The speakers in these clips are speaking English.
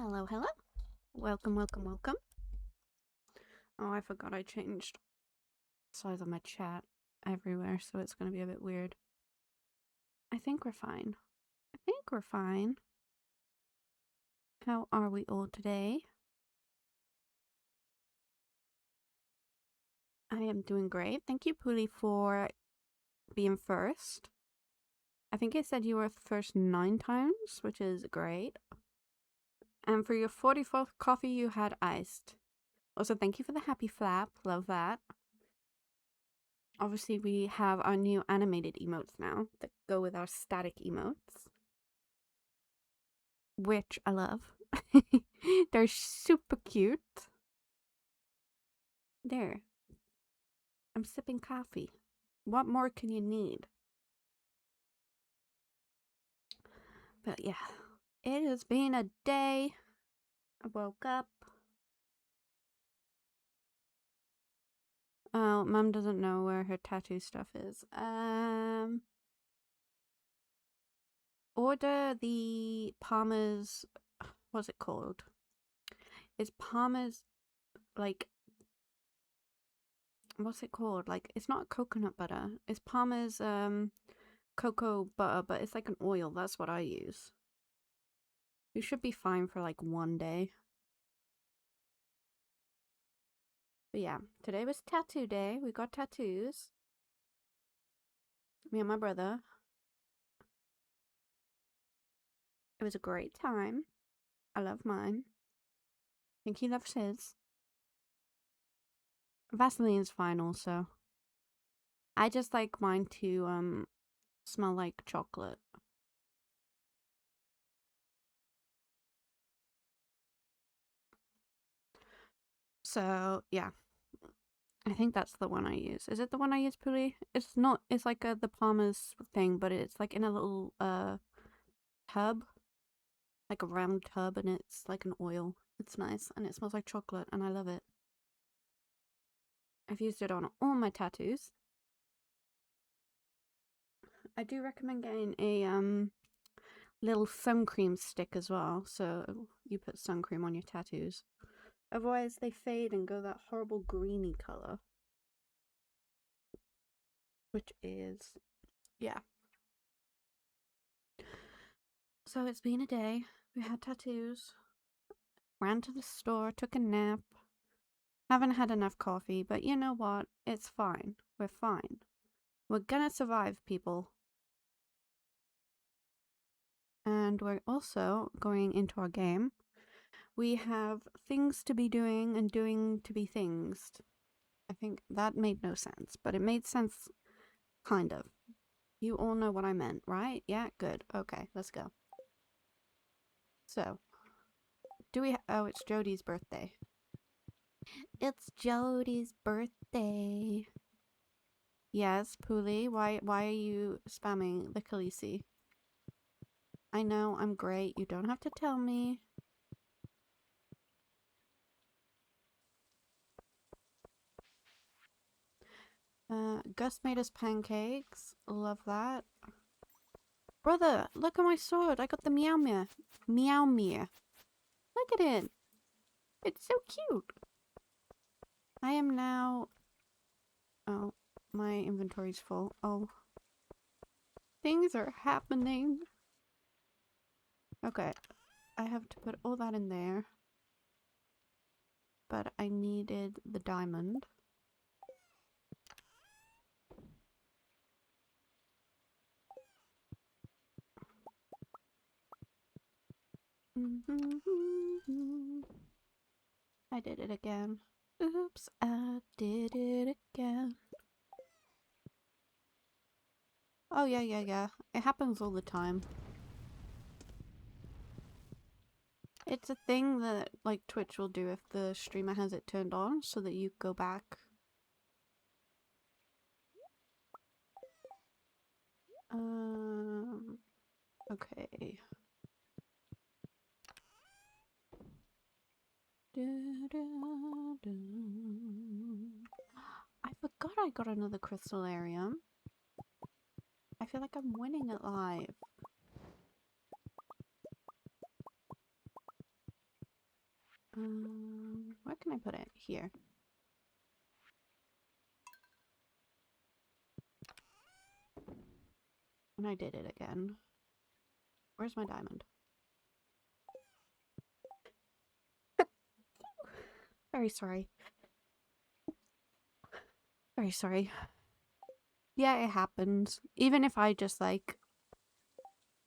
Hello, hello. Welcome, welcome, welcome. Oh, I forgot I changed size of my chat everywhere, so it's gonna be a bit weird. I think we're fine. I think we're fine. How are we all today? I am doing great. Thank you, Puli, for being first. I think it said you were first 9 times, which is great. And for your 44th coffee, you had iced. Also, thank you for the happy flap. Love that. Obviously, we have our new animated emotes now that go with our static emotes, which I love. They're super cute. There. I'm sipping coffee. What more can you need? But yeah, it has been a day. I woke up. Oh, Mum doesn't know where her tattoo stuff is. Order the Palmer's. What's it called? It's Palmer's, like, what's it called? Like, it's not coconut butter. It's Palmer's cocoa butter, but it's like an oil. That's what I use. You should be fine for like 1 day. But yeah, today was tattoo day. We got tattoos. Me and my brother. It was a great time. I love mine. I think he loves his. Vaseline's fine also. I just like mine to smell like chocolate. So yeah, I think that's the one I use. Is it the one I use, Puli? It's not. It's like the Palmer's thing, but it's like in a little tub, like a round tub, and it's like an oil. It's nice and it smells like chocolate, and I love it. I've used it on all my tattoos. I do recommend getting a little sun cream stick as well, so you put sun cream on your tattoos. Otherwise, they fade and go that horrible greeny color. Which is, yeah. So it's been a day. We had tattoos. Ran to the store, took a nap. Haven't had enough coffee, but you know what? It's fine. We're fine. We're gonna survive, people. And we're also going into our game. We have things to be doing and doing to be things. I think that made no sense, but it made sense, kind of. You all know what I meant, right? Yeah, good. Okay, let's go. So, do we... oh, it's Jodie's birthday. It's Jodie's birthday. Yes, Puli, why are you spamming the Khaleesi? I know, I'm great. You don't have to tell me. Gus made us pancakes. Love that. Brother, look at my sword. I got the meow meow. Meow meow. Look at it. It's so cute. I am now... oh, my inventory's full. Oh. Things are happening. Okay. I have to put all that in there. But I needed the diamond. I did it again. Oops, I did it again. Oh, yeah. It happens all the time. It's a thing that, like, Twitch will do if the streamer has it turned on, so that you go back. Okay. I forgot I got another crystallarium. I feel like I'm winning at live. put it here. And I did it again. Where's my diamond? Very sorry. Very sorry. Yeah, it happens. Even if I just like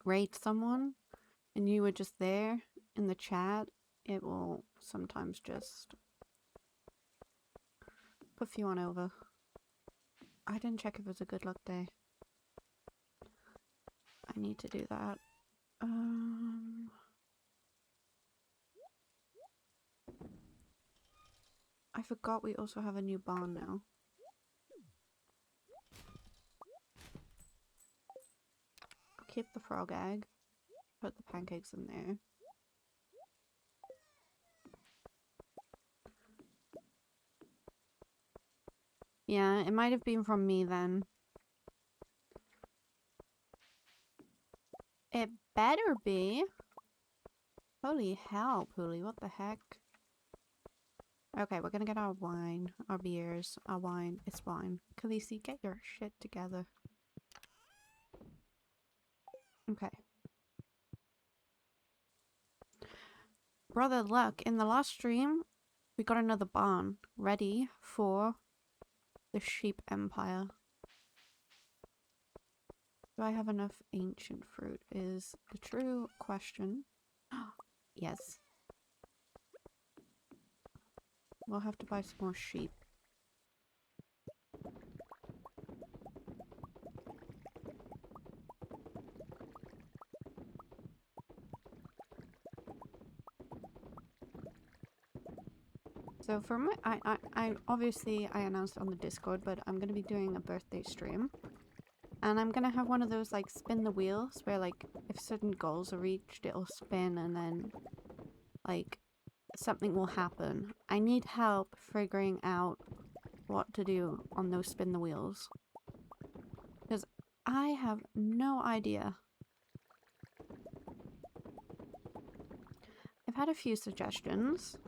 rate someone and you were just there in the chat, it will sometimes just puff you on over. I didn't check if it was a good luck day. I need to do that. I forgot we also have a new barn now. I'll keep the frog egg. Put the pancakes in there. Yeah, it might have been from me then. It better be. Holy hell, Pooley, what the heck? Okay, we're gonna get our wine, our beers, our wine. It's wine. Khaleesi, get your shit together. Okay. Brother Luck, in the last stream, we got another barn ready for the sheep empire. Do I have enough ancient fruit is the true question. Yes. We'll have to buy some more sheep. So for my, I obviously I announced on the Discord, but I'm gonna be doing a birthday stream. And I'm gonna have one of those like spin the wheels where like if certain goals are reached, it'll spin and then like something will happen. I need help figuring out what to do on those spin the wheels. Because I have no idea. I've had a few suggestions.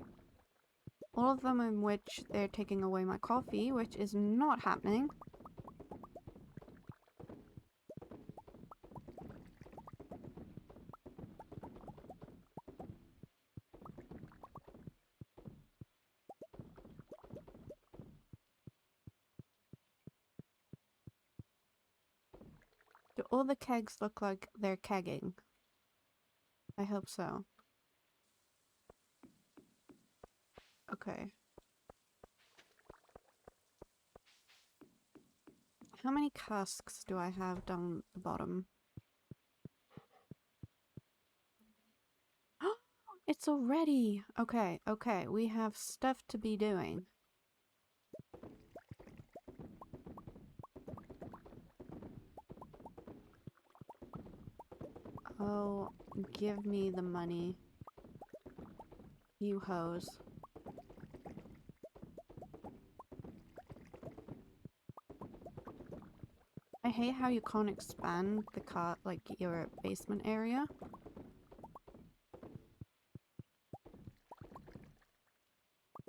All of them in which they're taking away my coffee, which is not happening. Do all the kegs look like they're kegging? I hope so. Okay. How many casks do I have down the bottom? It's already! Okay, okay, we have stuff to be doing. Oh, give me the money. You hoes. I hate how you can't expand the like your basement area.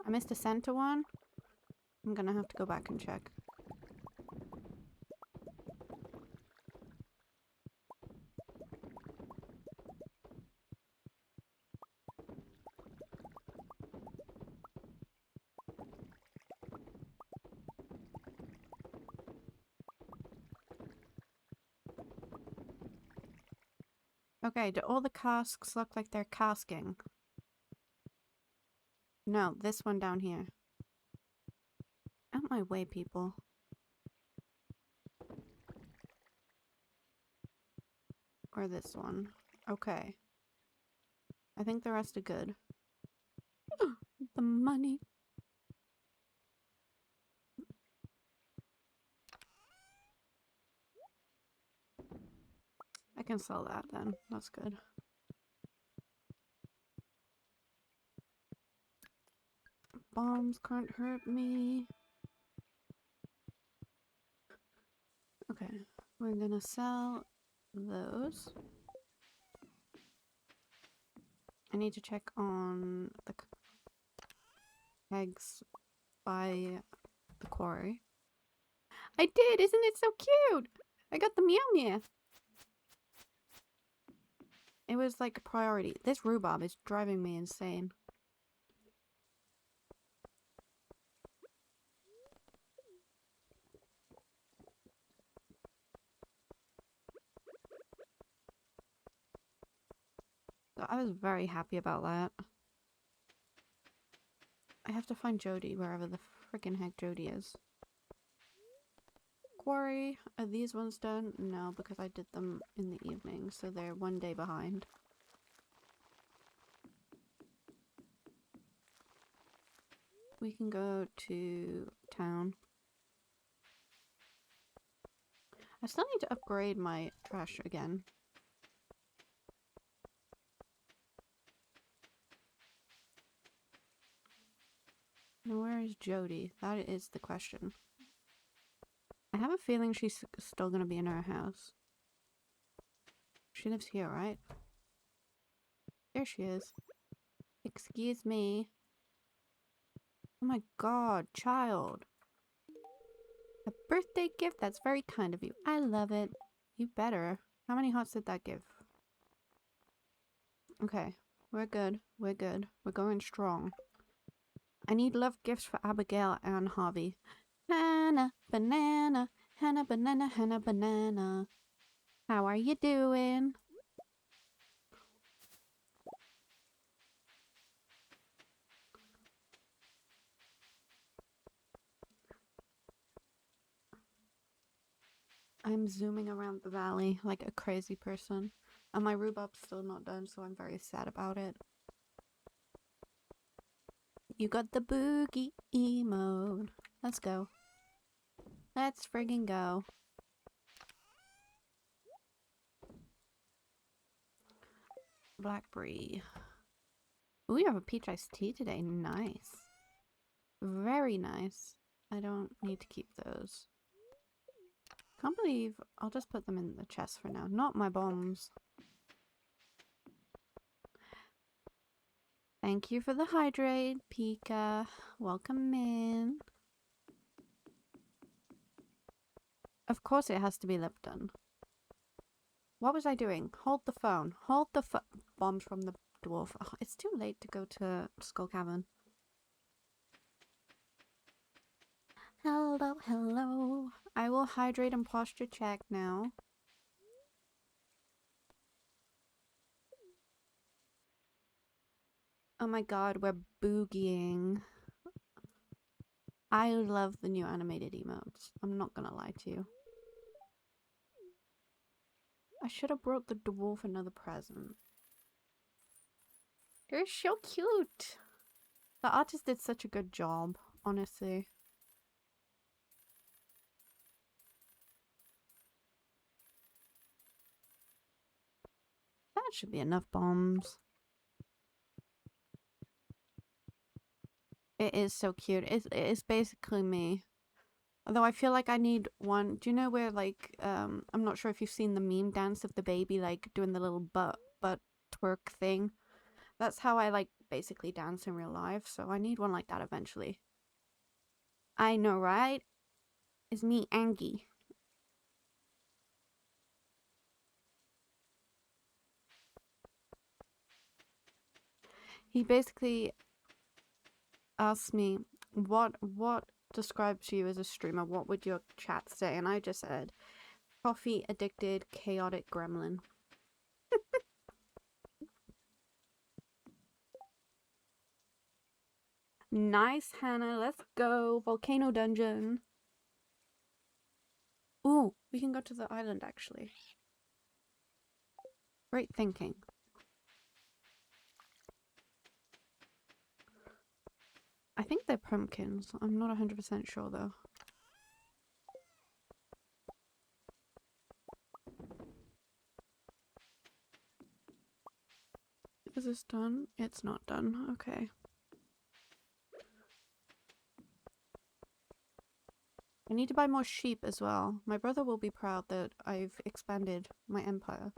I missed a center one. I'm gonna have to go back and check. Okay, do all the casks look like they're casking? No, this one down here. Out my way, people. Or this one. Okay. I think the rest are good. The money. I can sell that then. That's good. Bombs can't hurt me. Okay. We're gonna sell those. I need to check on the... eggs by the quarry. I did! Isn't it so cute? I got the meow meow. It was like a priority. This rhubarb is driving me insane. So I was very happy about that. I have to find Jody wherever the freaking heck Jody is. Quarry. Are these ones done? No, because I did them in the evening, so they're 1 day behind. We can go to town. I still need to upgrade my trash again. Now where is Jody? That is the question. I have a feeling she's still gonna be in her house. She lives here, right? There she is. Excuse me. Oh my god, child. A birthday gift? That's very kind of you. I love it. You better. How many hearts did that give? Okay. We're good. We're good. We're going strong. I need love gifts for Abigail and Harvey. Hannah, banana. Hannah, banana. Hannah, banana. How are you doing? I'm zooming around the valley like a crazy person. And my rhubarb's still not done, so I'm very sad about it. You got the boogie mode. Let's go. Let's friggin' go. Blackberry. Ooh, we have a peach iced tea today. Nice. Very nice. I don't need to keep those. Can't believe I'll just put them in the chest for now. Not my bombs. Thank you for the hydrate, Pika. Welcome in. Of course it has to be Lipton. What was I doing? Hold the phone. Hold the bombs from the dwarf. Oh, it's too late to go to Skull Cavern. Hello, hello. I will hydrate and posture check now. Oh my god, we're boogieing. I love the new animated emotes. I'm not gonna lie to you. I should have brought the dwarf another present. They're so cute. The artist did such a good job, honestly. That should be enough bombs. It is so cute. It's basically me. Although I feel like I need one. Do you know where, like, I'm not sure if you've seen the meme dance of the baby, like, doing the little butt twerk thing. That's how I, like, basically dance in real life, so I need one like that eventually. I know, right? It's me, Angie. He basically asked me, what describes you as a streamer? What would your chat say? And I just said, coffee addicted, chaotic gremlin. Nice, Hannah. Let's go. Volcano dungeon. Ooh, we can go to the island, actually. Great thinking. I think they're pumpkins. I'm not 100% sure, though. Is this done? It's not done. Okay. I need to buy more sheep as well. My brother will be proud that I've expanded my empire.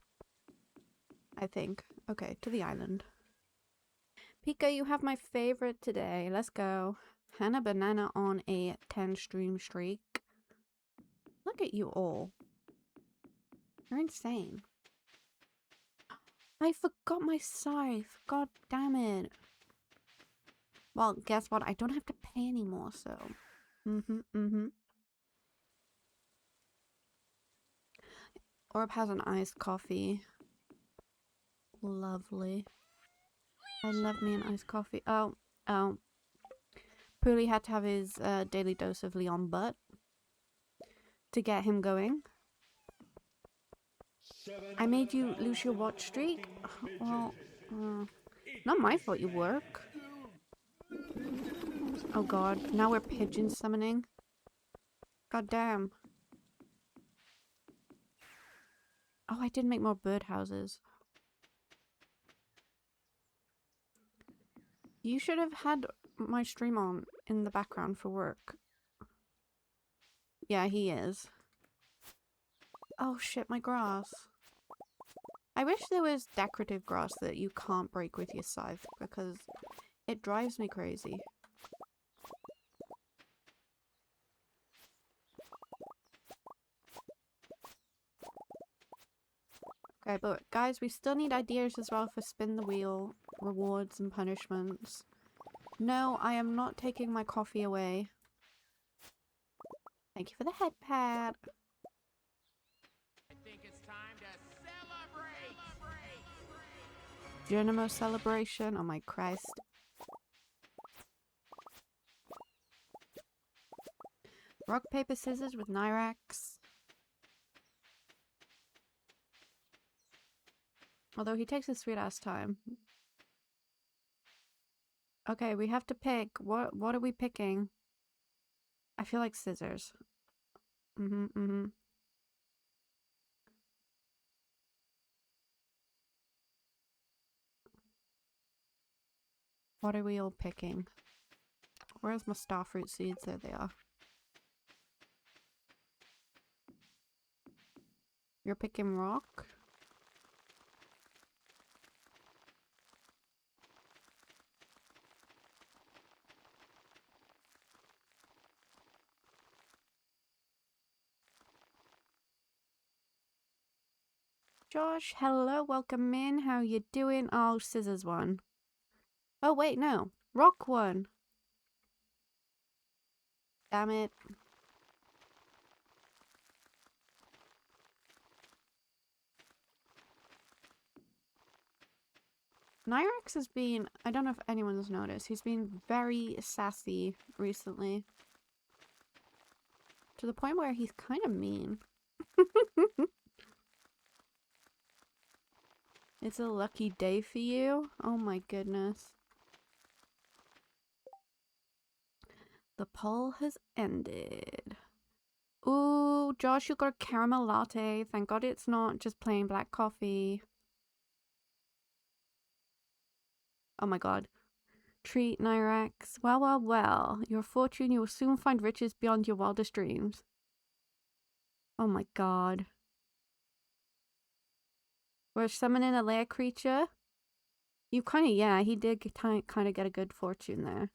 I think. Okay, to the island. Pika, you have my favorite today. Let's go. Hannah Banana on a 10 stream streak. Look at you all. You're insane. I forgot my scythe. God damn it. Well, guess what? I don't have to pay anymore, so. Orb has an iced coffee. Lovely. I love me an iced coffee. Oh. Pooley had to have his daily dose of Leon Butt to get him going. I made you lose your watch streak? Well, not my fault you work. Oh god, now we're pigeon summoning. God damn. Oh, I did make more birdhouses. You should have had my stream on in the background for work. Yeah, he is. Oh shit, my grass. I wish there was decorative grass that you can't break with your scythe, because it drives me crazy. Okay, but guys, we still need ideas as well for spin the wheel, rewards and punishments. No, I am not taking my coffee away. Thank you for the head pad. I think it's time to celebrate! Geronimo celebration? Oh my Christ. Rock, paper, scissors with Nyrax. Although he takes his sweet ass time. Okay, we have to pick. What are we picking? I feel like scissors. What are we all picking? Where's my starfruit seeds? There they are. You're picking rock? Josh, hello, welcome in. How you doing? Oh, scissors won. Oh, wait, no. Rock won. Damn it. Nyrax has been, I don't know if anyone's noticed, he's been very sassy recently. To the point where he's kind of mean. It's a lucky day for you? Oh my goodness. The poll has ended. Ooh, Josh, you got a caramel latte. Thank God it's not just plain black coffee. Oh my god. Treat, Nyrax. Well, well, well. Your fortune, you will soon find riches beyond your wildest dreams. Oh my god. We're summoning a lair creature. You kind of, yeah, he did kind of get a good fortune there.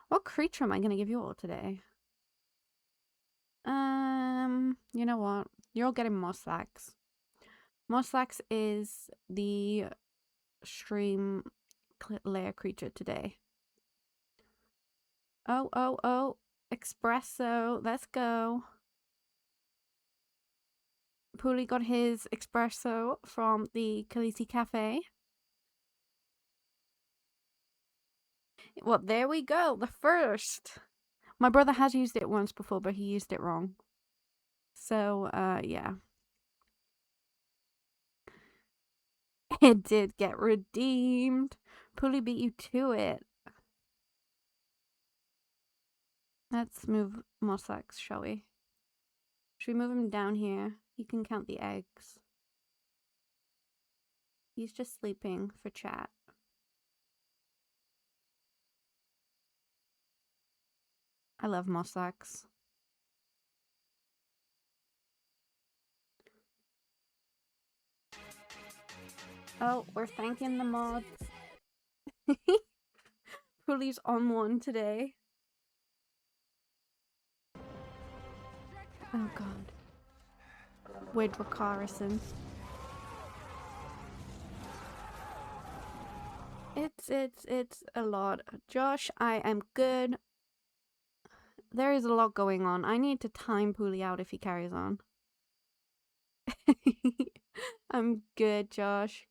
What creature am I going to give you all today? You know what? You're all getting Moslax. Moslax is the stream lair creature today. Oh. Espresso. Let's go. Pooley got his espresso from the Khaleesi Cafe. Well, there we go. The first. My brother has used it once before, but he used it wrong. So, yeah. It did get redeemed. Pooley beat you to it. Let's move Moslax, shall we? Should we move him down here? He can count the eggs. He's just sleeping for chat. I love Moslax. Oh, we're thanking the mods. Pooley's on one today. Oh god. With Carson. It's a lot. Josh, I am good. There is a lot going on. I need to time Pooley out if he carries on. I'm good, Josh.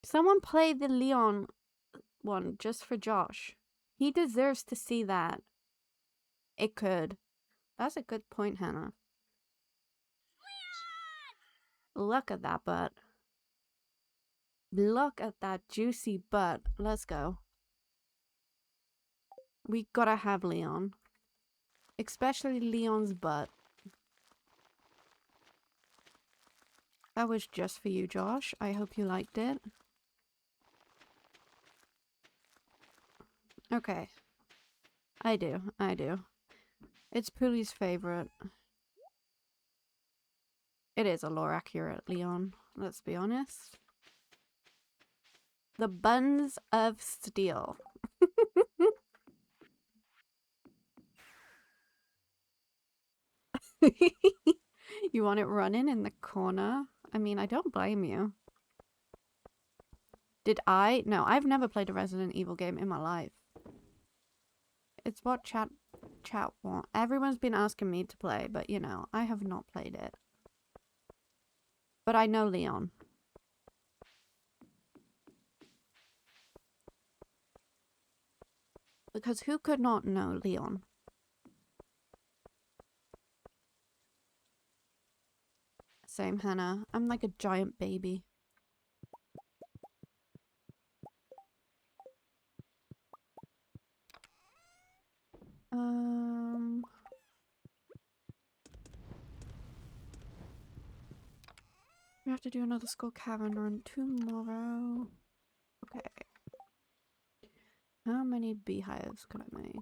Someone play the Leon one just for Josh. He deserves to see that. It could. That's a good point, Hannah. Look at that butt. Look at that juicy butt. Let's go. We gotta have Leon. Especially Leon's butt. That was just for you, Josh. I hope you liked it. Okay. I do. It's Pooley's favorite. It is a lore accurate Leon, let's be honest. The Buns of Steel. You want it running in the corner? I mean, I don't blame you. Did I? No, I've never played a Resident Evil game in my life. It's what chat want. Everyone's been asking me to play, but you know, I have not played it. But I know Leon. Because who could not know Leon? Same, Hannah. I'm like a giant baby. We have to do another Skull Cavern run tomorrow. Okay. How many beehives could I make?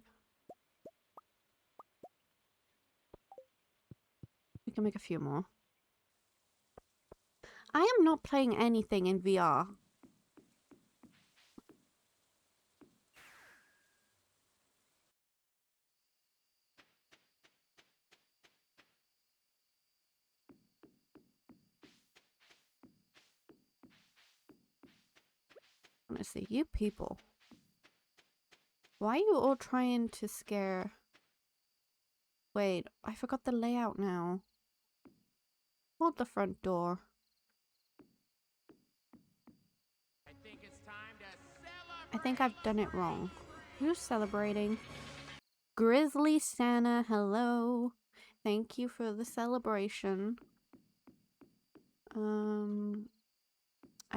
We can make a few more. I am not playing anything in VR. Honestly, you people. Why are you all trying to scare... Wait, I forgot the layout now. Hold the front door. I think I've done it wrong. Who's celebrating? Grizzly Santa, hello. Thank you for the celebration. I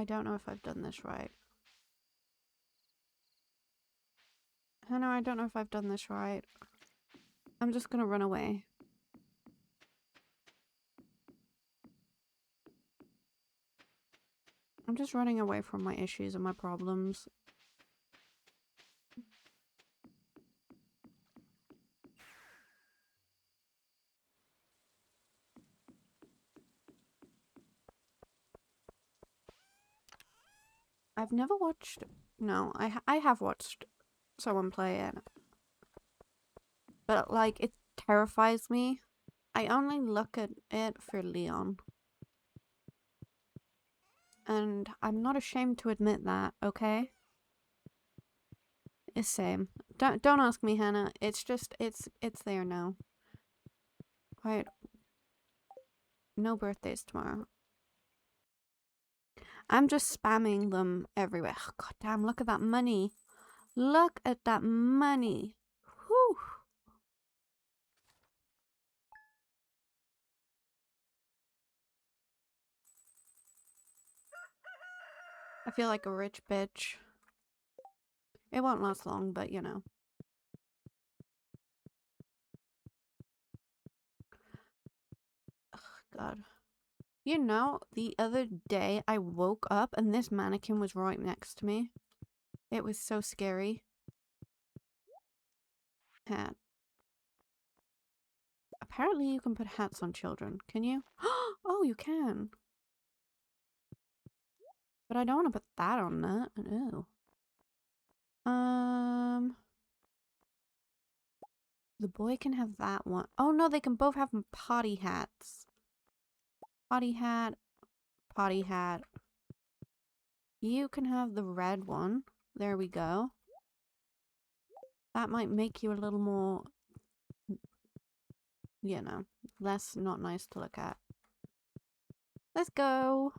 don't know if I've done this right. Hannah, I don't know if I've done this right. I'm just gonna run away. I'm just running away from my issues and my problems. I've never watched... No, I have watched someone play it. But, like, it terrifies me. I only look at it for Leon. And I'm not ashamed to admit that, okay? It's same. Don't ask me, Hannah. It's just, it's there now. Right. No birthdays tomorrow. I'm just spamming them everywhere. Oh, God damn, look at that money. Look at that money. Whew. I feel like a rich bitch. It won't last long, but you know. Ugh, God. You know, the other day I woke up and this mannequin was right next to me. It was so scary. Hat. Apparently you can put hats on children. Can you? Oh, you can. But I don't want to put that on that. Ew. The boy can have that one. Oh no, they can both have potty hats. Potty hat, potty hat. You can have the red one. There we go. That might make you a little more, you know, less not nice to look at. Let's go.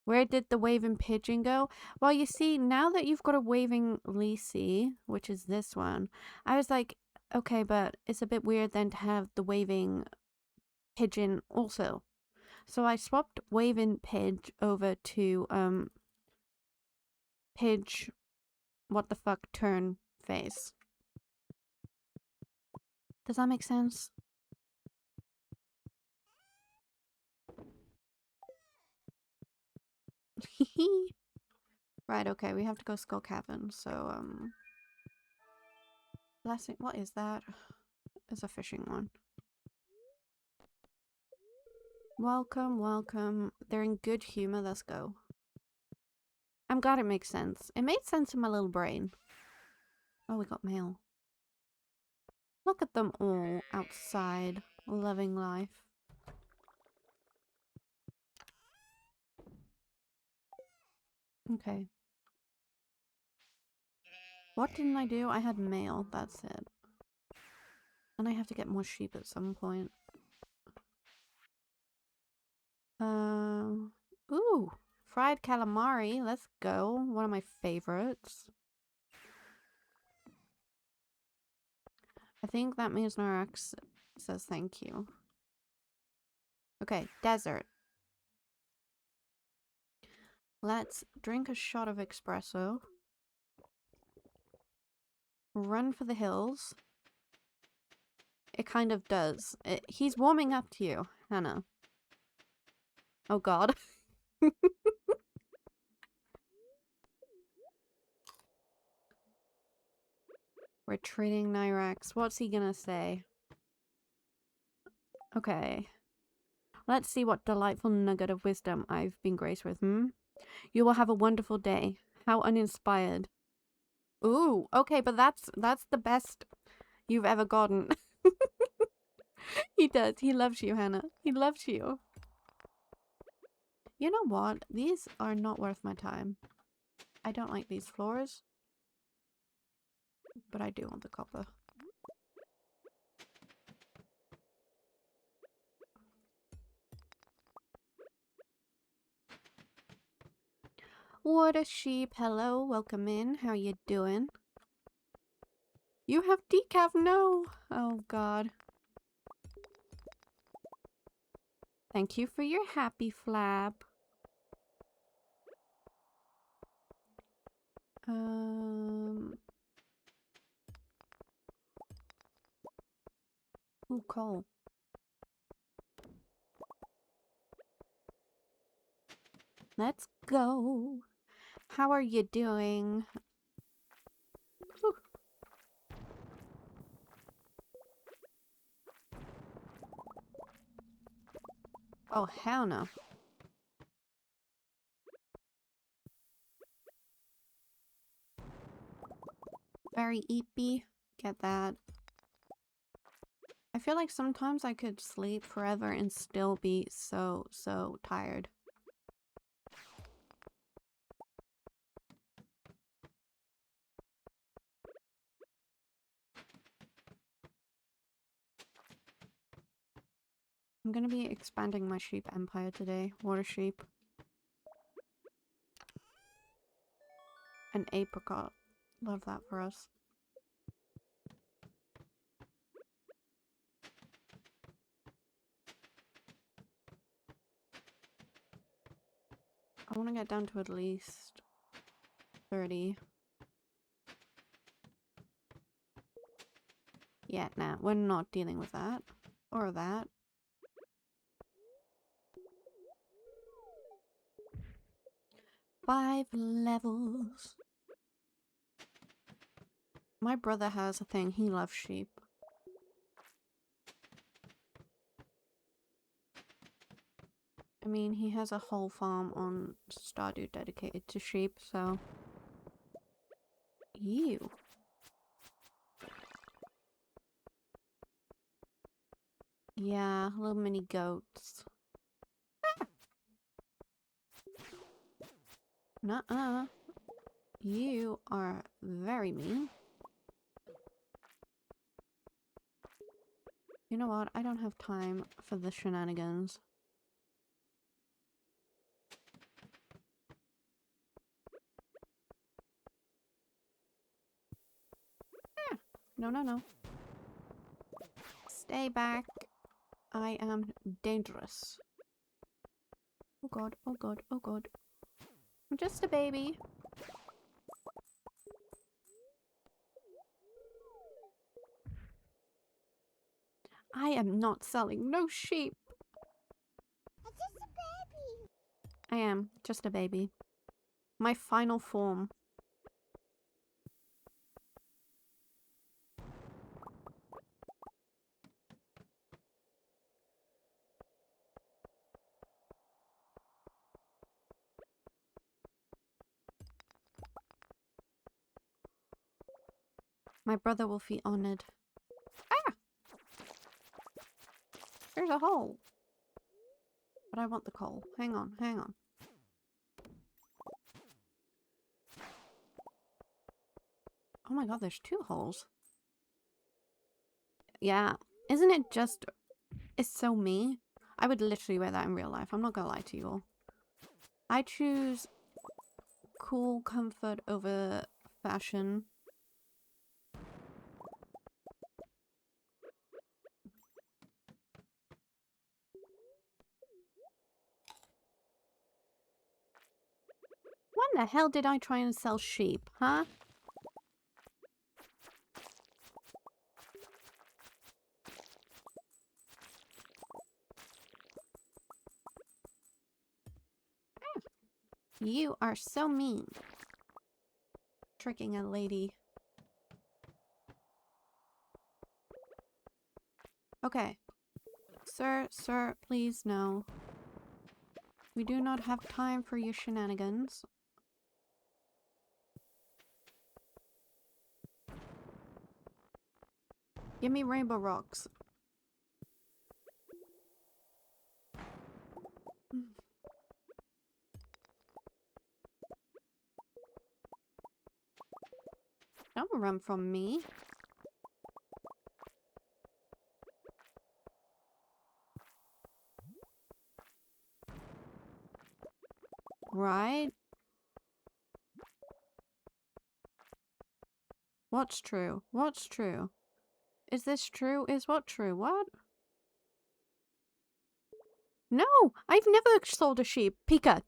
Where did the waving pigeon go? Well, you see, now that you've got a waving Lisi, which is this one, I was like, okay, but it's a bit weird then to have the waving pigeon also. So I swapped waving pidge over to, pidge, what the fuck, turn face. Does that make sense? Right, okay, we have to go Skull Cabin, so, blessing, what is that? It's a fishing one. Welcome, welcome. They're in good humor, let's go. I'm glad it makes sense. It made sense in my little brain. Oh, we got mail. Look at them all outside, loving life. Okay. What didn't I do? I had mail, that's it. And I have to get more sheep at some point. Ooh, fried calamari, let's go. One of my favorites. I think that means Norax says thank you. Okay, desert. Let's drink a shot of espresso. Run for the hills. It kind of does. He's warming up to you, Hannah. Oh god. We're treating Nyrax. What's he gonna say? Okay. Let's see what delightful nugget of wisdom I've been graced with, You will have a wonderful day. How uninspired. Ooh, okay, but that's the best you've ever gotten. He does. He loves you, Hannah. He loves you. You know what? These are not worth my time. I don't like these floors. But I do want the copper. What a sheep. Hello, welcome in. How you doing? You have decaf? No. Oh god. Thank you for your happy flap. Ooh, coal. Let's go. How are you doing? Whew. Oh, hell no. Very eepy. Get that. I feel like sometimes I could sleep forever and still be so tired. I'm gonna be expanding my sheep empire today. Water sheep. An apricot. Love that for us. I want to get down to at least 30. Yeah, nah, we're not dealing with that. Or that. Five levels. My brother has a thing. He loves sheep. I mean, he has a whole farm on Stardew dedicated to sheep, so... Ew. Yeah, little mini goats. Nuh-uh. You are very mean. You know what? I don't have time for the shenanigans. No, no, no. Stay back. I am dangerous. Oh god, oh god, oh god. I'm just a baby. I am not selling no sheep. I'm just a baby. I am just a baby. My final form. My brother will feel honored. Ah! There's a hole. But I want the coal. Hang on, hang on. Oh my god, there's 2 holes. Yeah. Isn't it just... It's so me. I would literally wear that in real life. I'm not gonna lie to you all. I choose cool comfort over fashion. When the hell did I try and sell sheep, huh? You are so mean. Tricking a lady. Okay. Sir, please no. We do not have time for your shenanigans. Give me rainbow rocks. Don't run from me. Right? What's true? What's true? Is this true? Is what true? What? No! I've never sold a sheep. Pika,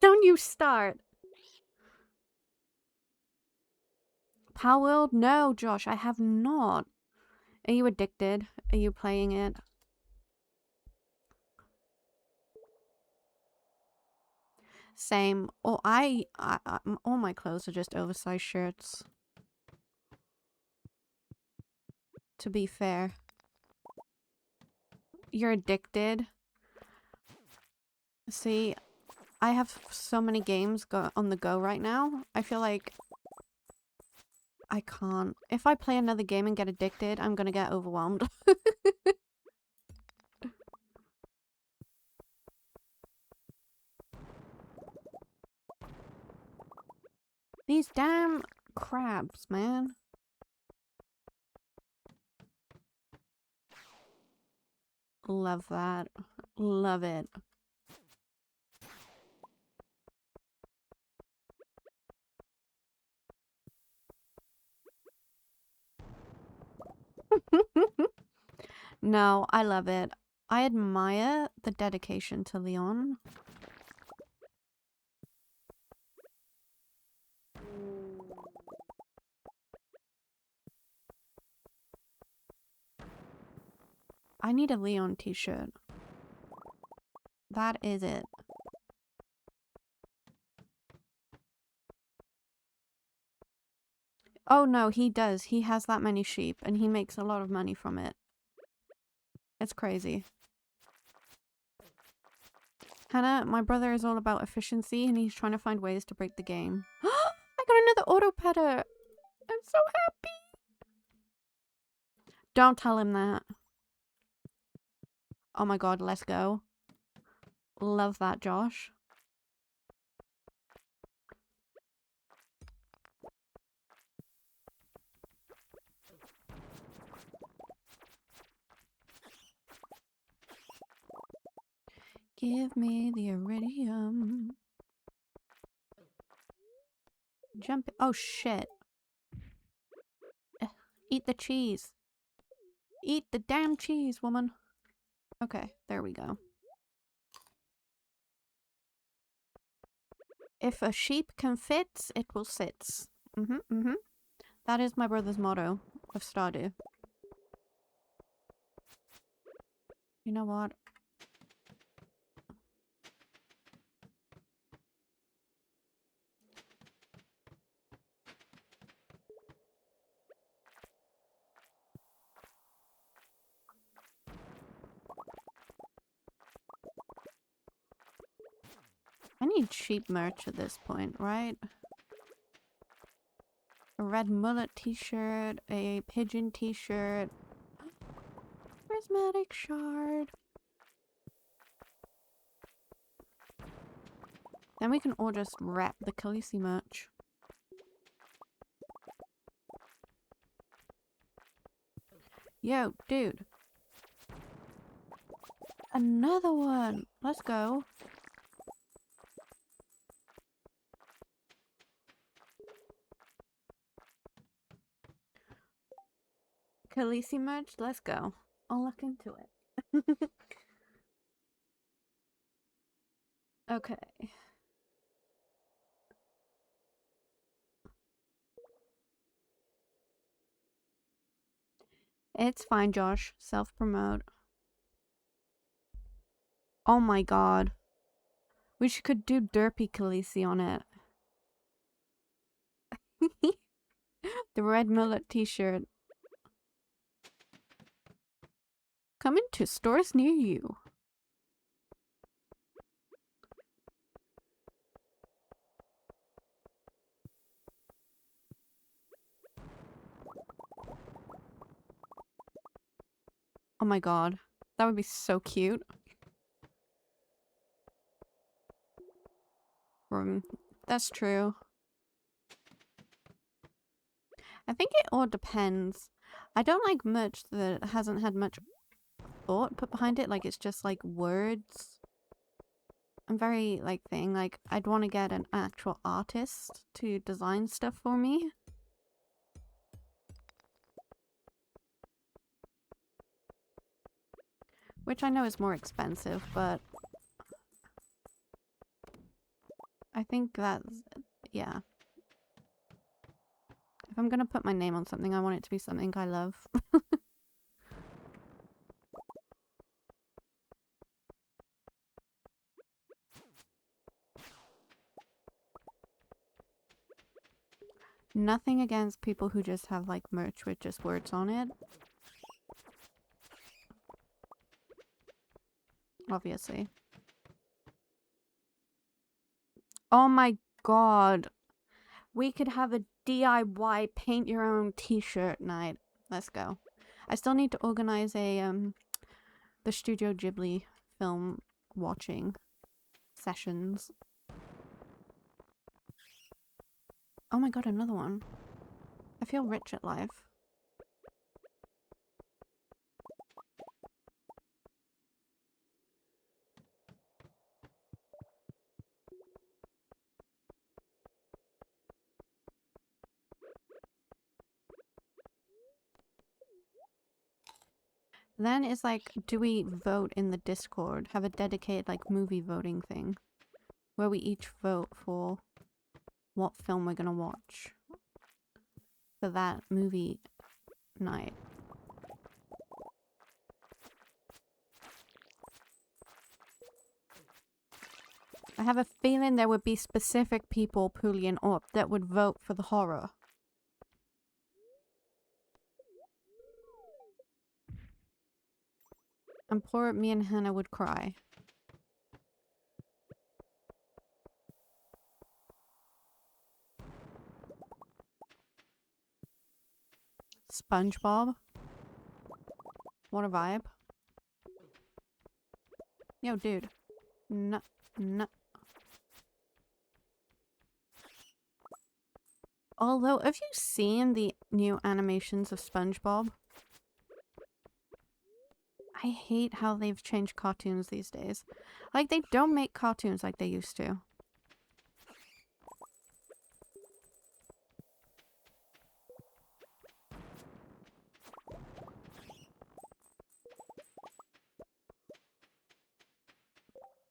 don't you start. Power World? No, Josh, I have not. Are you addicted? Are you playing it? Same. Or all my clothes are just oversized shirts. To be fair. You're addicted. See, I have so many games on the go right now. I feel like I can't. If I play another game and get addicted, I'm gonna get overwhelmed. These damn crabs, man. Love that. Love it. No, I love it. I admire the dedication to Leon. I need a Leon t-shirt. That is it. Oh no, he does. He has that many sheep and he makes a lot of money from it. It's crazy. Hannah, my brother is all about efficiency and he's trying to find ways to break the game. I got another auto petter. I'm so happy. Don't tell him that. Oh my god, let's go. Love that, Josh. Give me the iridium. Jump. Oh shit. Eat the cheese. Eat the damn cheese, woman. Okay, there we go. If a sheep can fit, it will sit. That is my brother's motto of Stardew. You know what? I need sheep merch at this point, right? A red mullet t-shirt, a pigeon t-shirt, prismatic shard. Then we can all just wrap the Khaleesi merch. Yo, dude. Another one! Let's go. Khaleesi merch? Let's go. I'll look into it. Okay. It's fine, Josh. Self-promote. Oh my god. We could do Derpy Khaleesi on it. The red mullet t-shirt. Coming to stores near you. Oh my god. That would be so cute. That's true. I think it all depends. I don't like merch that hasn't had much thought put behind it. Like, it's just like words. I'm very like thing. Like, I'd want to get an actual artist to design stuff for me. Which I know is more expensive, but I think that's, yeah. If I'm gonna put my name on something, I want it to be something I love. Nothing against people who just have like merch with just words on it. Obviously. Oh my god. We could have a DIY paint your own t-shirt night. Let's go. I still need to organize a the Studio Ghibli film watching sessions. Oh my god, another one. I feel rich at life. Then it's like, do we vote in the Discord? Have a dedicated like movie voting thing where we each vote for what film we're gonna watch for that movie night. I have a feeling there would be specific people, Poolie up, that would vote for the horror. And poor me and Hannah would cry. SpongeBob. What a vibe. Yo, dude. No. No. Although, have you seen the new animations of SpongeBob? I hate how they've changed cartoons these days. Like, they don't make cartoons like they used to.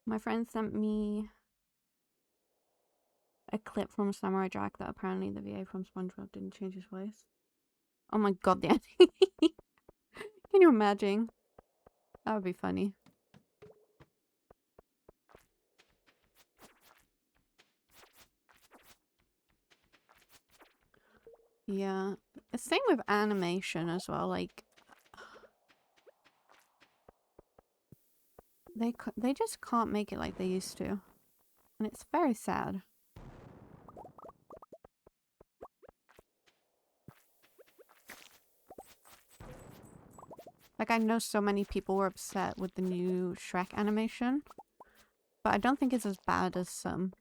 My friend sent me a clip from Samurai Jack that apparently the VA from SpongeBob didn't change his voice. Oh my god, the Can you imagine? That would be funny. Yeah. The same with animation as well, like... They just can't make it like they used to. And it's very sad. Like, I know so many people were upset with the new Shrek animation. But I don't think it's as bad as some.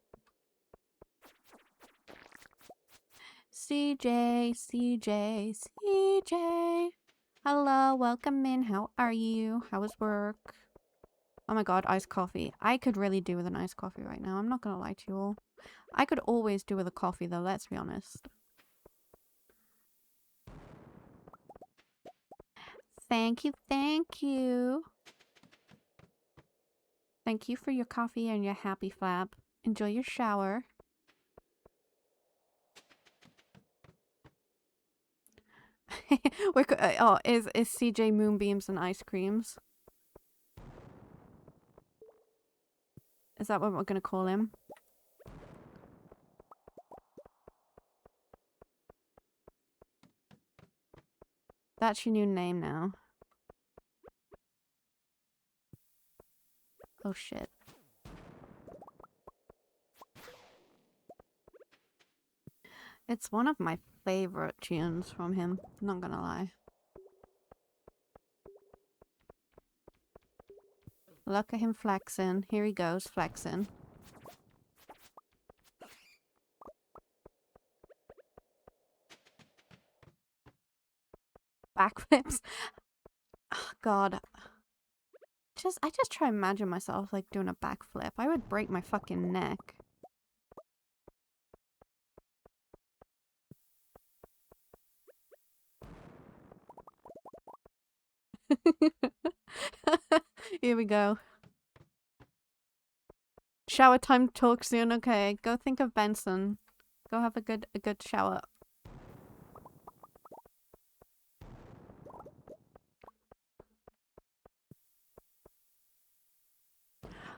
CJ, CJ, CJ. Hello, welcome in. How are you? How was work? Oh my god, iced coffee. I could really do with an iced coffee right now. I'm not gonna lie to you all. I could always do with a coffee though, let's be honest. Thank you, thank you. Thank you for your coffee and your happy flap. Enjoy your shower. Oh, is CJ Moonbeams and ice creams? Is that what we're gonna call him? That's your new name now. Oh shit. It's one of my favorite tunes from him, not gonna lie. Look at him flexing. Here he goes, flexing. Backflips. Oh, God. I just try to imagine myself like doing a backflip. I would break my fucking neck. Here we go. Shower time talk soon. Okay, go think of Benson. Go have a good shower.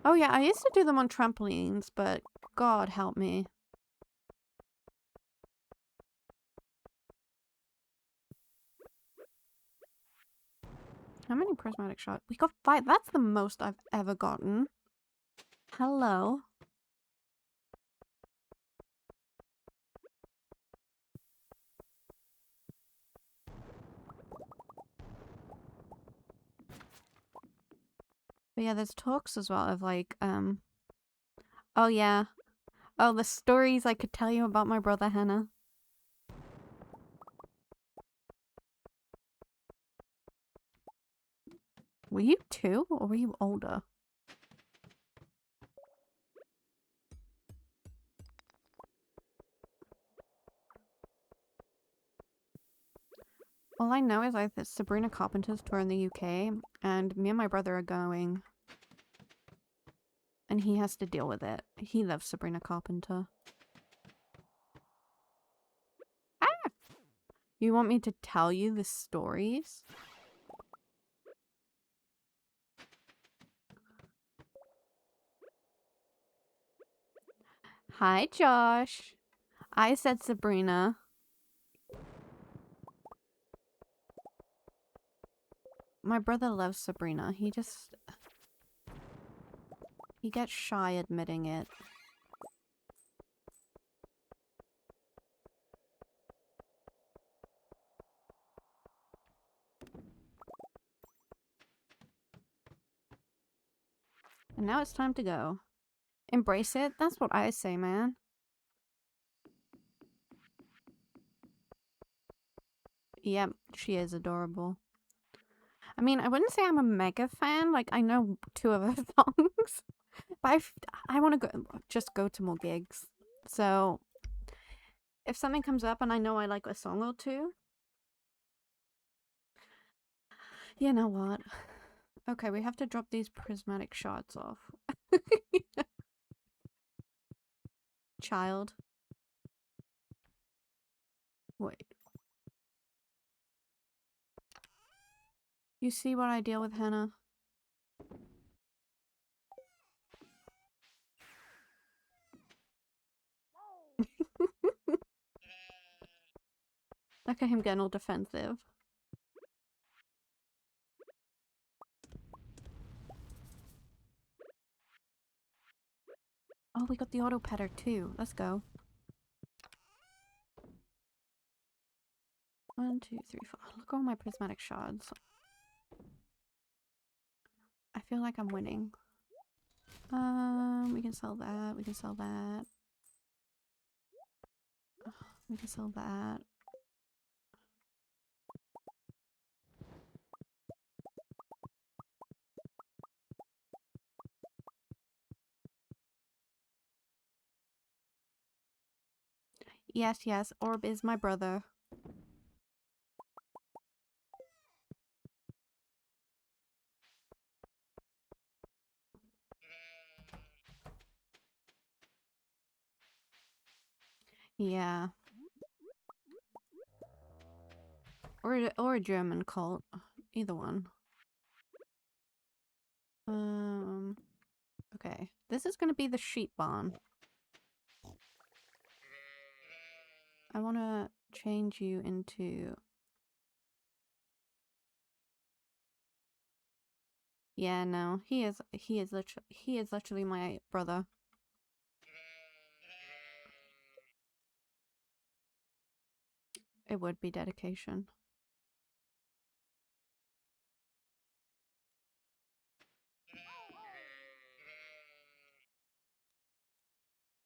Oh yeah, I used to do them on trampolines, but God help me. How many prismatic shots? We got 5. That's the most I've ever gotten. Hello. But yeah, there's talks as well of like, oh yeah. Oh, the stories I could tell you about my brother Hannah. Were you 2 or were you older? All I know is that Sabrina Carpenter's tour in the UK, and me and my brother are going. And he has to deal with it. He loves Sabrina Carpenter. Ah! You want me to tell you the stories? Hi, Josh. I said Sabrina. My brother loves Sabrina. He gets shy admitting it. And now it's time to go. Embrace it? That's what I say, man. Yep, she is adorable. I mean, I wouldn't say I'm a mega fan. Like, I know 2 of her songs. But I want to just go to more gigs. So, if something comes up and I know I like a song or 2... You know what? Okay, we have to drop these prismatic shards off. Child. Wait. You see what I deal with, Hannah? Look at him getting all defensive. Oh, we got the auto petter too. Let's go. 1, 2, 3, 4. Look at all my prismatic shards. I feel like I'm winning. We can sell that. We can sell that. We can sell that. Yes, yes. Orb is my brother. Yeah. Or a German cult. Either one. Okay. This is gonna be the sheep barn. I wanna change you into... Yeah, no. He is literally my brother. It would be dedication.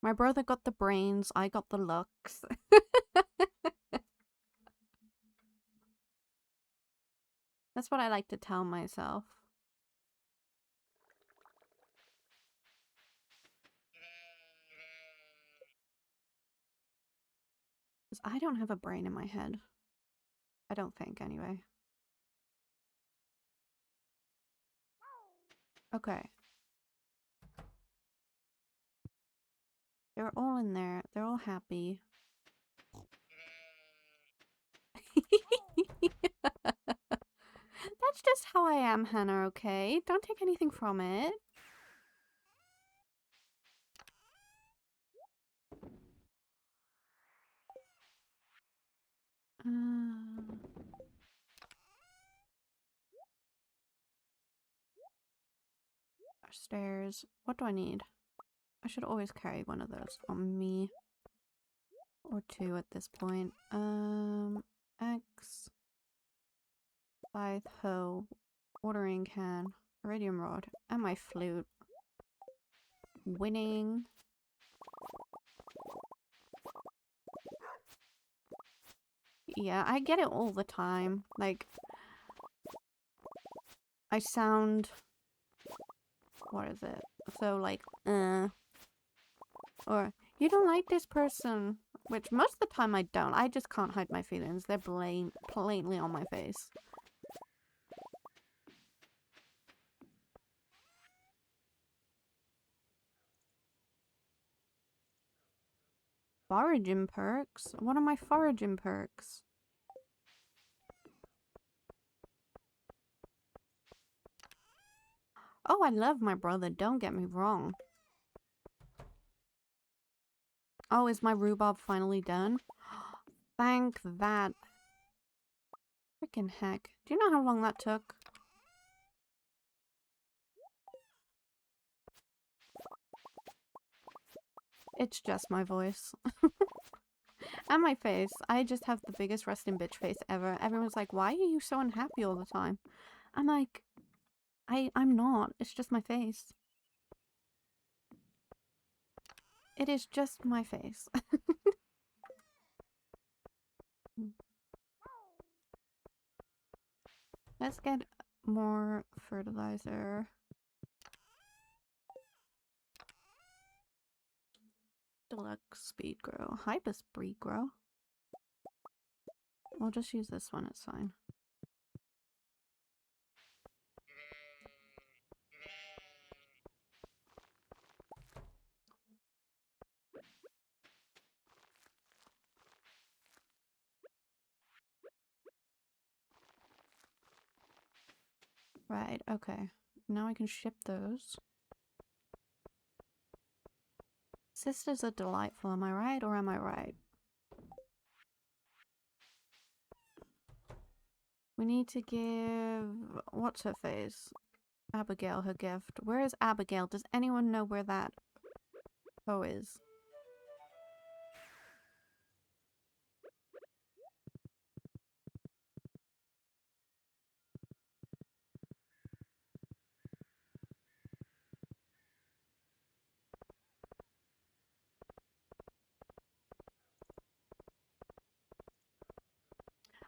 My brother got the brains, I got the looks. That's what I like to tell myself. Because I don't have a brain in my head. I don't think, anyway. Okay. They're all in there. They're all happy. That's just how I am, Hannah, okay? Don't take anything from it. Stairs. What do I need? I should always carry one of those on me. Or 2 at this point. X. Scythe, hoe, watering can, iridium rod, and my flute. Winning. Yeah, I get it all the time. Like, I sound... What is it? So, like, or, you don't like this person. Which, most of the time I don't. I just can't hide my feelings. They're blatantly on my face. Foraging perks? What are my foraging perks? Oh, I love my brother, don't get me wrong. Oh, is my rhubarb finally done? Thank that. Freaking heck. Do you know how long that took? It's just my voice. And my face. I just have the biggest resting bitch face ever. Everyone's like, why are you so unhappy all the time? I'm like, I'm not. It's just my face. It is just my face. Let's get more fertilizer. Deluxe speed grow. Hyper speed grow. We'll just use this one, it's fine. Right, okay. Now I can ship those. Sisters are delightful, am I right or am I right? We need to give... what's her face? Abigail her gift. Where is Abigail? Does anyone know where that hoe is?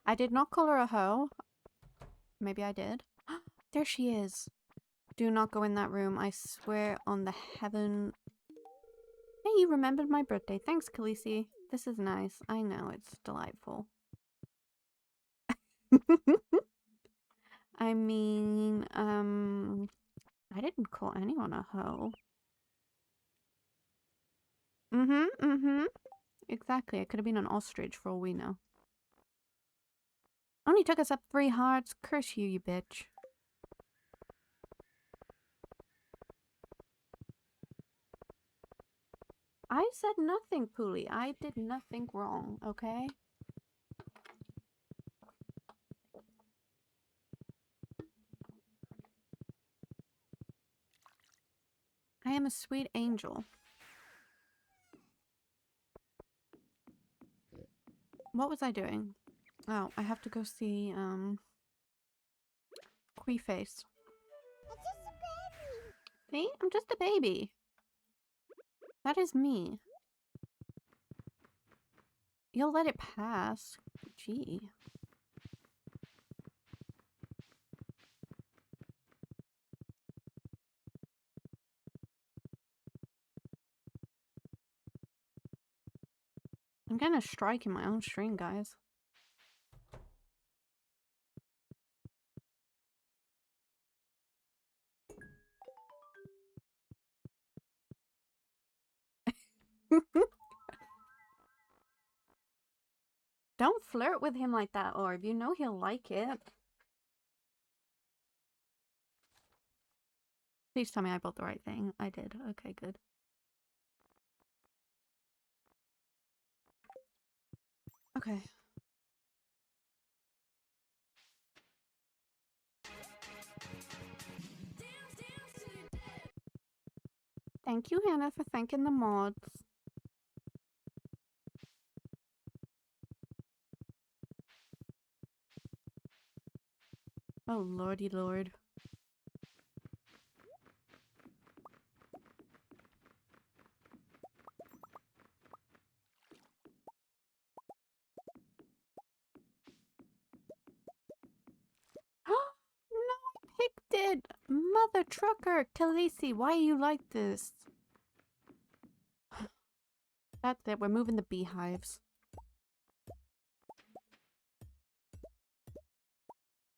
I did not call her a hoe. Maybe I did. There she is. Do not go in that room. I swear on the heaven... Hey, you remembered my birthday. Thanks, Khaleesi. This is nice. I know, it's delightful. I mean, I didn't call anyone a hoe. Exactly. It could have been an ostrich for all we know. Only took us up 3 hearts. Curse you, you bitch. I said nothing, Poolie. I did nothing wrong, okay? I am a sweet angel. What was I doing? Oh, I have to go see, Queeface. See? I'm just a baby. That is me. You'll let it pass. Gee. I'm gonna strike in my own string, guys. Don't flirt with him like that, Orb. You know he'll like it. Please tell me I bought the right thing. I did. Okay, good. Okay. Thank you, Hannah, for thanking the mods. Oh, lordy lord. No, I picked it! Mother trucker! Khaleesi, why are you like this? That's it, we're moving the beehives.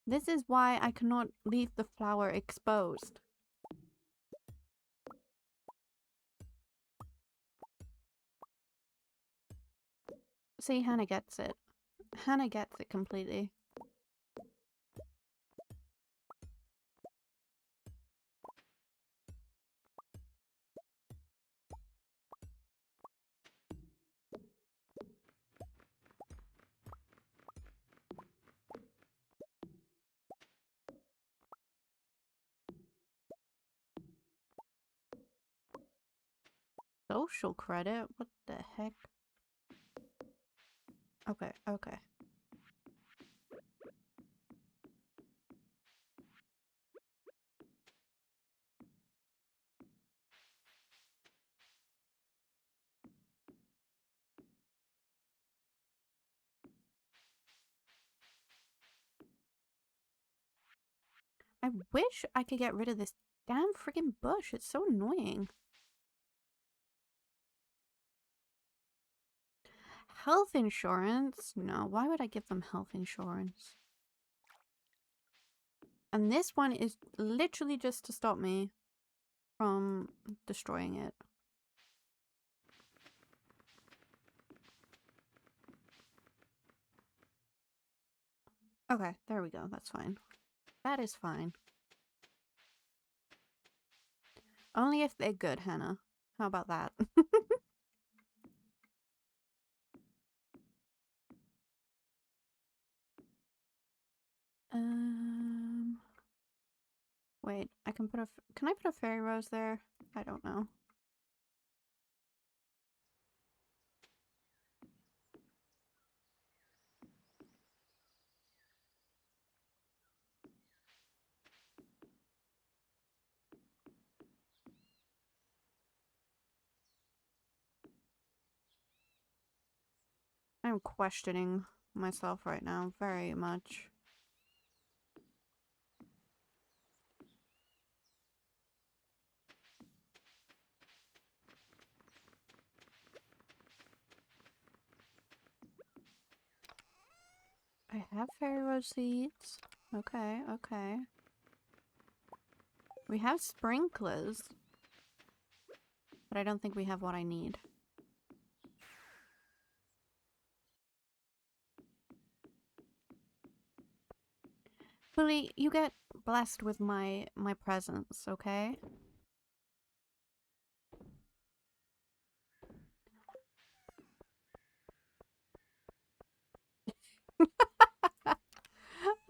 This is why I cannot leave the flower exposed. See, Hannah gets it. Hannah gets it completely. Social credit? What the heck? Okay, okay. I wish I could get rid of this damn freaking bush. It's so annoying. Health insurance? No, why would I give them health insurance? And this one is literally just to stop me from destroying it. Okay, there we go. That's fine. That is fine. Only if they're good, Hannah. How about that? Wait, I can put a... Can I put a fairy rose there? I don't know. I'm questioning myself right now very much. I have fairy rose seeds. Okay, okay. We have sprinklers. But I don't think we have what I need. Billy, you get blessed with my presence, okay?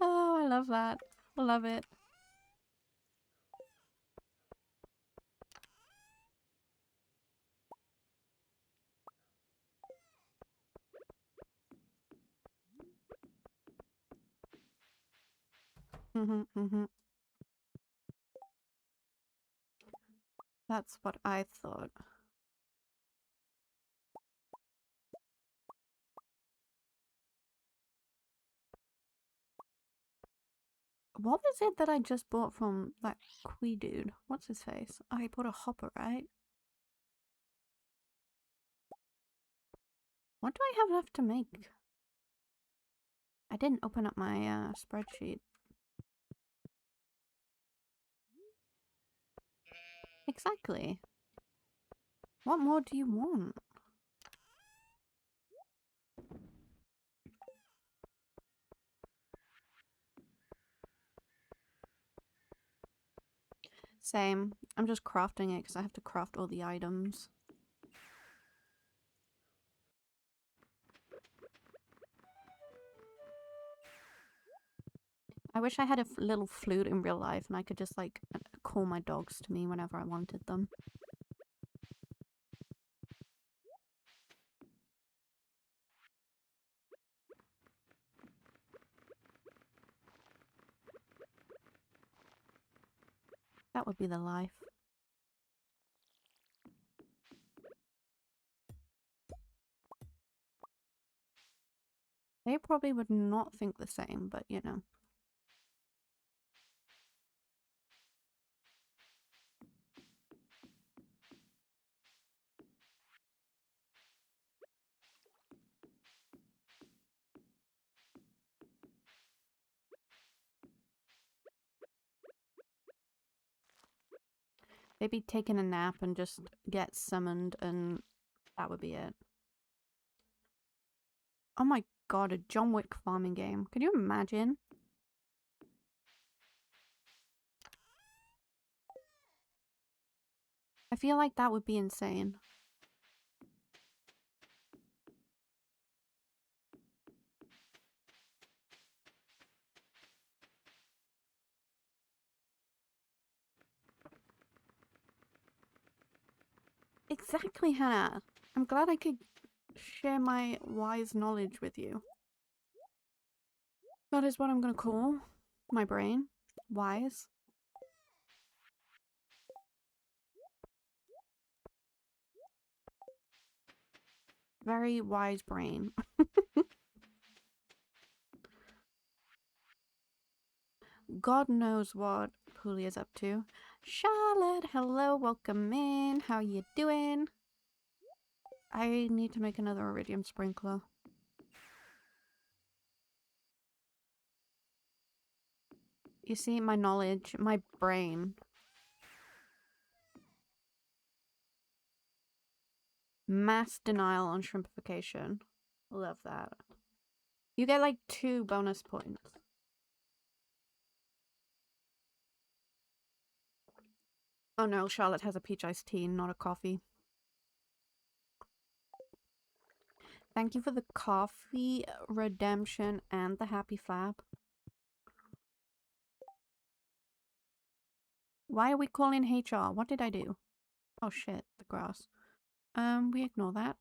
Oh, I love that. Love it. That's what I thought. What was it that I just bought from that Quee dude? What's his face? Oh, he bought a hopper, right? What do I have left to make? I didn't open up my spreadsheet. Exactly. What more do you want? Same. I'm just crafting it because I have to craft all the items. I wish I had a little flute in real life and I could just like call my dogs to me whenever I wanted them. That would be the life. They probably would not think the same, but you know. They'd be taking a nap and just get summoned and that would be it. Oh my god, a John Wick farming game. Could you imagine? I feel like that would be insane. Exactly, Hannah. I'm glad I could share my wise knowledge with you. That is what I'm gonna call my brain. Wise. Very wise brain. God knows what Puli is up to. Charlotte, hello, welcome in. How you doing? I need to make another iridium sprinkler. You see, my knowledge, my brain. Mass denial on shrimpification. Love that. You get like 2 bonus points. Oh no, Charlotte has a peach iced tea, not a coffee. Thank you for the coffee, redemption, and the happy flap. Why are we calling HR? What did I do? Oh shit, the grass. We ignore that.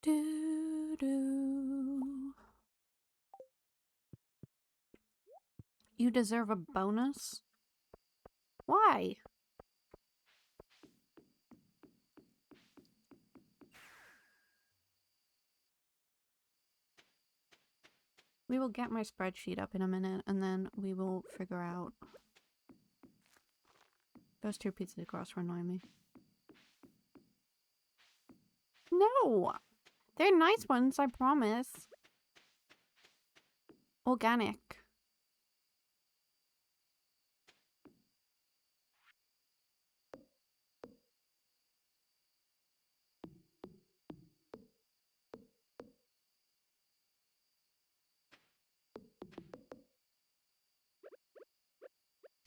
Do do. You deserve a bonus? Why? We will get my spreadsheet up in a minute and then we will figure out. Those 2 pieces of grass were annoying me. No! They're nice ones, I promise. Organic.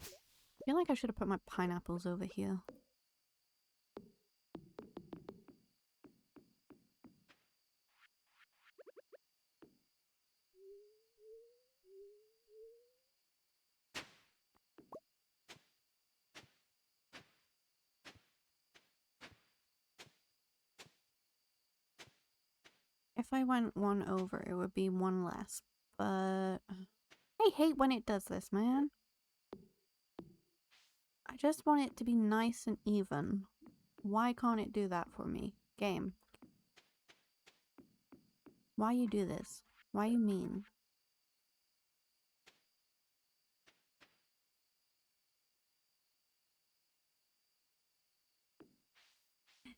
I feel like I should have put my pineapples over here. If I went 1 over, it would be 1 less. But I hate when it does this, man. I just want it to be nice and even. Why can't it do that for me? Game. Why you do this? Why you mean?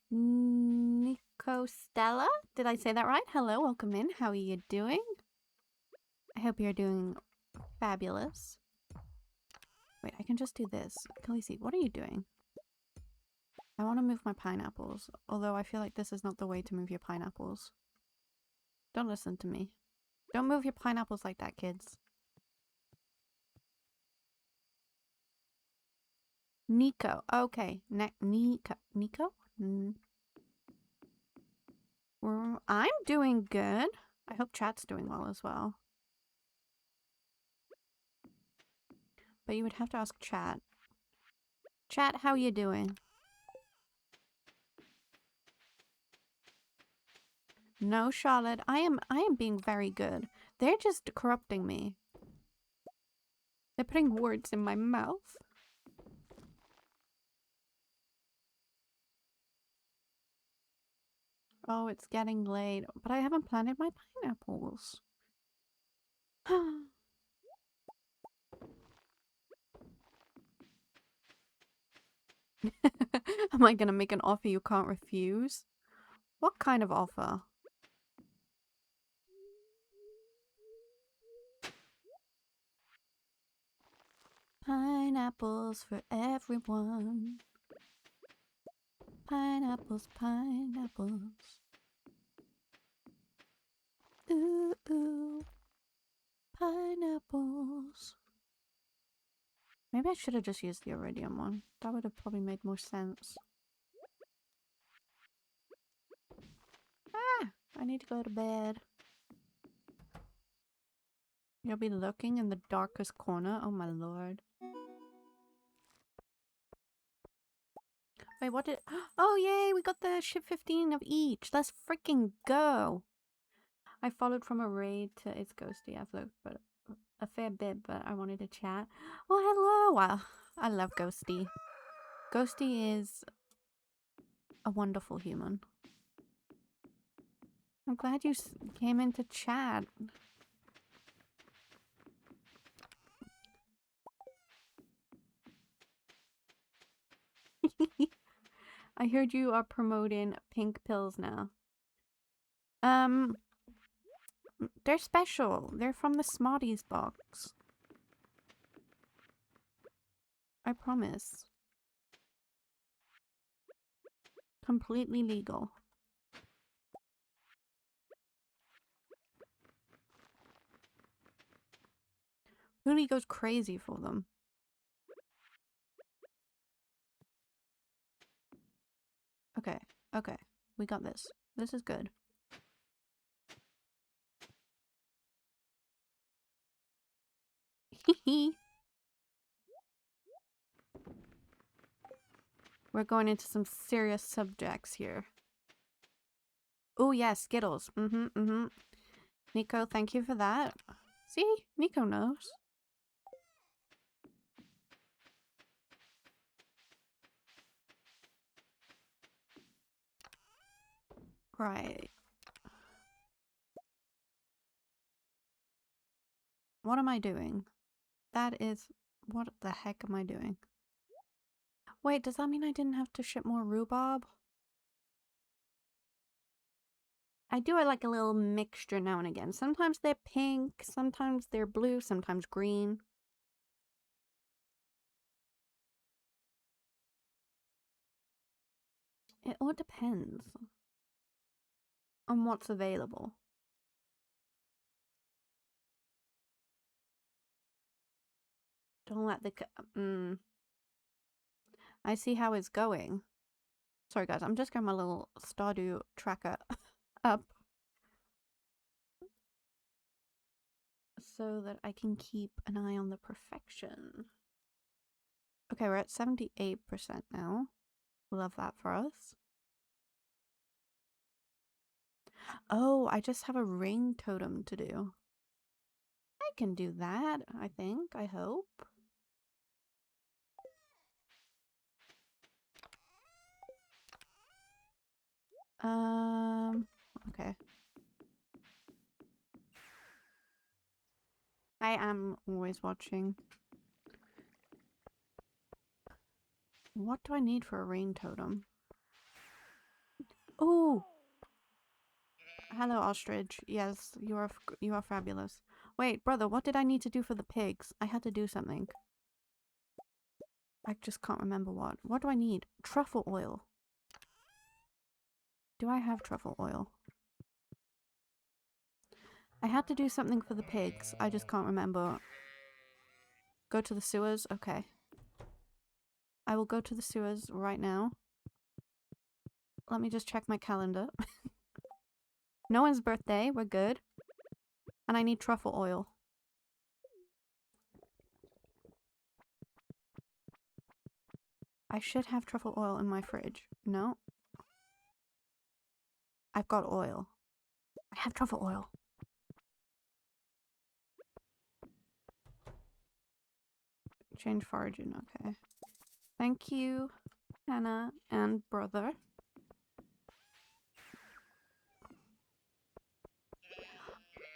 Nico Stella? Did I say that right? Hello, welcome in. How are you doing? I hope you're doing fabulous. Wait, I can just do this. Khaleesi, what are you doing? I want to move my pineapples, although I feel like this is not the way to move your pineapples. Don't listen to me. Don't move your pineapples like that, kids. Nico. Okay. Nico? I'm doing good. I hope chat's doing well as well. But you would have to ask chat. Chat, how you doing? No, Charlotte. I am being very good. They're just corrupting me. They're putting words in my mouth. Oh, it's getting late. But I haven't planted my pineapples. Am I gonna make an offer you can't refuse? What kind of offer? Pineapples for everyone. Pineapples, pineapples. Ooh, ooh. Pineapples. Maybe I should have just used the iridium one. That would have probably made more sense. Ah! I need to go to bed. You'll be lurking in the darkest corner? Oh my lord. Wait, what did... Oh yay! We got the ship 15 of each! Let's freaking go! I followed from a raid to It's Ghosty. I've looked but a fair bit, but I wanted to chat. Well, hello! Wow, I love Ghosty. Ghosty is a wonderful human. I'm glad you came in to chat. I heard you are promoting pink pills now. They're special. They're from the Smarties box. I promise. Completely legal. Really goes crazy for them. Okay, okay. We got this. This is good. Hee. We're going into some serious subjects here. Oh, yeah, Skittles. Nico, thank you for that. See? Nico knows. Right. What am I doing? That is... What the heck am I doing? Wait, does that mean I didn't have to ship more rhubarb? I do like a little mixture now and again. Sometimes they're pink, sometimes they're blue, sometimes green. It all depends on what's available. Don't let the... I see how it's going. Sorry guys, I'm just getting my little Stardew tracker up. So that I can keep an eye on the perfection. Okay, we're at 78% now. Love that for us. Oh, I just have a ring totem to do. I can do that, I think. I hope. Okay. I am always watching. What do I need for a rain totem? Oh! Hello, ostrich. Yes, you are fabulous. Wait, brother, what did I need to do for the pigs? I had to do something. I just can't remember what. What do I need? Truffle oil. Do I have truffle oil? I had to do something for the pigs. I just can't remember. Go to the sewers? Okay. I will go to the sewers right now. Let me just check my calendar. No one's birthday. We're good. And I need truffle oil. I should have truffle oil in my fridge. No. I've got oil. I have truffle oil. Change foraging. Okay. Thank you, Hannah and brother.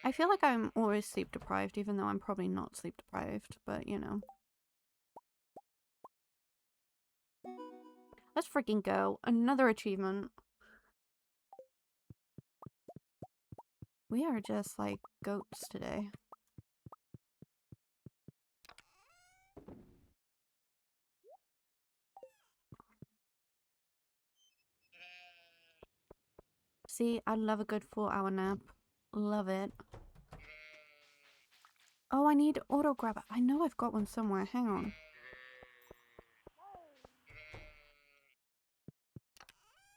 I feel like I'm always sleep deprived, even though I'm probably not sleep deprived, but you know. Let's freaking go. Another achievement. We are just like goats today. See, I love a good 4-hour nap. Love it. Oh, I need auto grabber. I know I've got one somewhere. Hang on.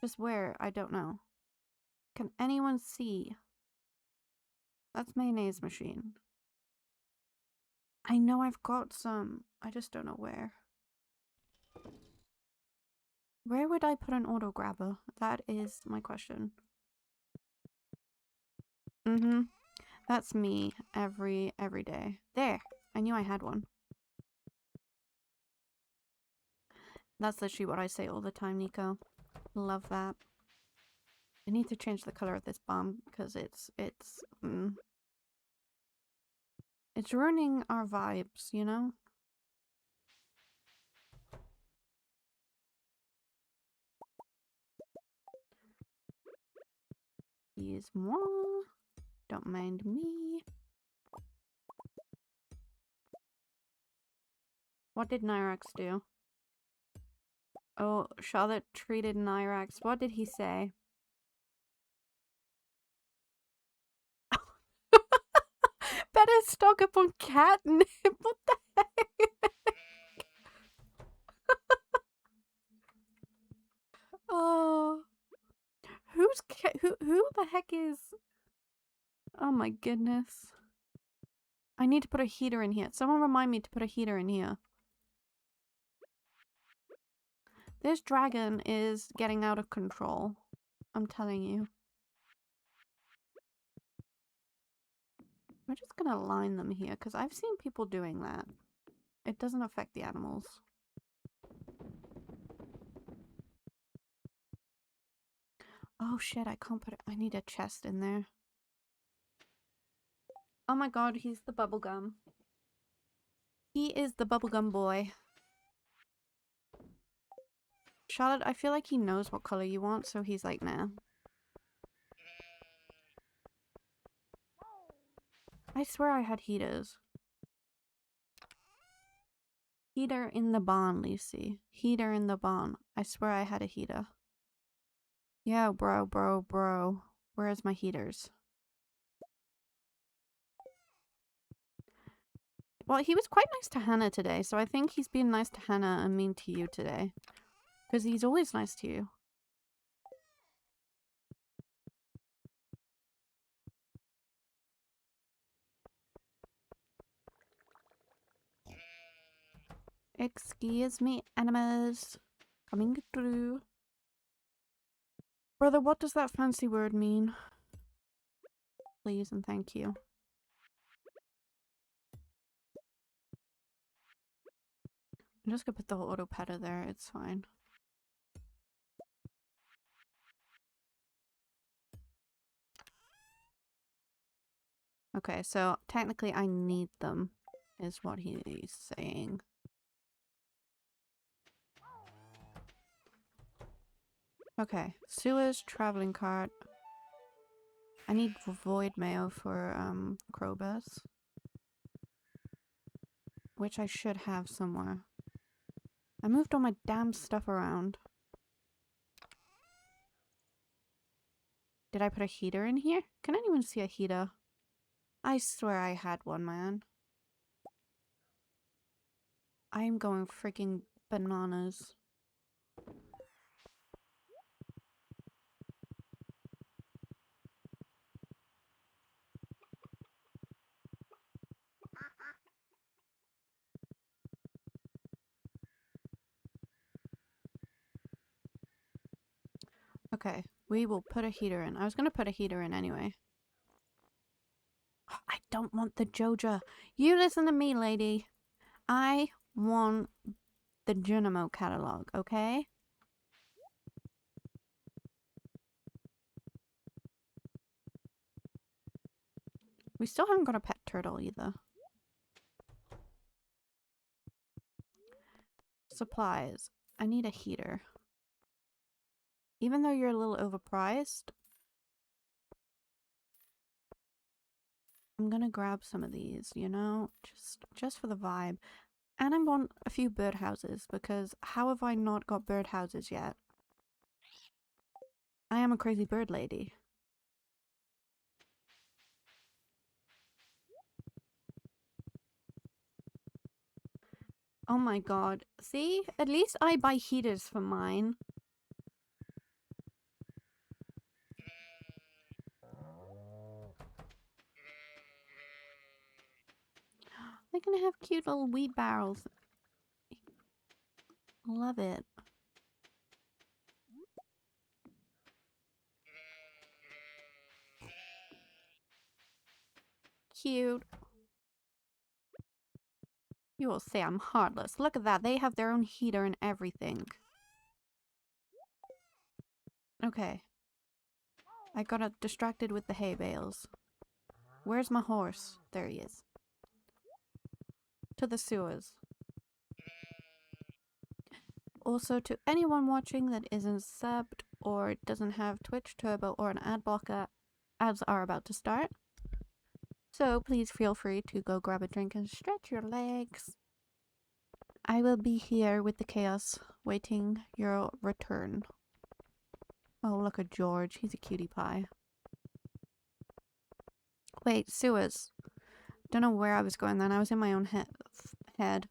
Just where? I don't know. Can anyone see? That's mayonnaise machine. I know I've got some. I just don't know where. Where would I put an auto grabber? That is my question. That's me every day. There. I knew I had one. That's literally what I say all the time, Nico. Love that. I need to change the color of this bomb because it's ruining our vibes, you know? Excuse-moi. Don't mind me. What did Nyrax do? Oh, Charlotte treated Nyrax. What did he say? Better stock up on catnip. What the heck? Oh. Who the heck is... Oh my goodness. I need to put a heater in here. Someone remind me to put a heater in here. This dragon is getting out of control. I'm telling you. We're just gonna line them here, because I've seen people doing that. It doesn't affect the animals. Oh shit, I can't put it. I need a chest in there. Oh my god, he's the bubblegum. He is the bubblegum boy. Charlotte, I feel like he knows what color you want, so he's like, nah. I swear I had heaters. Heater in the barn, Lucy. Heater in the barn. I swear I had a heater. Yeah, bro. Where's my heaters? Well, he was quite nice to Hannah today, so I think he's being nice to Hannah and mean to you today. Because he's always nice to you. Excuse me, animals. Coming through. Brother, what does that fancy word mean? Please and thank you. I'm just gonna put the auto petter there, it's fine. Okay, so technically I need them, is what he's saying. Okay, sewers, traveling cart. I need void mail for Krobus. Which I should have somewhere. I moved all my damn stuff around. Did I put a heater in here? Can anyone see a heater? I swear I had one, man. I am going freaking bananas. Okay, we will put a heater in. I was gonna put a heater in anyway. I don't want the Joja. You listen to me, lady. I want the Junimo catalog, okay? We still haven't got a pet turtle either. Supplies. I need a heater. Even though you're a little overpriced, I'm gonna grab some of these, you know? Just for the vibe. And I want a few birdhouses, because how have I not got birdhouses yet? I am a crazy bird lady. Oh my god. See? At least I buy heaters for mine. They're gonna have cute little wheat barrels. Love it. Cute. You will say I'm heartless. Look at that. They have their own heater and everything. Okay. I got distracted with the hay bales. Where's my horse? There he is. To the sewers. Also, to anyone watching that isn't subbed or doesn't have Twitch Turbo or an ad blocker, ads are about to start. So please feel free to go grab a drink and stretch your legs. I will be here with the chaos, waiting your return. Oh, look at George. He's a cutie pie. Wait, sewers. Don't know where I was going then. I was in my own head.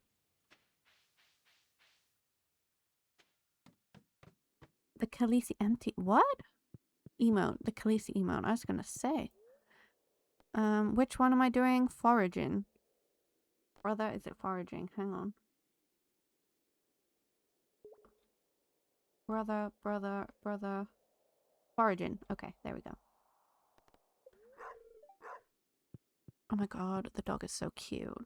The Khaleesi empty. What? Emote. The Khaleesi emote. I was gonna say. Which one am I doing? Foraging. Brother, is it foraging? Hang on. Brother. Foraging. Okay, there we go. Oh my god, the dog is so cute.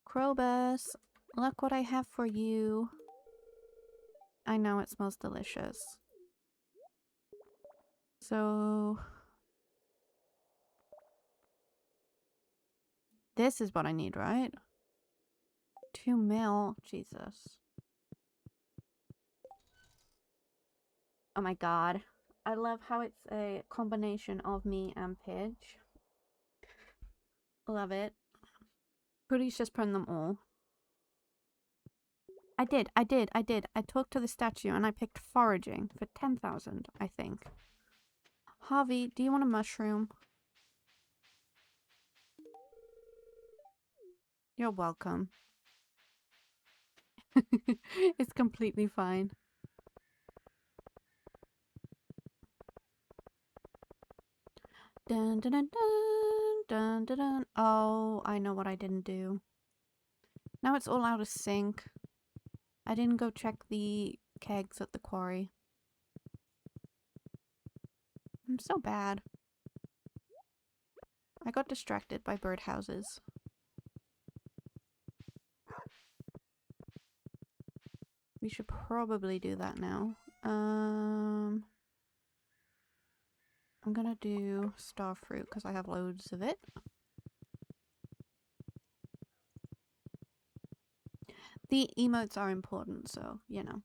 Krobus, look what I have for you. I know it smells delicious. So... this is what I need, right? 2 mil. Jesus. Oh my god. I love how it's a combination of me and Pidge. Love it. Please just print them all. I did. I talked to the statue and I picked foraging for 10,000, I think. Harvey, do you want a mushroom? You're welcome. It's completely fine. Dun dun dun dun dun dun dun. Oh, I know what I didn't do. Now it's all out of sync. I didn't go check the kegs at the quarry. I'm so bad. I got distracted by birdhouses. We should probably do that now. I'm gonna do starfruit because I have loads of it. The emotes are important, so, you know.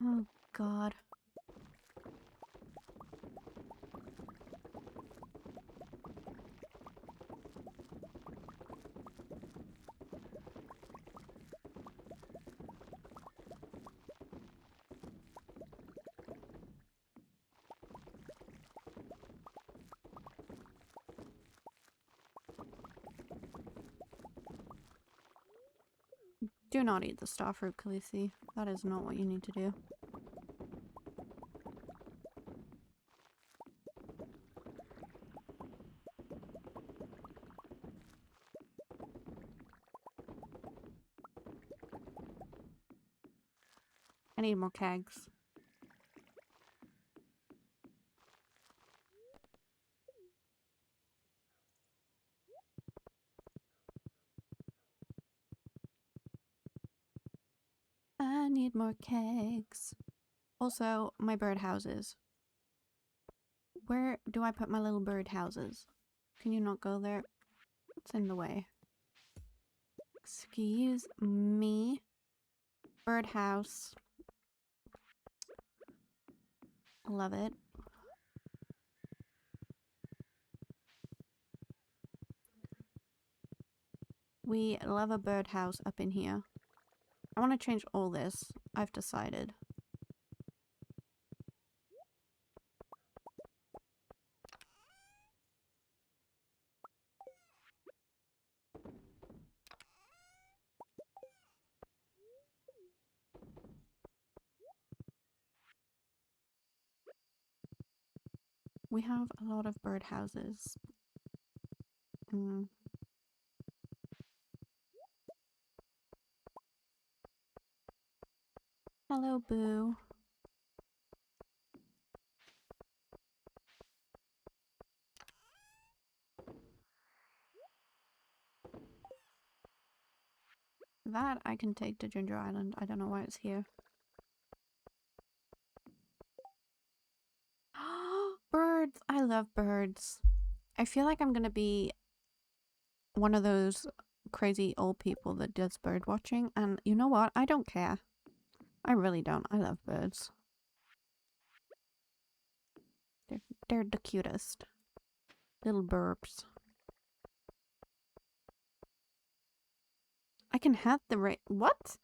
Oh, God. Do not eat the starfruit, Khaleesi. That is not what you need to do. I need more kegs. I need more kegs. Also, my birdhouses. Where do I put my little birdhouses? Can you not go there? What's in the way? Excuse me. Birdhouse. Love it. We love a birdhouse up in here. I want to change all this. I've decided. We have a lot of birdhouses. Hello, Boo. That I can take to Ginger Island. I don't know why it's here. Birds! I love birds. I feel like I'm gonna be one of those crazy old people that does bird watching, and you know what? I don't care. I really don't. I love birds. They're the cutest. Little burps. I can have the what?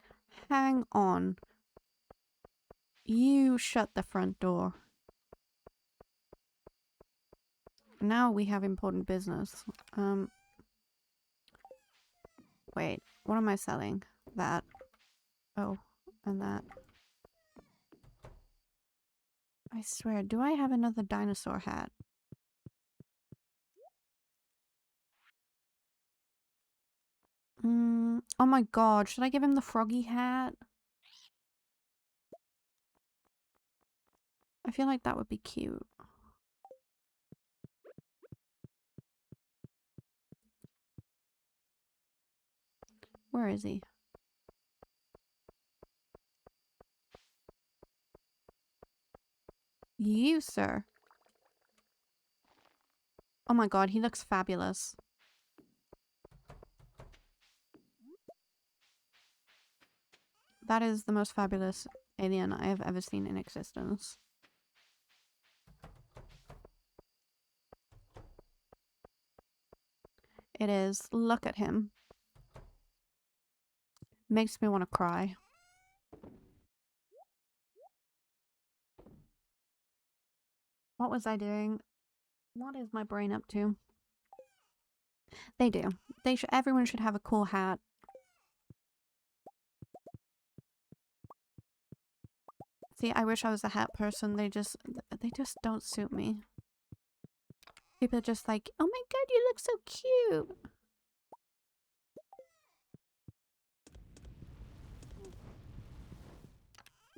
Hang on. You shut the front door. Now we have important business. Wait, what am I selling? That. Oh, and that. I swear, do I have another dinosaur hat? Oh my god, should I give him the froggy hat? I feel like that would be cute. Where is he? You, sir. Oh my god, he looks fabulous. That is the most fabulous alien I have ever seen in existence. It is. Look at him. Makes me want to cry. What was I doing? What is my brain up to? They do. Everyone should have a cool hat. See, I wish I was a hat person. They just don't suit me. People are just like, oh my god, you look so cute.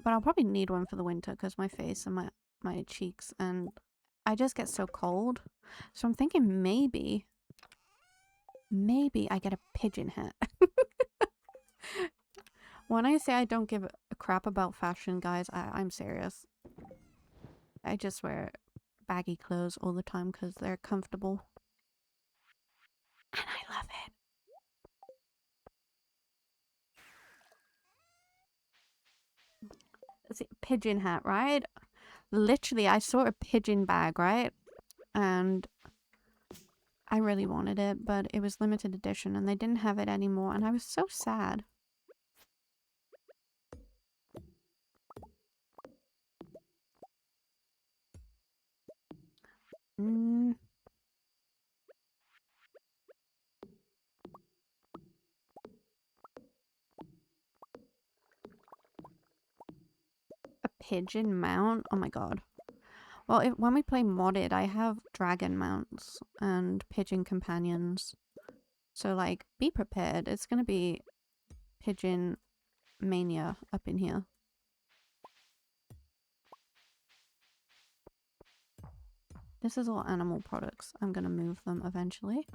But I'll probably need one for the winter because my face and my cheeks, and I just get so cold. So I'm thinking maybe I get a pigeon hat. When I say I don't give a crap about fashion, guys, I'm serious. I just wear baggy clothes all the time because they're comfortable. And I love it. See, pigeon hat, right? Literally, I saw a pigeon bag, right? And I really wanted it, but it was limited edition and they didn't have it anymore, and I was so sad. A pigeon mount? Oh my god. Well, when we play modded, I have dragon mounts and pigeon companions. So, like, be prepared. It's gonna be pigeon mania up in here. This is all animal products. I'm gonna move them eventually.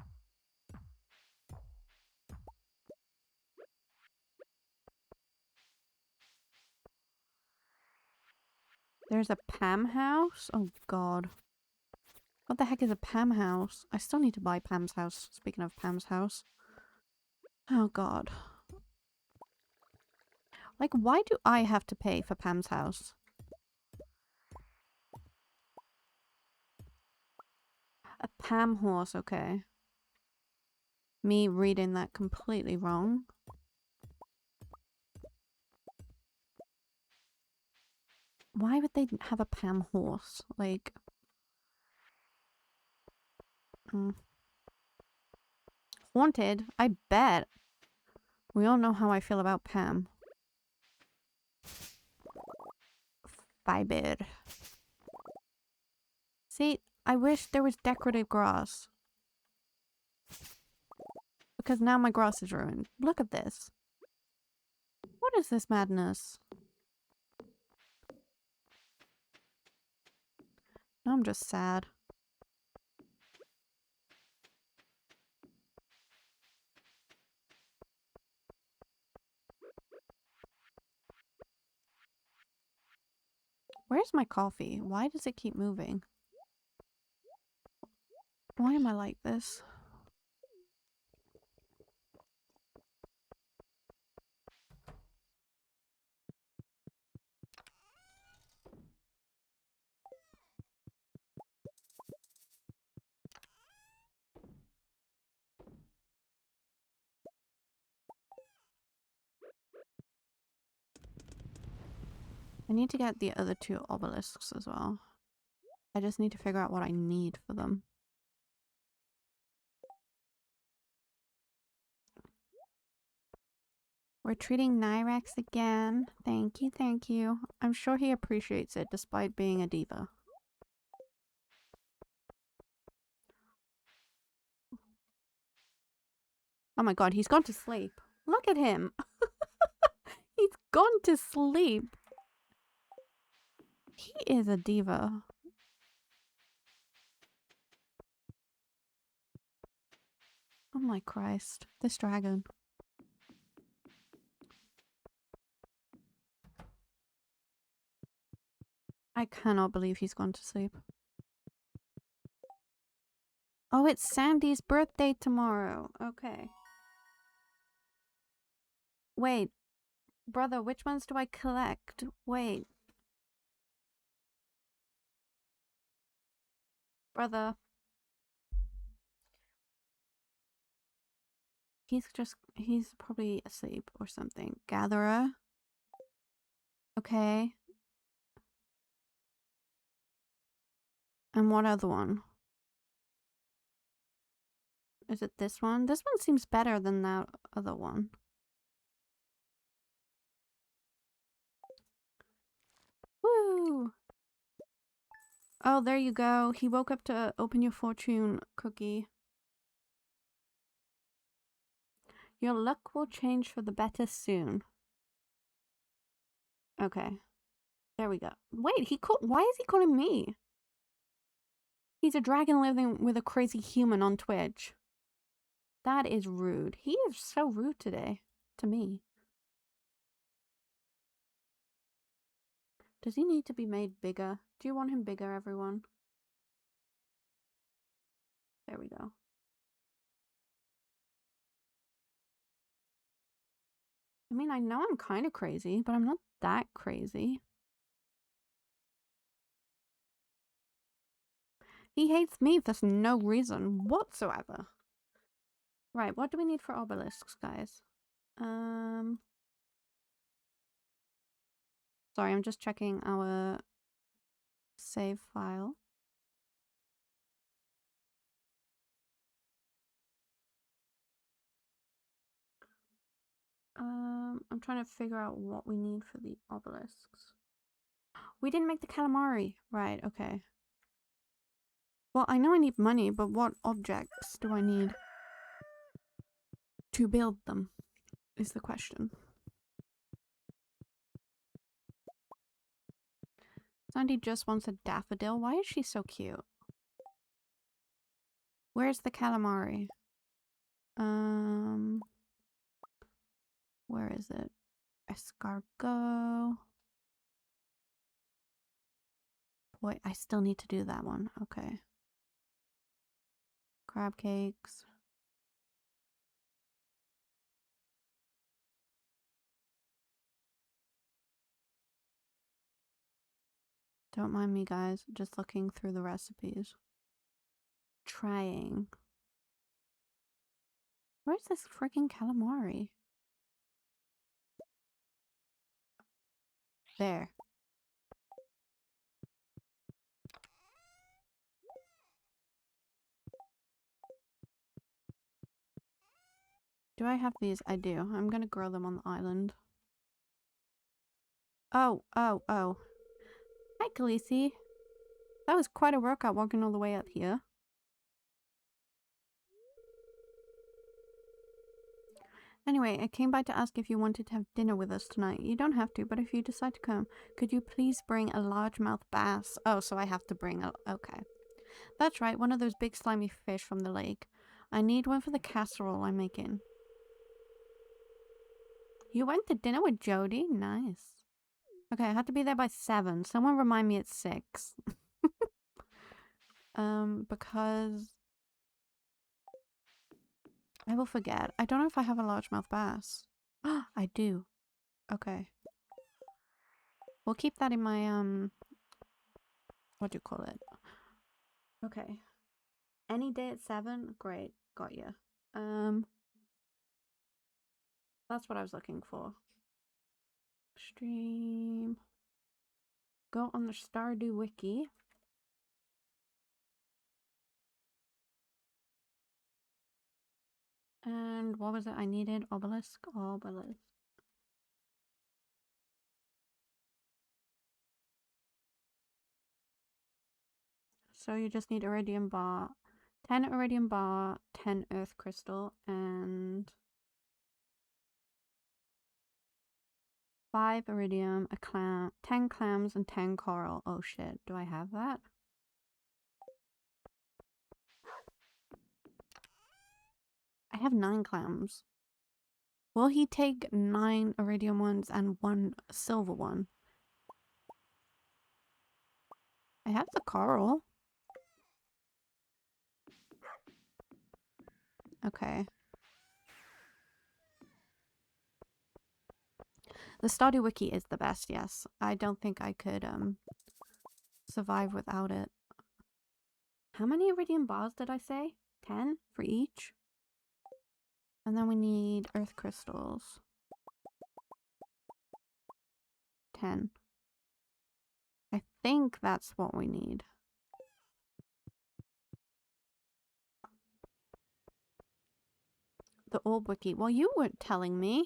There's a Pam house? Oh god. What the heck is a Pam house? I still need to buy Pam's house, speaking of Pam's house. Oh god. Like, why do I have to pay for Pam's house? A Pam horse, okay. Me reading that completely wrong. Why would they have a Pam horse? Like... Haunted? I bet. We all know how I feel about Pam. Fiber. See, I wish there was decorative grass. Because now my grass is ruined. Look at this. What is this madness? Now I'm just sad. Where's my coffee? Why does it keep moving? Why am I like this? I need to get the other 2 obelisks as well. I just need to figure out what I need for them. We're treating Nyrex again. Thank you, thank you. I'm sure he appreciates it despite being a diva. Oh my god, he's gone to sleep. Look at him. He's gone to sleep. He is a diva. Oh my Christ. This dragon. I cannot believe he's gone to sleep. Oh, it's Sandy's birthday tomorrow. Okay. Wait. Brother, which ones do I collect? Wait. Brother. He's probably asleep or something. Gatherer. Okay. And what other one? Is it this one? This one seems better than that other one. Woo! Oh, there you go. He woke up to open your fortune cookie. Your luck will change for the better soon. Okay. There we go. Wait, why is he calling me? He's a dragon living with a crazy human on Twitch. That is rude. He is so rude today. To me. Does he need to be made bigger? Do you want him bigger, everyone? There we go. I mean, I know I'm kind of crazy, but I'm not that crazy. He hates me for no reason whatsoever. Right, what do we need for obelisks, guys? Sorry, I'm just checking our save file. I'm trying to figure out what we need for the obelisks. We didn't make the calamari. Right, okay. Well, I know I need money, but what objects do I need to build them is the question. Sandy just wants a daffodil. Why is she so cute? Where's the calamari? Where is it? Escargot. Boy, I still need to do that one. Okay. Crab cakes. Don't mind me, guys. Just looking through the recipes. Trying. Where's this freaking calamari? There. Do I have these? I do. I'm gonna grow them on the island. Oh. Hi, Khaleesi. That was quite a workout walking all the way up here. Anyway, I came by to ask if you wanted to have dinner with us tonight. You don't have to, but if you decide to come, could you please bring a largemouth bass? Oh, so I have to bring a... Okay. That's right, one of those big slimy fish from the lake. I need one for the casserole I'm making. You went to dinner with Jody? Nice. Okay, I have to be there by 7. Someone remind me it's 6. Because... I will forget. I don't know if I have a largemouth bass. I do. Okay. We'll keep that in my, what do you call it? Okay. Any day at 7? Great. Got you. That's what I was looking for. Stream. go on the Stardew Wiki. And what was it I needed? Obelisk? Obelisk. So you just need iridium bar, 10 iridium bar, 10 earth crystal, and 5 iridium, a clam, 10 clams, and 10 coral. Oh shit, do I have that? I have 9 clams. Will he take 9 iridium ones and 1 silver one? I have the coral. Okay. The Stardew Wiki is the best, yes. I don't think I could survive without it. How many iridium bars did I say? 10 for each? And then we need earth crystals. 10. I think that's what we need. The orb wiki. Well, you weren't telling me.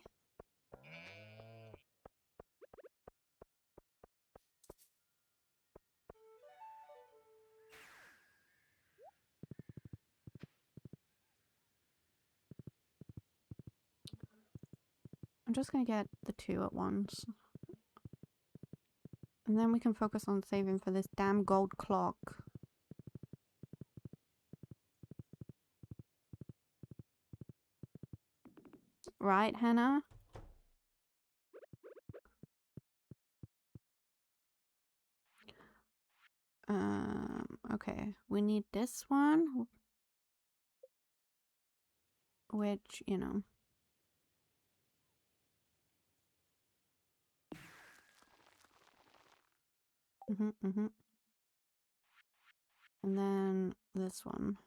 I'm just gonna get the 2 at once. And then we can focus on saving for this damn gold clock. Right, Hannah? Okay. We need this one. Which, you know. And then this one.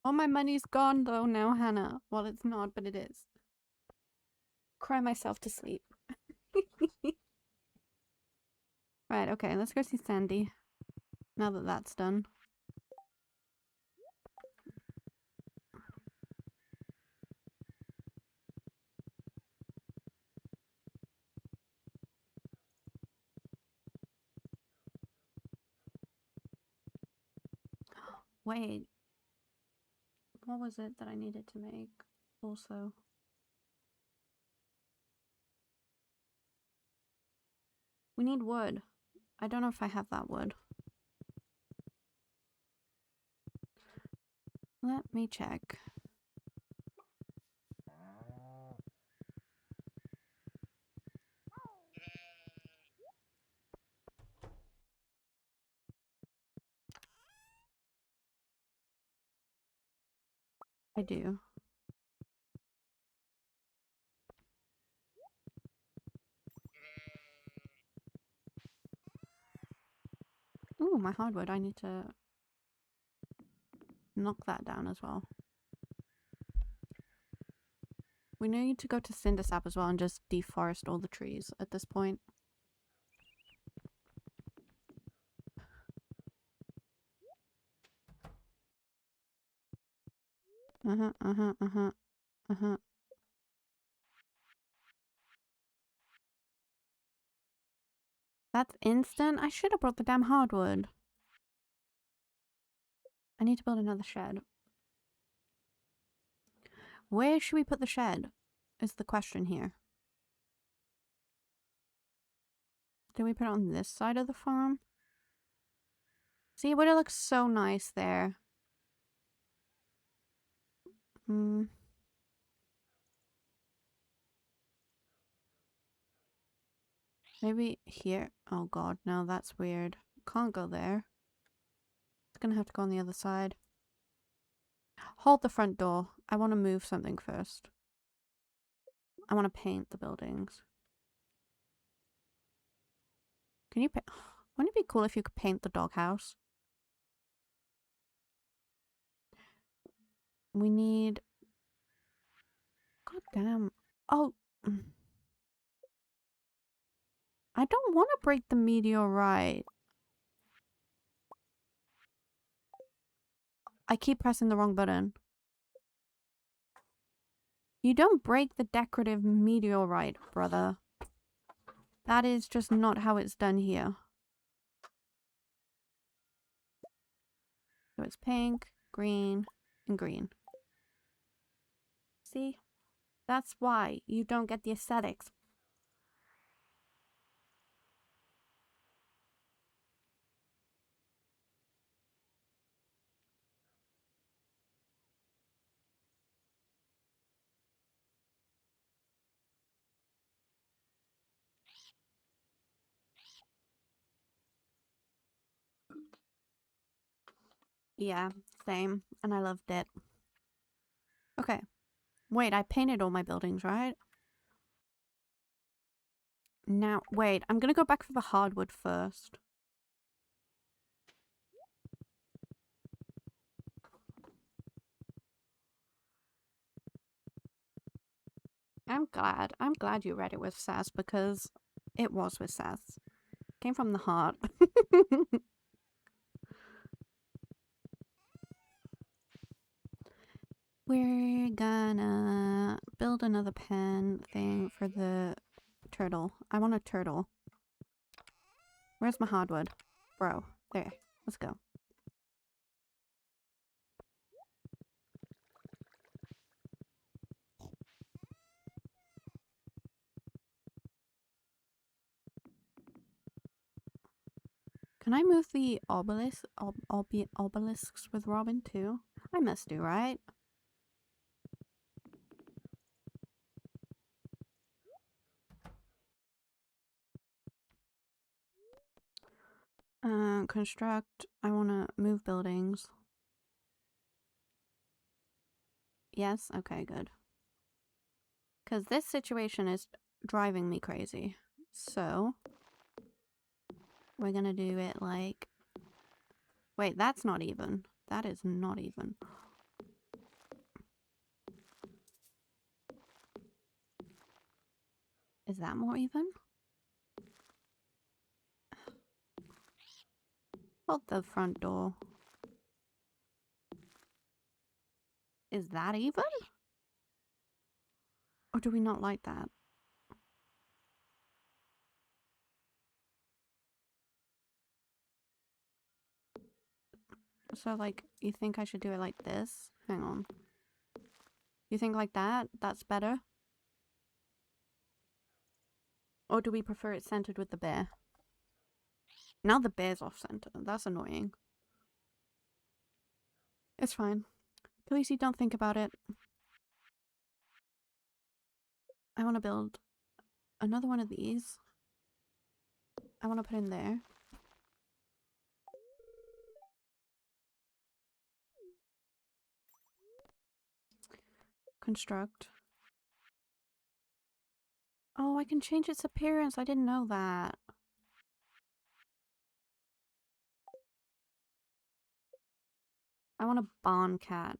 All my money's gone though now, Hannah. Well, it's not, but it is. Cry myself to sleep. Right, okay, let's go see Sandy. Now that that's done. Wait. What was it that I needed to make also? We need wood. I don't know if I have that wood. Let me check. I do. Ooh, my hardwood. I need to knock that down as well. We need to go to Cindersap as well and just deforest all the trees at this point. That's instant? I should have brought the damn hardwood. I need to build another shed. Where should we put the shed? Is the question here. Do we put it on this side of the farm? See, would it look so nice there? Maybe here. Oh god, no, that's weird. Can't go there. It's gonna have to go on the other side. Hold the front door. I want to move something first. I want to paint the buildings. Can you wouldn't it be cool if you could paint the doghouse? We need... God damn. Oh. I don't want to break the meteorite. I keep pressing the wrong button. You don't break the decorative meteorite, brother. That is just not how it's done here. So it's pink, green, and green. See? That's why you don't get the aesthetics. Yeah, same. And I loved it. Okay. Wait, I painted all my buildings, right? Now, wait, I'm gonna go back for the hardwood first. I'm glad you read it with sass because it was with sass. Came from the heart. We're gonna build another pen thing for the turtle. I want a turtle. Where's my hardwood? Bro, there. Let's go. Can I move the obelisks with Robin too? I must do, right? Construct. I want to move buildings. Yes? Okay, good. Because this situation is driving me crazy. So, we're gonna do it like... Wait, that's not even. That is not even. Is that more even? Hold the front door. Is that even? Or do we not like that? So, like, you think I should do it like this? Hang on. You think like that? That's better? Or do we prefer it centered with the bear? Now the bear's off center. That's annoying. It's fine. Khaleesi, don't think about it. I want to build another one of these. I want to put in there. Construct. Oh, I can change its appearance. I didn't know that. I want a barn cat.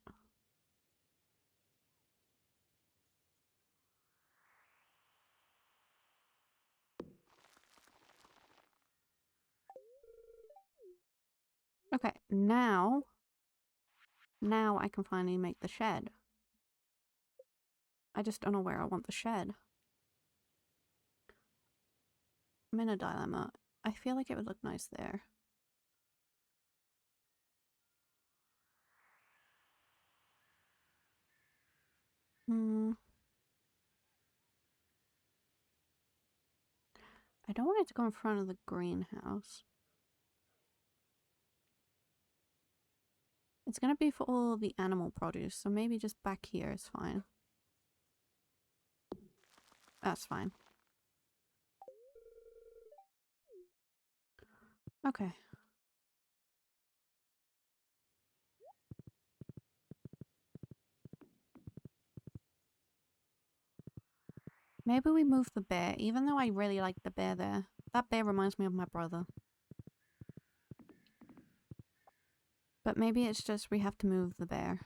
Okay, now I can finally make the shed. I just don't know where I want the shed. I'm in a dilemma. I feel like it would look nice there. I don't want it to go in front of the greenhouse. It's gonna be for all the animal produce, so maybe just back here is fine. That's fine. Okay. Maybe we move the bear, even though I really like the bear there. That bear reminds me of my brother. But maybe it's just we have to move the bear.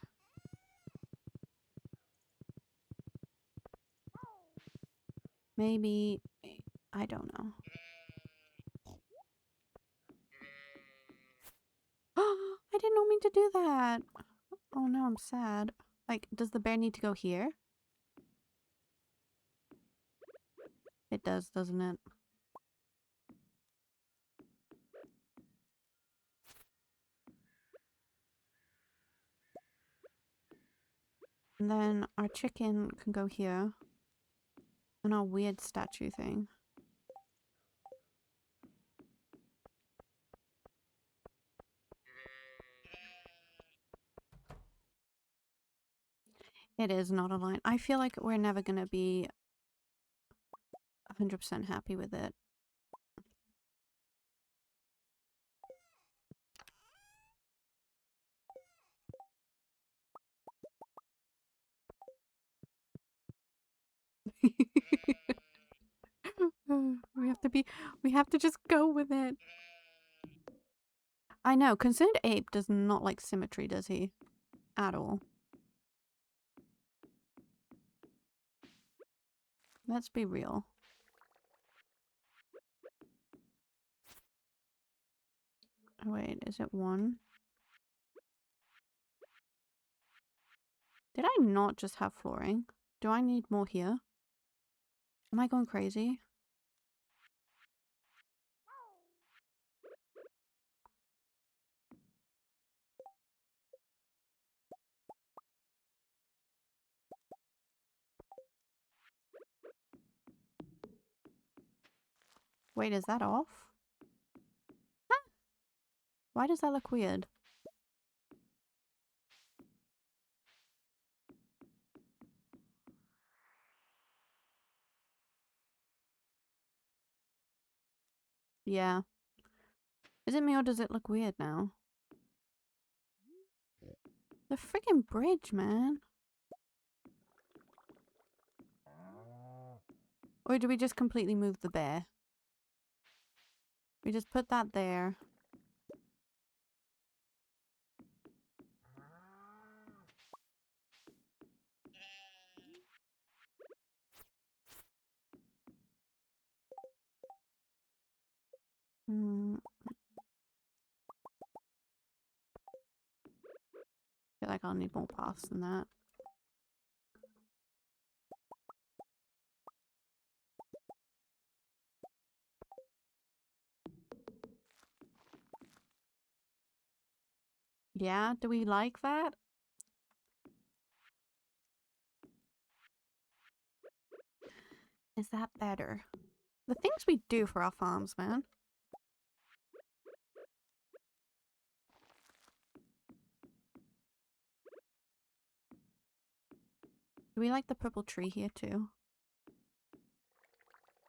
Maybe... I don't know. I did not mean to do that. Oh no, I'm sad. Like, does the bear need to go here? It does, doesn't it? And then our chicken can go here. And our weird statue thing. It is not a line. I feel like we're never gonna be 100% happy with it. we have to just go with it. I know, Concerned Ape does not like symmetry, does he? At all. Let's be real. Oh, wait, is it one? Did I not just have flooring? Do I need more here? Am I going crazy? Wait, is that off? Huh? Why does that look weird? Yeah. Is it me or does it look weird now? The freaking bridge, man. Or do we just completely move the bear? We just put that there. Hmm. I feel like I'll need more paths than that. Yeah, do we like that? Is that better? The things we do for our farms, man. Do we like the purple tree here too?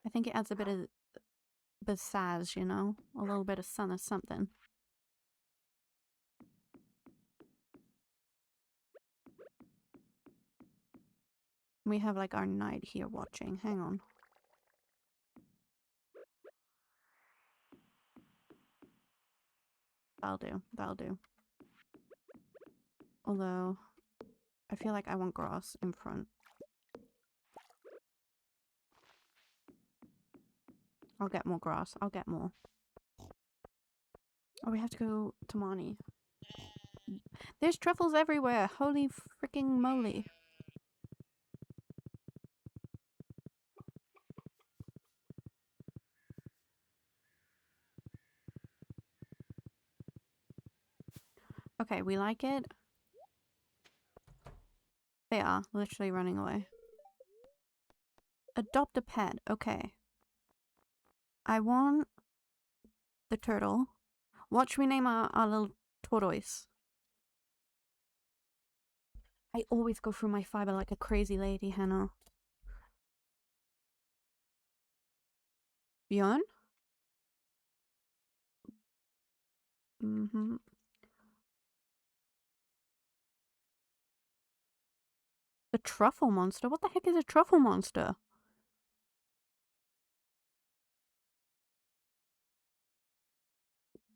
I think it adds a bit of pizzazz, you know? A little bit of sun or something. We have like our knight here watching. Hang on. That'll do. That'll do. Although, I feel like I want grass in front. I'll get more grass. I'll get more. Oh, we have to go to Marnie. There's truffles everywhere. Holy freaking moly. Okay, we like it. They are literally running away. Adopt a pet. Okay. I want the turtle. What should we name our little tortoise? I always go through my fiber like a crazy lady, Hannah. Bjorn? Mm-hmm. The truffle monster? What the heck is a truffle monster?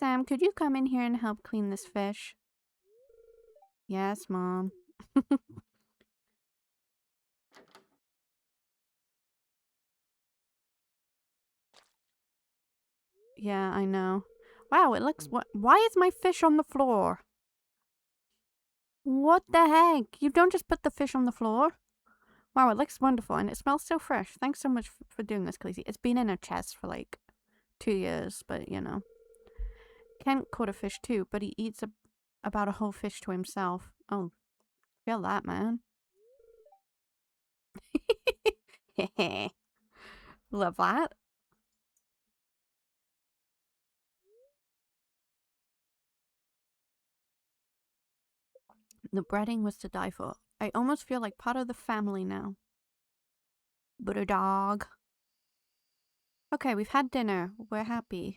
Sam, could you come in here and help clean this fish? Yes, Mom. Yeah, I know. Wow, it looks... Why is my fish on the floor? What the heck? You don't just put the fish on the floor? Wow, it looks wonderful and it smells so fresh. Thanks so much for doing this, Khaleesi. It's been in a chest for like 2 years, but you know. Kent caught a fish too, but he eats about a whole fish to himself. Oh, feel that, man. Love that. The breading was to die for. I almost feel like part of the family now. But a dog. Okay, we've had dinner. We're happy.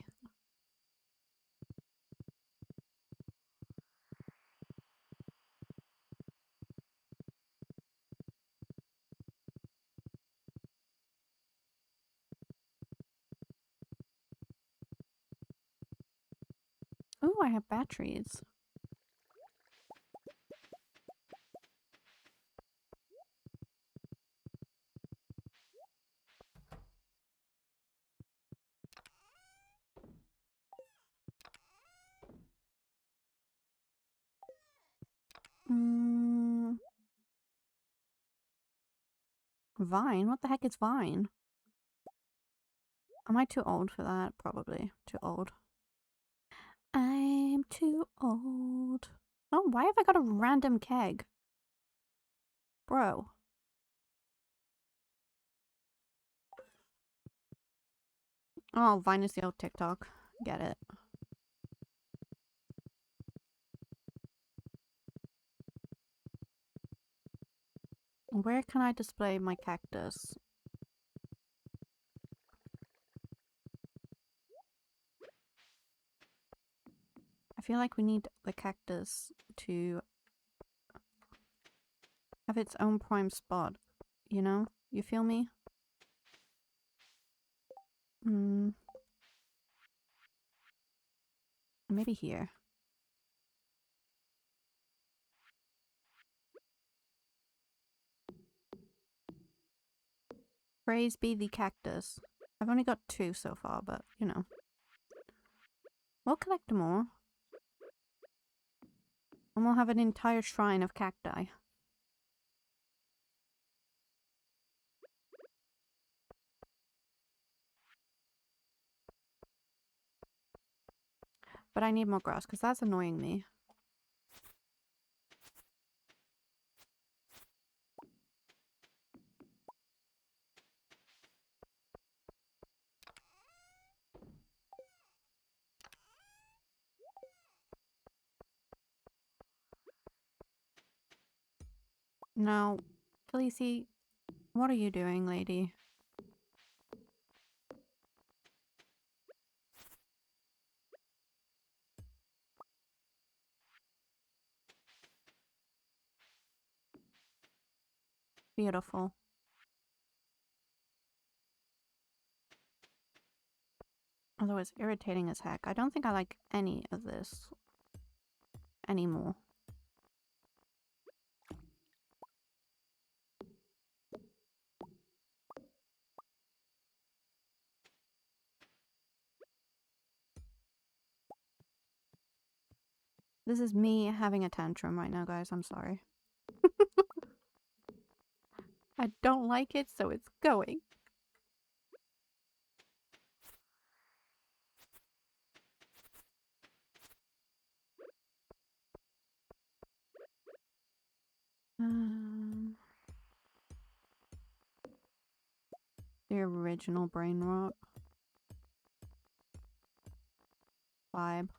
Ooh, I have batteries. Vine? What the heck is Vine? Am I too old for that? Probably. Too old. I'm too old. Oh, why have I got a random keg? Bro. Oh, Vine is the old TikTok. Get it. Where can I display my cactus? I feel like we need the cactus to have its own prime spot. You know? You feel me? Maybe here. Praise be the cactus. I've only got 2 so far, but, you know. We'll collect more. And we'll have an entire shrine of cacti. But I need more grass, because that's annoying me. Now, Khaleesi, what are you doing, lady? Beautiful. Although it's irritating as heck. I don't think I like any of this anymore. This is me having a tantrum right now, guys. I'm sorry. I don't like it, so it's going. The original brain rot vibe.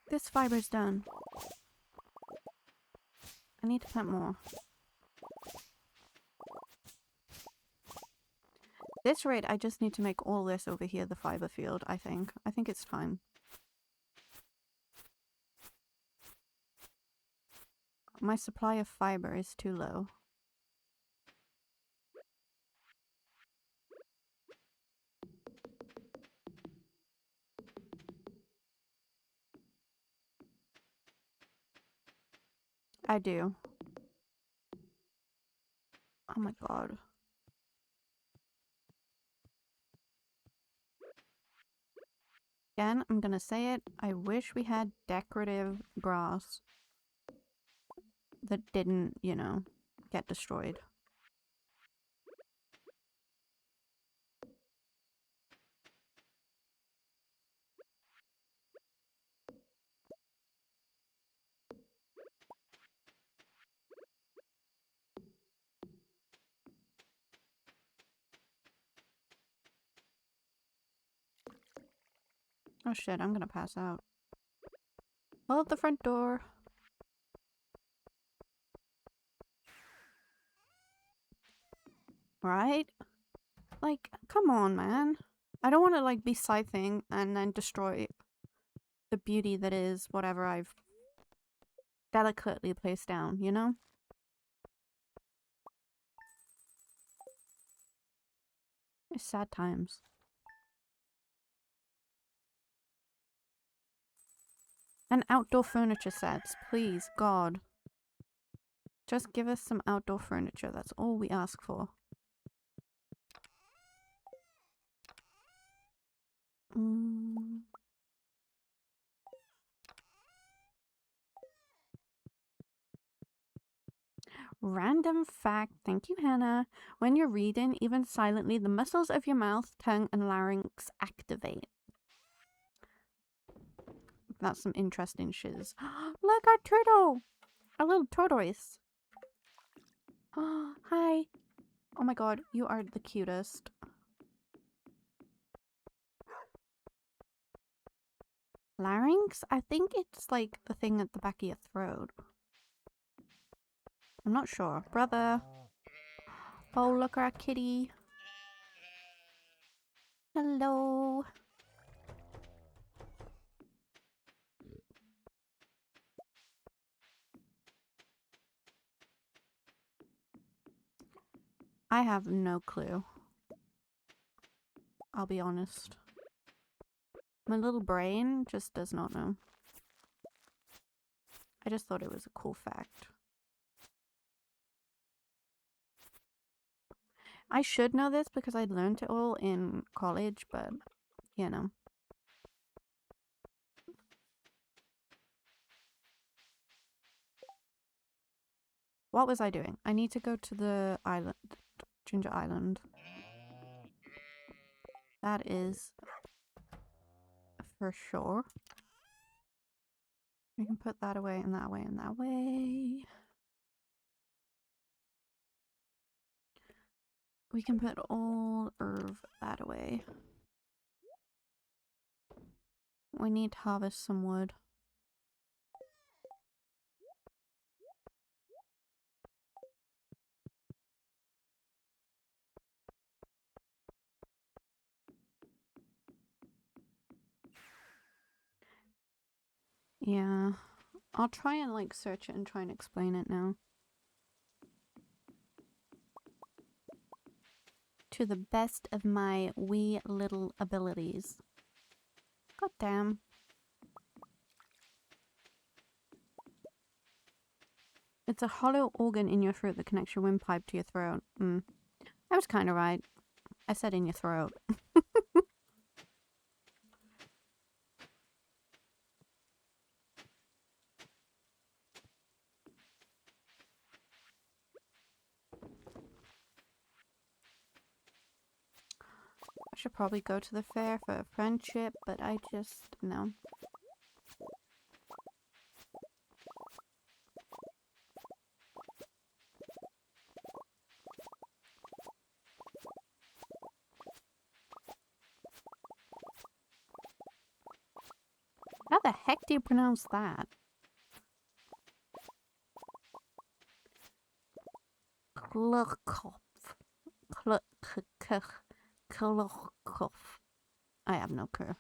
This fiber's done. I need to plant more. This rate, I just need to make all this over here the fiber field, I think. I think it's time. My supply of fiber is too low. I do. Oh my god. Again, I'm gonna say it. I wish we had decorative grass that didn't, you know, get destroyed. Oh shit, I'm gonna pass out. Hold up the front door. Right? Like, come on, man. I don't want to, like, be scything and then destroy the beauty that is whatever I've delicately placed down, you know? It's sad times. And outdoor furniture sets, please, God. Just give us some outdoor furniture, that's all we ask for. Random fact, thank you, Hannah. When you're reading, even silently, the muscles of your mouth, tongue, and larynx activate. That's some interesting shiz. Look, our turtle! Our little tortoise. Hi. Oh my god, you are the cutest. Larynx? I think it's like the thing at the back of your throat. I'm not sure. Brother. Oh, look, our kitty. Hello. I have no clue. I'll be honest. My little brain just does not know. I just thought it was a cool fact. I should know this because I learned it all in college, but, you know. What was I doing? I need to go to the island. Ginger Island. That is for sure. We can put that away and that way and that way. We can put all of that away. We need to harvest some wood. Yeah. I'll try and like search it and try and explain it now. To the best of my wee little abilities. God damn. It's a hollow organ in your throat that connects your windpipe to your throat. I was kind of right. I said in your throat. I should probably go to the fair for a friendship, but I just, no. How the heck do you pronounce that? Klukov. Klokoff. I have no clue.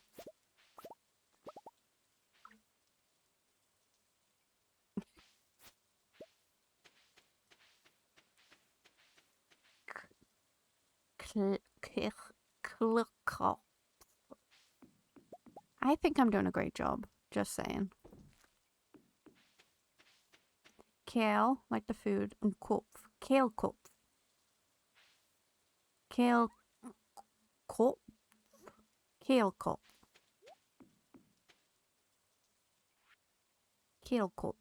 Klokoff. I think I'm doing a great job. Just saying. Kale, like the food, and Kopf. Kale Kopf. Kale Kopf. Kale Kopf. Kale Kopf.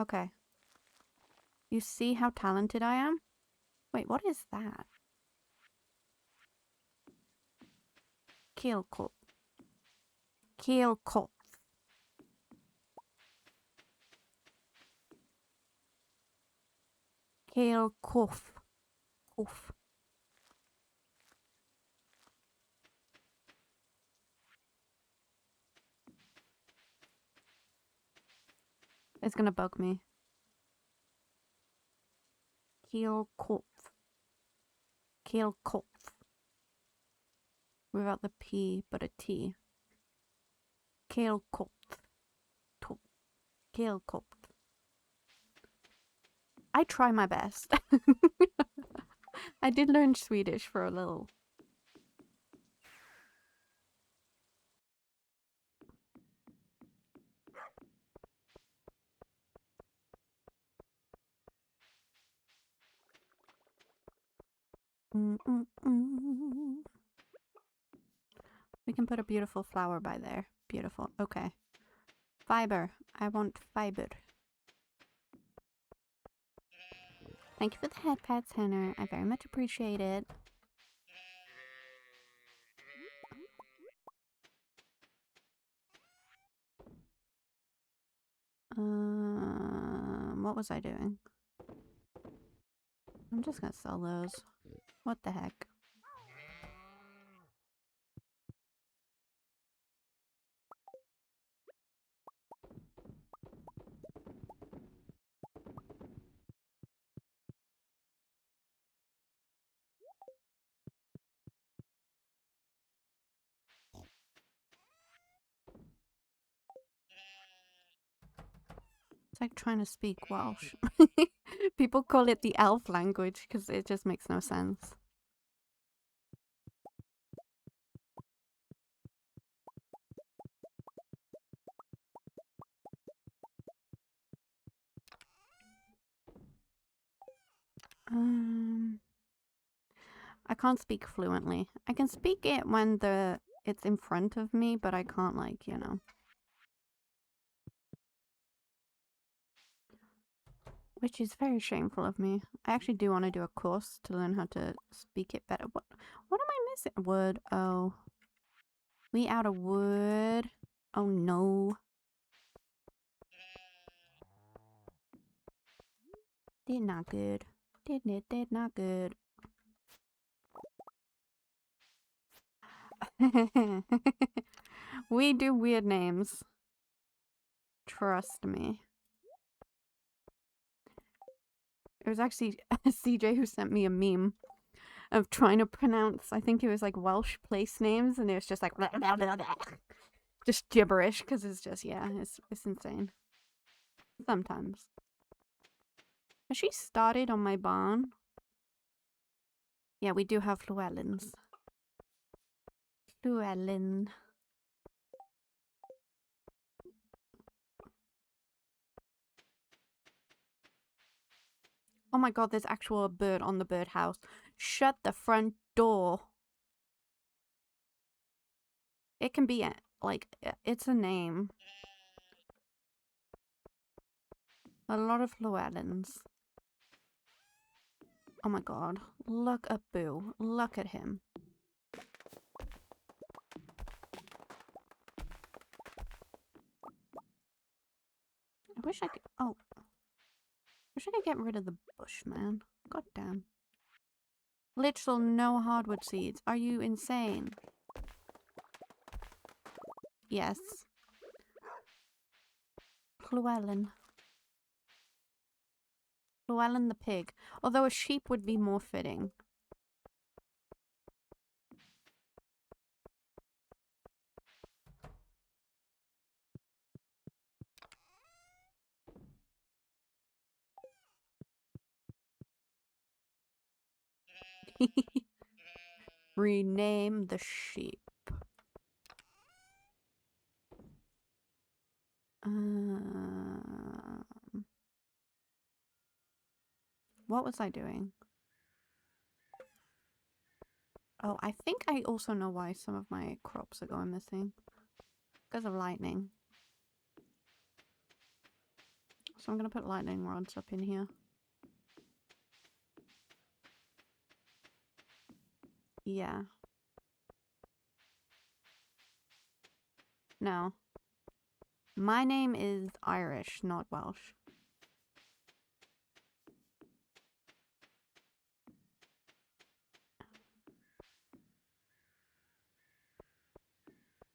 Okay. You see how talented I am? Wait, what is that? Kale Kopf. Kale Kopf. Kale Kopf. Kopf. It's gonna bug me. Kale Kopf. Kale Kopf. Without the P, but a T. Kale Kopf. Kale Kopf. I try my best. I did learn Swedish for a little. We can put a beautiful flower by there. Beautiful. Okay. Fiber. I want fiber. Thank you for the head pats, Henner. I very much appreciate it. What was I doing? I'm just gonna sell those. What the heck? It's like trying to speak Welsh. People call it the elf language because it just makes no sense. I can't speak fluently. I can speak it when it's in front of me, but I can't, like, you know. Which is very shameful of me. I actually do want to do a course to learn how to speak it better. What am I missing? Wood. Oh. We out of wood. Oh no. Did not good. Did not good. We do weird names. Trust me. It was actually CJ who sent me a meme of trying to pronounce, I think it was like Welsh place names, and it was just like blah, blah, blah, blah. Just gibberish, because it's just, yeah, it's insane. Sometimes. Has she started on my barn? Yeah, we do have Llewellyns. Llewellyn. Oh my god, there's actual bird on the birdhouse. Shut the front door. It can be, like, it's a name. A lot of Llewellyns. Oh my god. Look at Boo. Look at him. I wish I could... Oh. I wish I could get rid of the bush, man. God damn. Literal no hardwood seeds. Are you insane? Yes. Llewellyn. Llewellyn the pig. Although a sheep would be more fitting. Rename the sheep. What was I doing? Oh, I think I also know why some of my crops are going missing. Because of lightning. So I'm gonna put lightning rods up in here. Yeah. No. My name is Irish, not Welsh.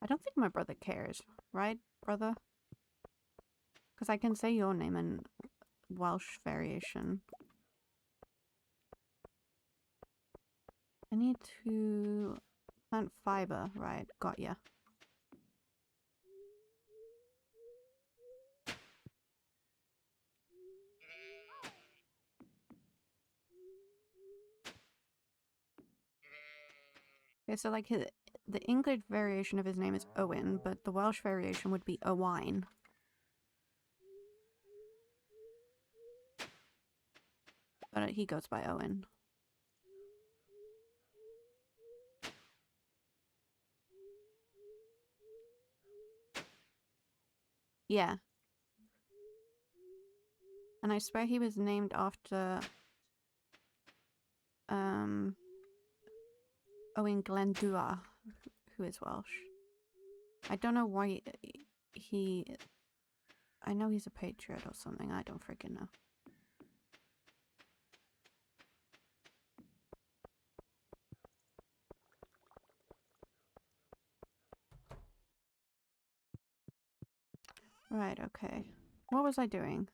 I don't think my brother cares, right, brother? Because I can say your name in Welsh variation. I need to plant fiber, right? Got ya. Okay, so like the English variation of his name is Owen, but the Welsh variation would be Owain. But he goes by Owen. Yeah. And I swear he was named after Owen Glendower, who is Welsh. I don't know why he... I know he's a patriot or something. I don't freaking know. Right, okay. What was I doing?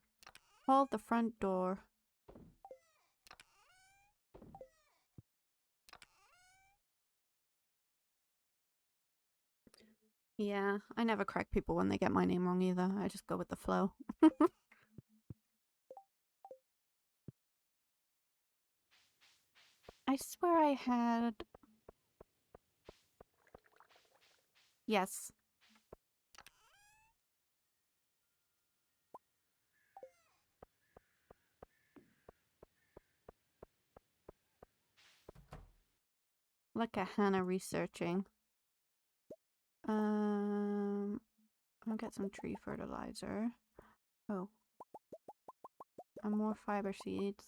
Hold the front door. Yeah, I never correct people when they get my name wrong either. I just go with the flow. I swear I had... Yes. Look at Hannah researching. I'll get some tree fertilizer. Oh. And more fiber seeds.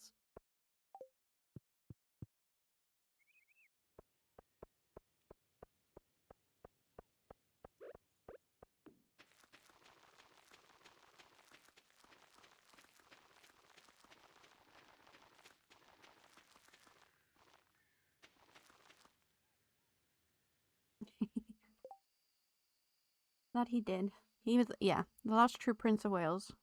That he did. He was, yeah, the last true Prince of Wales.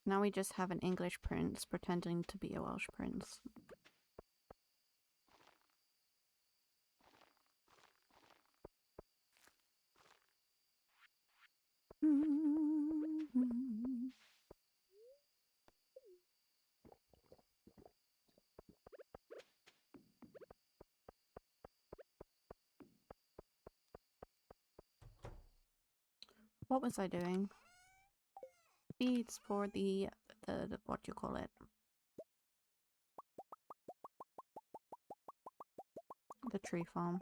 Now we just have an English prince pretending to be a Welsh prince. What was I doing? Feeds for the what do you call it? The tree farm.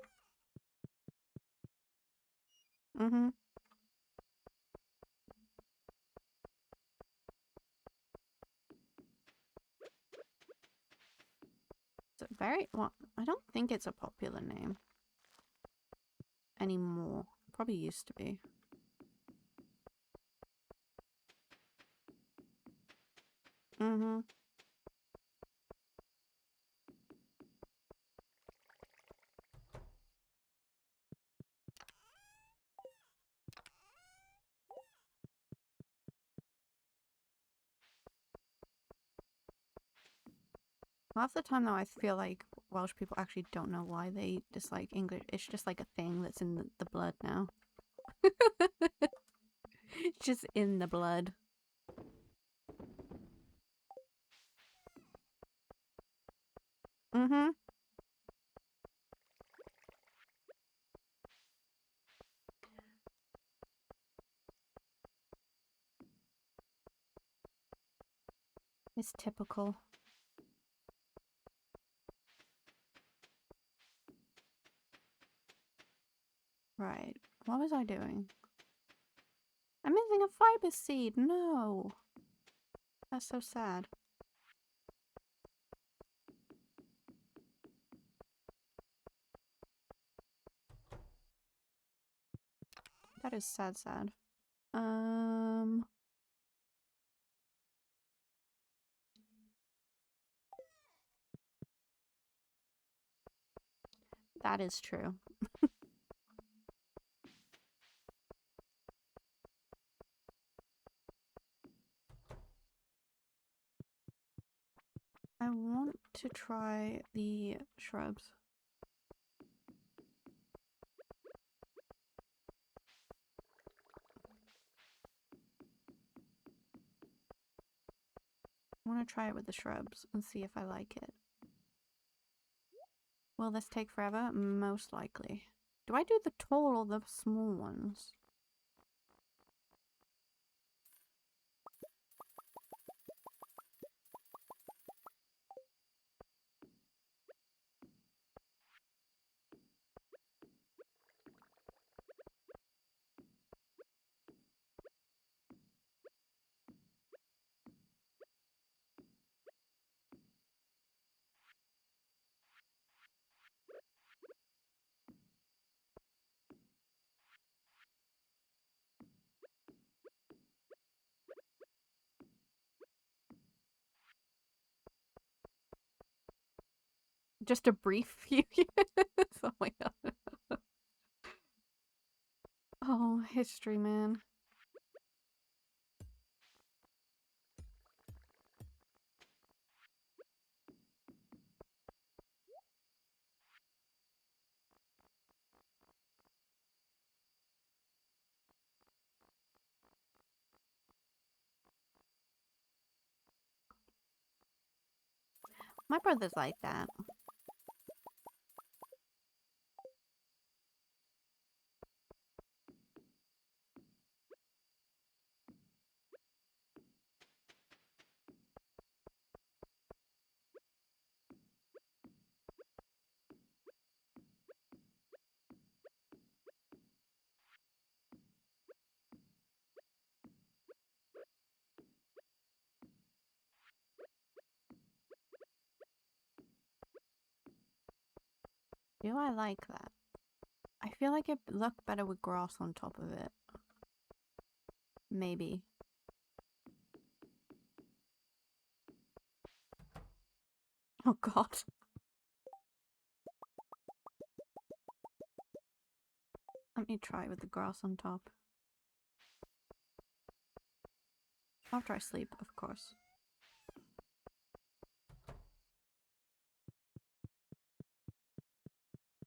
Mm-hmm. It's a very, well, I don't think it's a popular name anymore. Probably used to be. Mm-hmm. Half the time, though, I feel like Welsh people actually don't know why they dislike English. It's just like a thing that's in the blood now. It's just in the blood. Mm-hmm. It's typical. Right. What was I doing? I'm missing a fiber seed. No. That's so sad. That is sad, sad. That is true. I want to try the shrubs. I want to try it with the shrubs and see if I like it. Will this take forever? Most likely. Do I do the tall or the small ones? Just a brief few years? Oh my god. Oh, history, man. My brother's like that. Do I like that? I feel like it looked better with grass on top of it. Maybe. Oh god. Let me try with the grass on top. After I sleep, of course.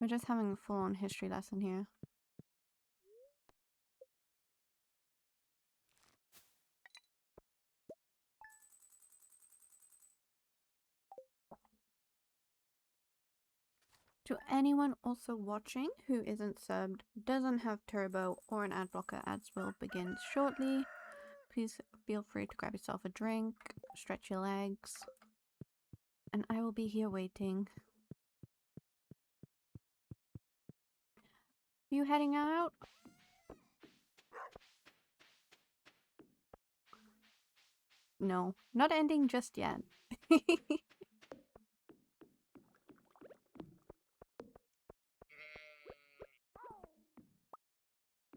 We're just having a full-on history lesson here. To anyone also watching who isn't subbed, doesn't have turbo, or an ad blocker, ads will begin shortly. Please feel free to grab yourself a drink, stretch your legs, and I will be here waiting. You heading out? No, not ending just yet.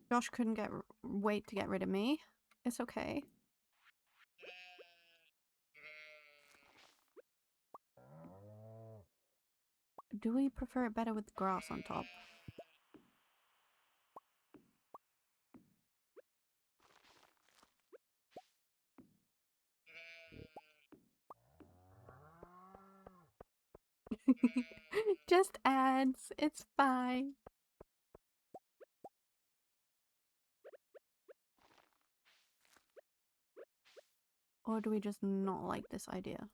Josh couldn't wait to get rid of me. It's okay. Do we prefer it better with grass on top? Just ads. It's fine. Or do we just not like this idea?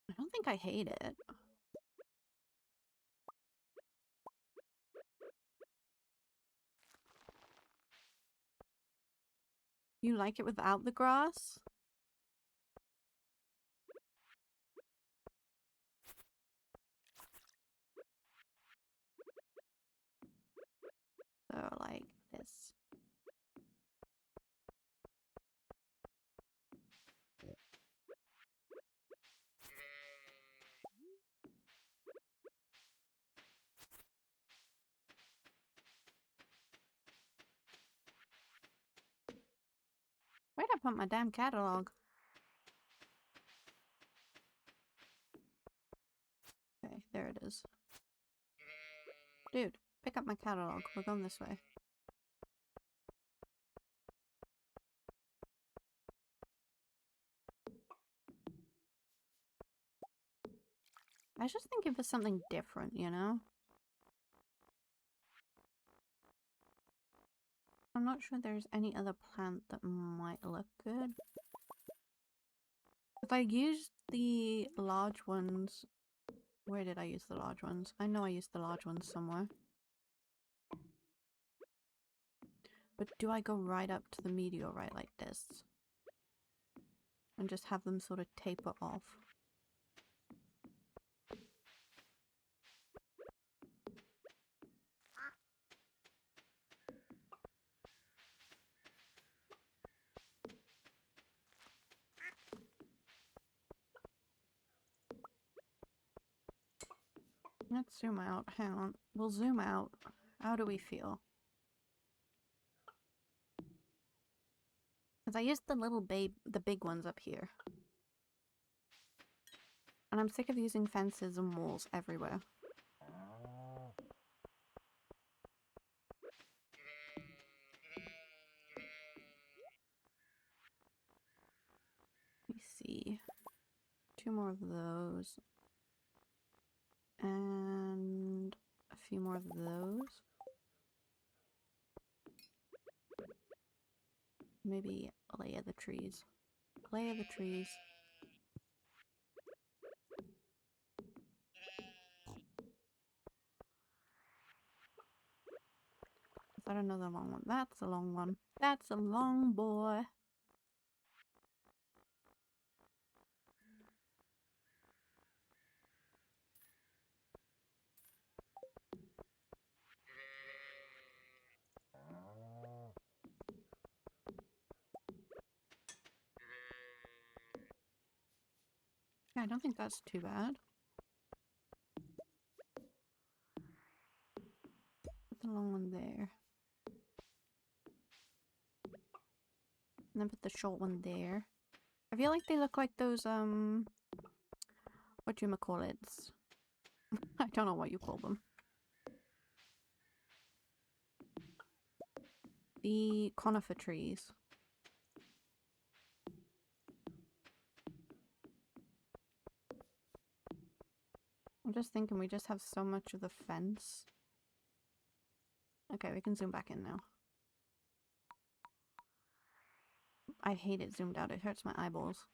I don't think I hate it. You like it without the grass? So, like this. Where'd I put my damn catalog? Okay, there it is. Dude, pick up my catalog. We're going this way. I was just thinking for something different, you know? I'm not sure there's any other plant that might look good. If I used the large ones... Where did I use the large ones? I know I used the large ones somewhere. But do I go right up to the meteorite like this? And just have them sort of taper off? Let's zoom out. Hang on. We'll zoom out. How do we feel? Because I used the big ones up here. And I'm sick of using fences and walls everywhere. Let me see. 2 more of those. And a few more of those. Maybe layer the trees. Layer the trees. Is that another long one? That's a long one. That's a long boy. Yeah, I don't think that's too bad. Put the long one there. And then put the short one there. I feel like they look like those, whatchamacallits. I don't know what you call them. The conifer trees. I'm just thinking we just have so much of the fence. Okay, we can zoom back in now. I hate it zoomed out. It hurts my eyeballs.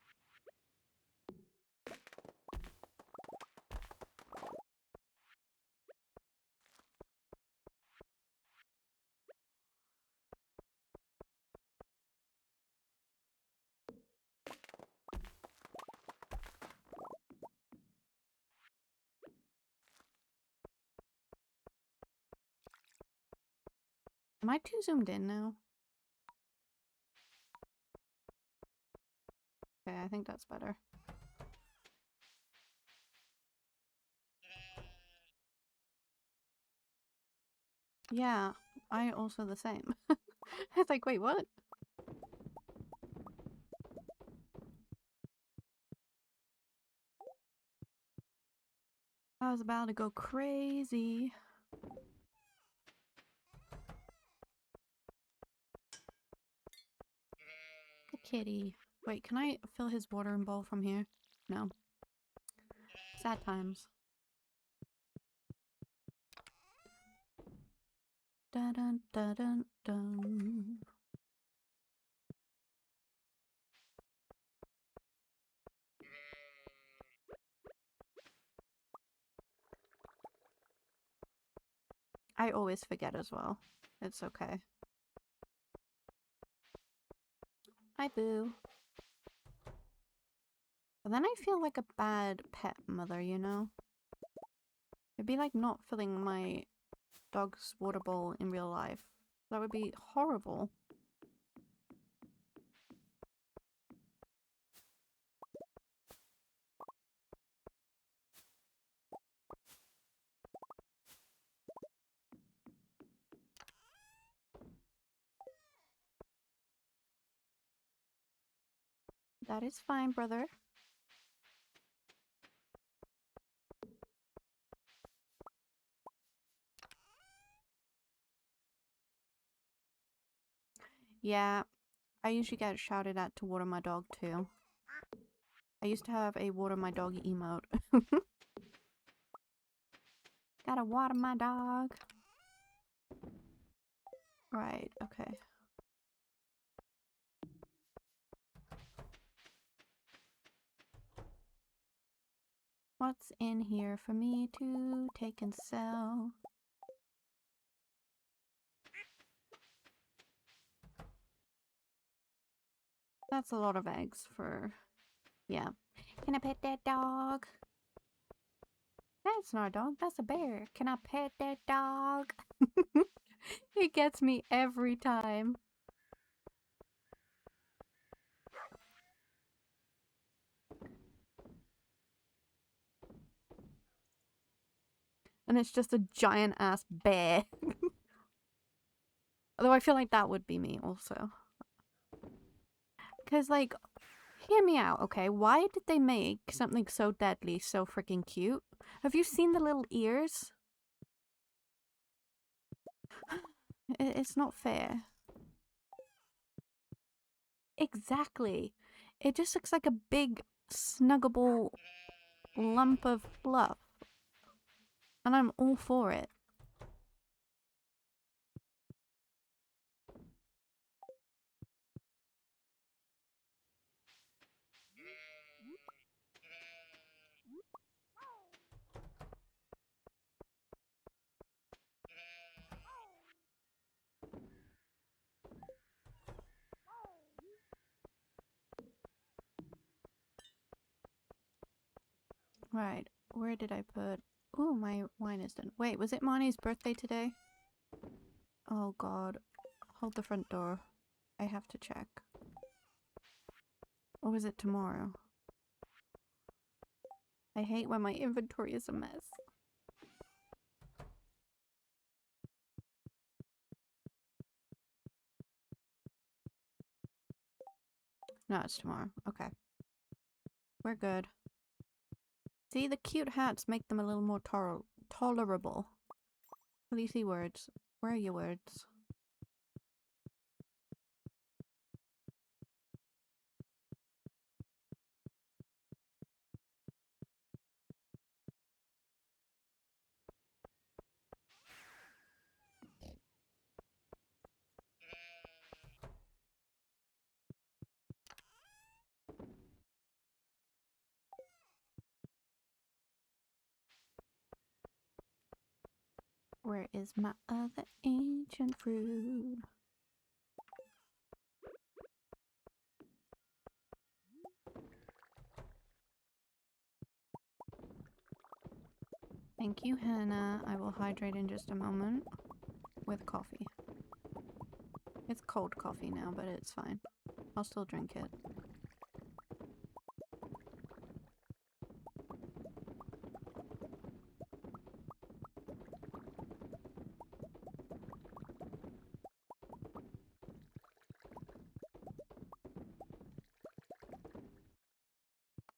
Am I too zoomed in now? Okay, I think that's better. Yeah, I also the same. I was like, wait, what? I was about to go crazy. The kitty. Wait, can I fill his watering bowl from here? No. Sad times. Dun dun dun dun dun. I always forget as well. It's okay. Hi, Boo. But then I feel like a bad pet mother, you know? It'd be like not filling my dog's water bowl in real life. That would be horrible. That is fine, brother. Yeah, I usually get shouted at to water my dog too. I used to have a water my dog emote. Gotta water my dog. Right, okay. What's in here for me to take and sell? That's a lot of eggs for... yeah. Can I pet that dog? That's not a dog, that's a bear. Can I pet that dog? It gets me every time. And it's just a giant ass bear. Although I feel like that would be me also. Because, like, hear me out, okay? Why did they make something so deadly so freaking cute? Have you seen the little ears? It's not fair. Exactly. It just looks like a big, snuggable lump of fluff. And I'm all for it. Right, where did I put... Ooh, my wine is done. Wait, was it Marnie's birthday today? Oh god. Hold the front door. I have to check. Or was it tomorrow? I hate when my inventory is a mess. No, it's tomorrow. Okay. We're good. See, the cute hats make them a little more tolerable. Please see words. Where are your words? Where is my other ancient fruit? Thank you, Hannah. I will hydrate in just a moment with coffee. It's cold coffee now, but it's fine. I'll still drink it.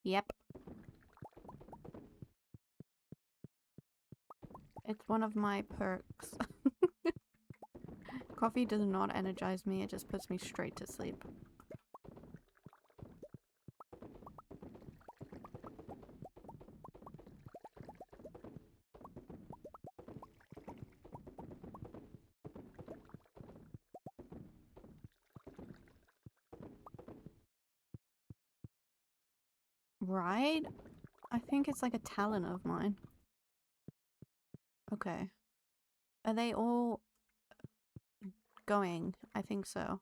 Yep. It's one of my perks. Coffee does not energize me, it just puts me straight to sleep. Right? I think it's like a talent of mine. Okay. Are they all going? I think so.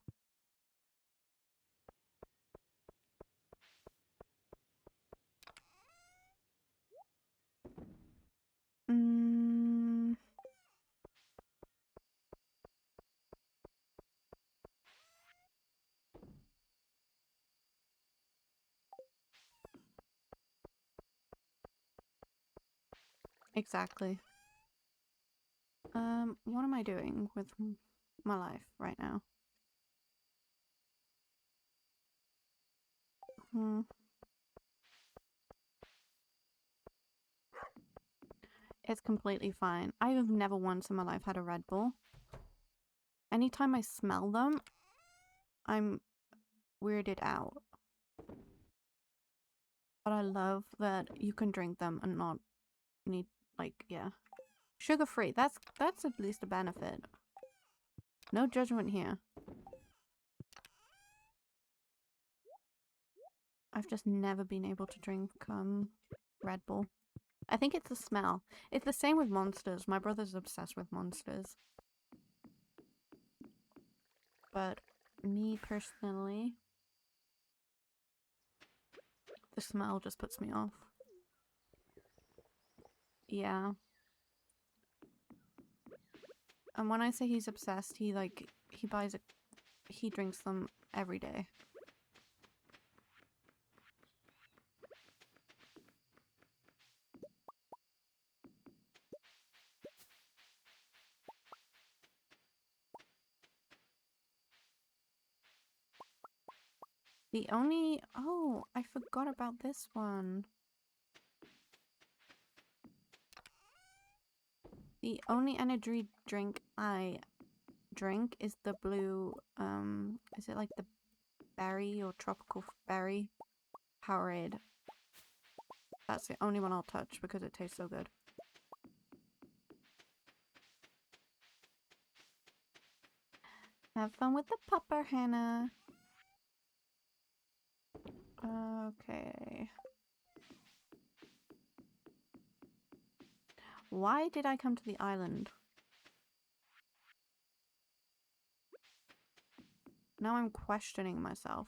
Mm, exactly. What am I doing with my life right now? Hmm. It's completely fine. I have never once in my life had a Red Bull. Anytime I smell them, I'm weirded out. But I love that you can drink them and not need, like, yeah. Sugar-free. That's at least a benefit. No judgment here. I've just never been able to drink Red Bull. I think it's the smell. It's the same with Monsters. My brother's obsessed with Monsters. But me personally, the smell just puts me off. Yeah. And when I say he's obsessed, he he drinks them every day. Oh, I forgot about this one. The only energy drink I drink is the blue, is it like the berry or tropical berry Powerade? That's the only one I'll touch because it tastes so good. Have fun with the pupper, Hannah. Okay. Why did I come to the island? Now I'm questioning myself.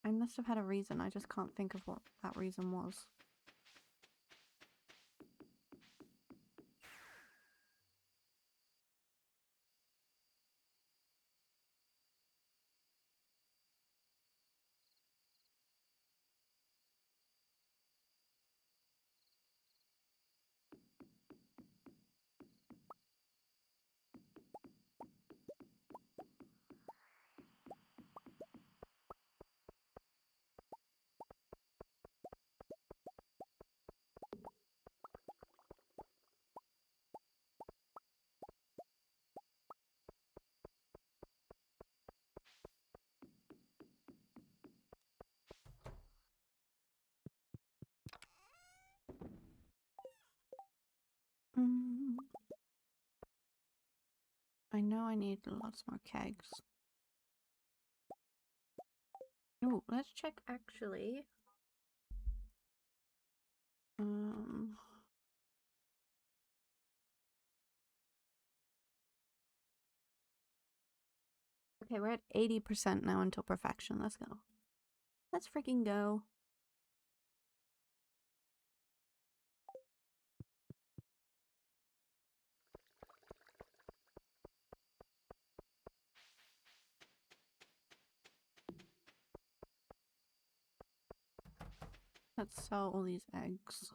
I must have had a reason. I just can't think of what that reason was. Mm. I know I need lots more kegs. Oh, let's check actually. Okay, we're at 80% now until perfection. Let's go. Let's freaking go. Let's sell all these eggs.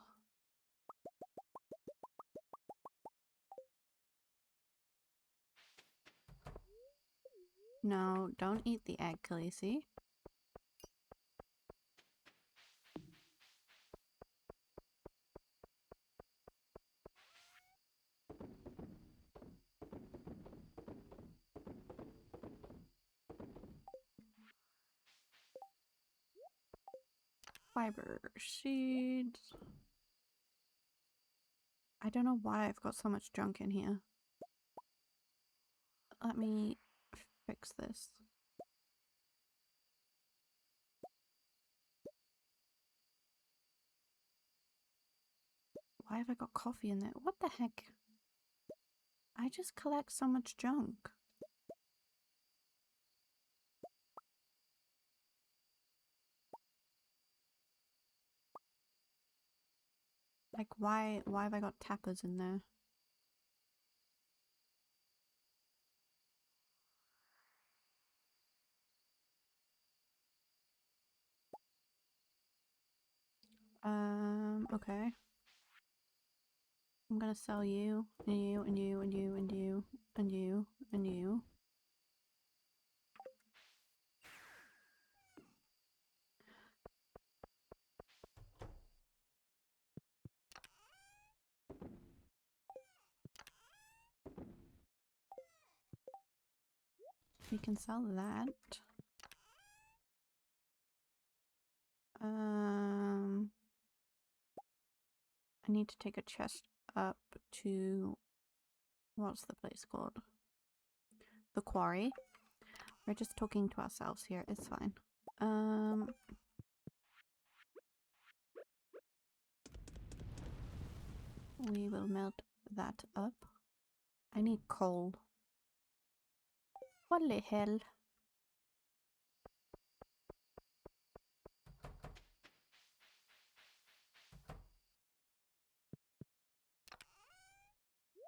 No, don't eat the egg, Khaleesi. Fiber seeds. I don't know why I've got so much junk in here. Let me fix this. Why have I got coffee in there? What the heck? I just collect so much junk. Like, why have I got tappers in there? Okay. I'm gonna sell you, and you, and you, and you, and you, and you, and you. We can sell that. I need to take a chest up to... What's the place called? The quarry. We're just talking to ourselves here. It's fine. We will melt that up. I need coal. What the hell?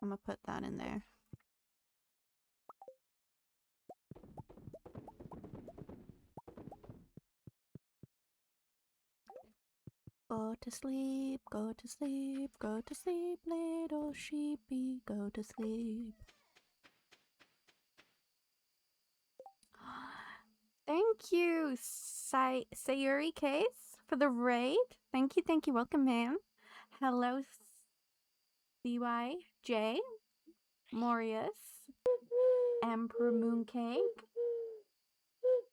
I'm gonna put that in there. Go to sleep, go to sleep, go to sleep, little sheepy, go to sleep. Thank you, Sayuri Case, for the raid. Thank you, welcome, man. Hello, CYJ, Morius, Emperor Mooncake,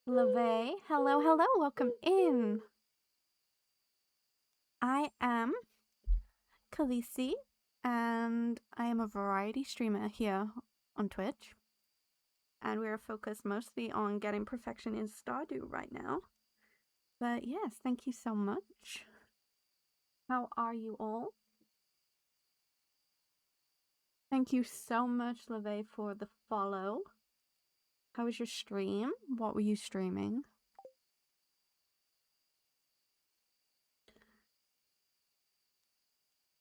LeVay. Hello, welcome in. I am Khaleesi, and I am a variety streamer here on Twitch. And we're focused mostly on getting perfection in Stardew right now. But yes, thank you so much. How are you all? Thank you so much, LeVay, for the follow. How was your stream? What were you streaming?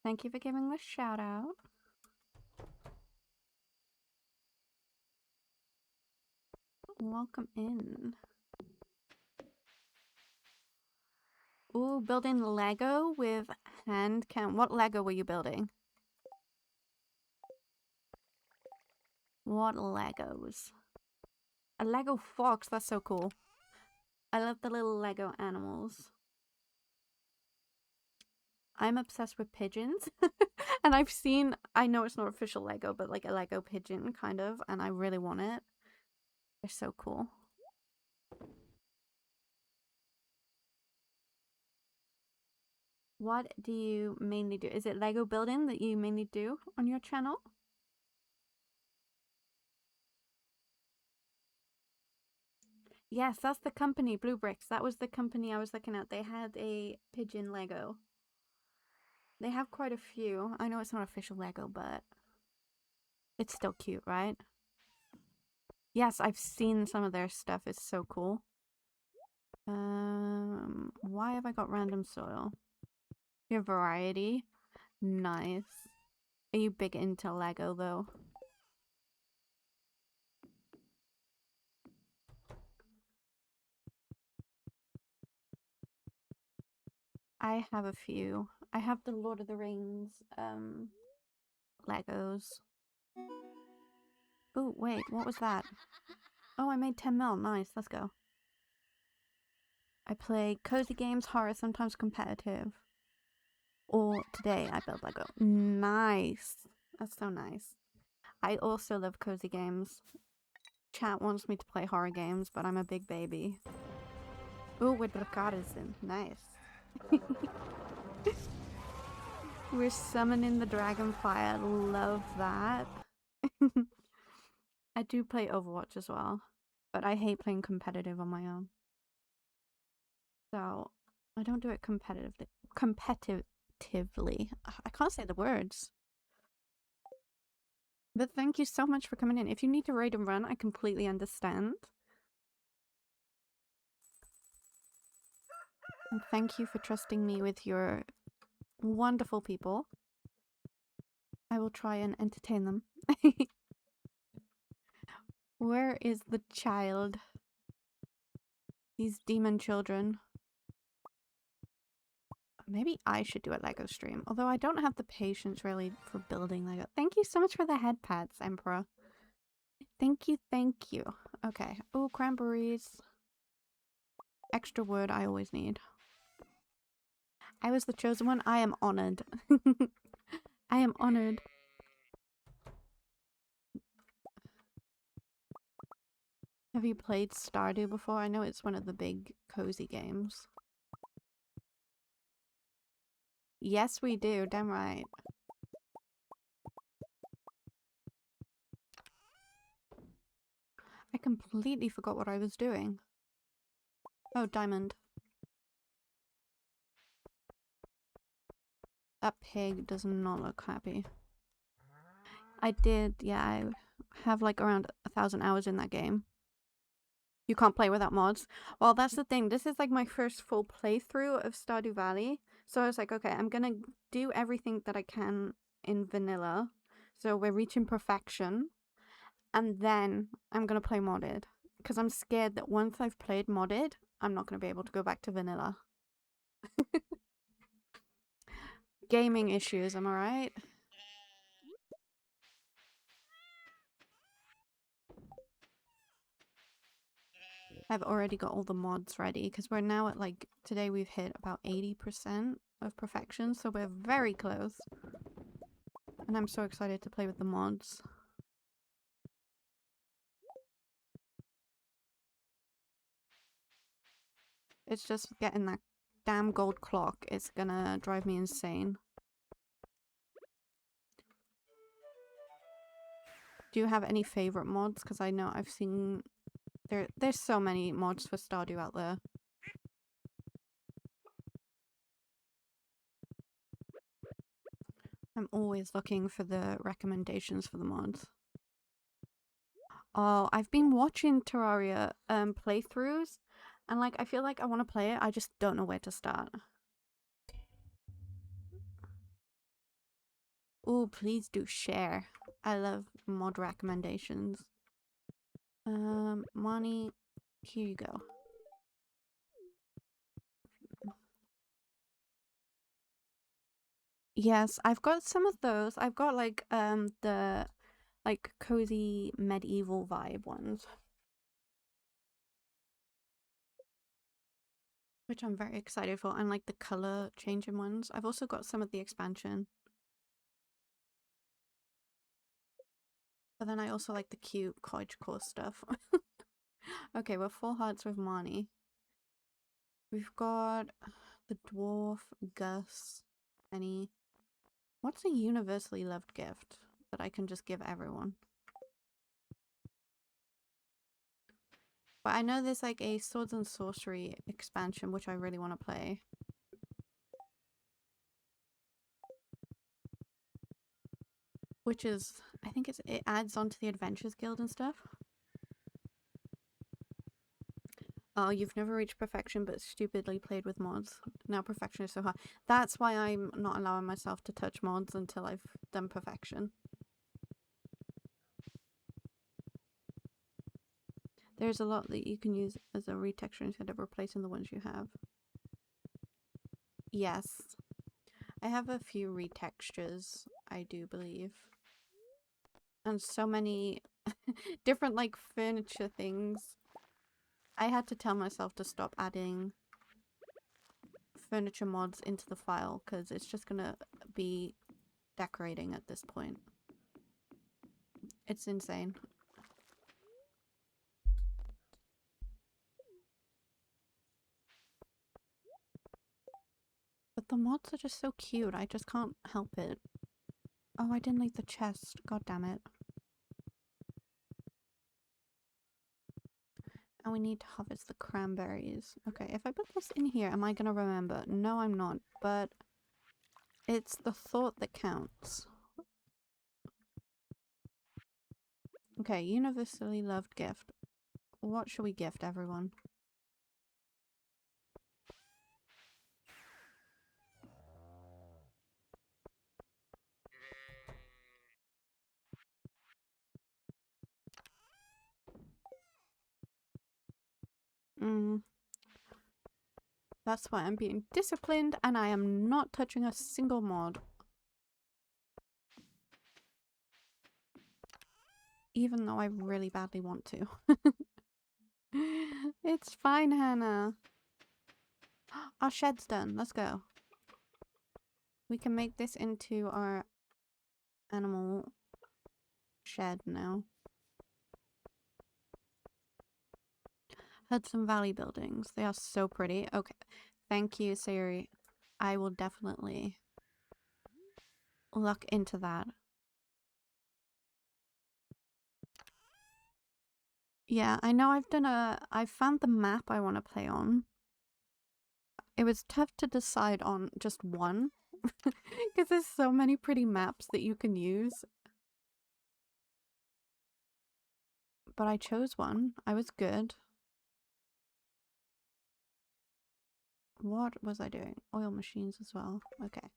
Thank you for giving the shout out. Welcome in. Ooh, building Lego with hand cam. What Lego were you building? What Legos? A Lego fox, that's so cool. I love the little Lego animals. I'm obsessed with pigeons. And I've seen, I know it's not official Lego, but like a Lego pigeon kind of, and I really want it. They're so cool. What do you mainly do? Is it Lego building that you mainly do on your channel? Yes, that's the company, Blue Bricks. That was the company I was looking at. They had a pigeon Lego. They have quite a few. I know it's not official Lego, but it's still cute, right? Yes, I've seen some of their stuff. It's so cool. Why have I got random soil? Your variety. Nice. Are you big into Lego though? I have a few. I have the Lord of the Rings Legos. Oh, wait, what was that? Oh, I made 10 mil. Nice, let's go. I play cozy games, horror, sometimes competitive. Or today I build Lego. Nice. That's so nice. I also love cozy games. Chat wants me to play horror games, but I'm a big baby. Oh, with Dracarisen. Nice. We're summoning the dragonfly. I love that. I do play Overwatch as well, but I hate playing competitive on my own. So, I don't do it competitively. Positively. I can't say the words. But thank you so much for coming in. If you need to raid and run, I completely understand. And thank you for trusting me with your wonderful people. I will try and entertain them. Where is the child? These demon children. Maybe I should do a Lego stream. Although I don't have the patience really for building Lego. Thank you so much for the head pats, Emperor. Thank you, thank you. Okay. Oh, cranberries. Extra wood I always need. I was the chosen one. I am honored. I am honored. Have you played Stardew before? I know it's one of the big cozy games. Yes, we do. Damn right. I completely forgot what I was doing. Oh, diamond. That pig does not look happy. I did, yeah, I have like around 1,000 hours in that game. You can't play without mods. Well, that's the thing. This is like my first full playthrough of Stardew Valley. So I was like, okay, I'm gonna do everything that I can in vanilla. So we're reaching perfection. And then I'm gonna play modded. Because I'm scared that once I've played modded, I'm not gonna be able to go back to vanilla. Gaming issues, am I right? I've already got all the mods ready because we're now at like, today we've hit about 80% of perfection, so we're very close. And I'm so excited to play with the mods. It's just getting that damn gold clock. It's gonna drive me insane. Do you have any favorite mods? Because I know I've seen there's so many mods for Stardew out there. I'm always looking for the recommendations for the mods. Oh, I've been watching Terraria playthroughs, and like I feel like I want to play it, I just don't know where to start. Oh, please do share. I love mod recommendations. Money, here you go. Yes, I've got some of those. I've got like the like cozy medieval vibe ones, which I'm very excited for, and like the color changing ones. I've also got some of the expansion. But then I also like the cute cottagecore stuff. Okay, we're full hearts with Marnie. We've got the dwarf, Gus, Penny. What's a universally loved gift that I can just give everyone? But I know there's like a Swords and Sorcery expansion which I really want to play. Which is, I think it adds on to the Adventures Guild and stuff. Oh, you've never reached perfection but stupidly played with mods. Now perfection is so hard. That's why I'm not allowing myself to touch mods until I've done perfection. There's a lot that you can use as a retexture instead of replacing the ones you have. Yes. I have a few retextures, I do believe. And so many different like furniture things. I had to tell myself to stop adding furniture mods into the file because it's just gonna be decorating at this point. It's insane. But the mods are just so cute, I just can't help it. Oh, I didn't leave the chest, god damn it. And we need to harvest the cranberries. Okay, if I put this in here, am I gonna remember? No, I'm not, but It's the thought that counts. Okay, universally loved gift. What should we gift everyone? That's why I'm being disciplined and I am not touching a single mod. Even though I really badly want to. It's fine, Hannah. Our shed's done. Let's go. We can make this into our animal shed now. Hudson Valley buildings. They are so pretty. Okay. Thank you, Siri. I will definitely look into that. Yeah, I know I found the map I want to play on. It was tough to decide on just one. Because there's so many pretty maps that you can use. But I chose one. I was good. What was I doing? Oil machines as well. Okay.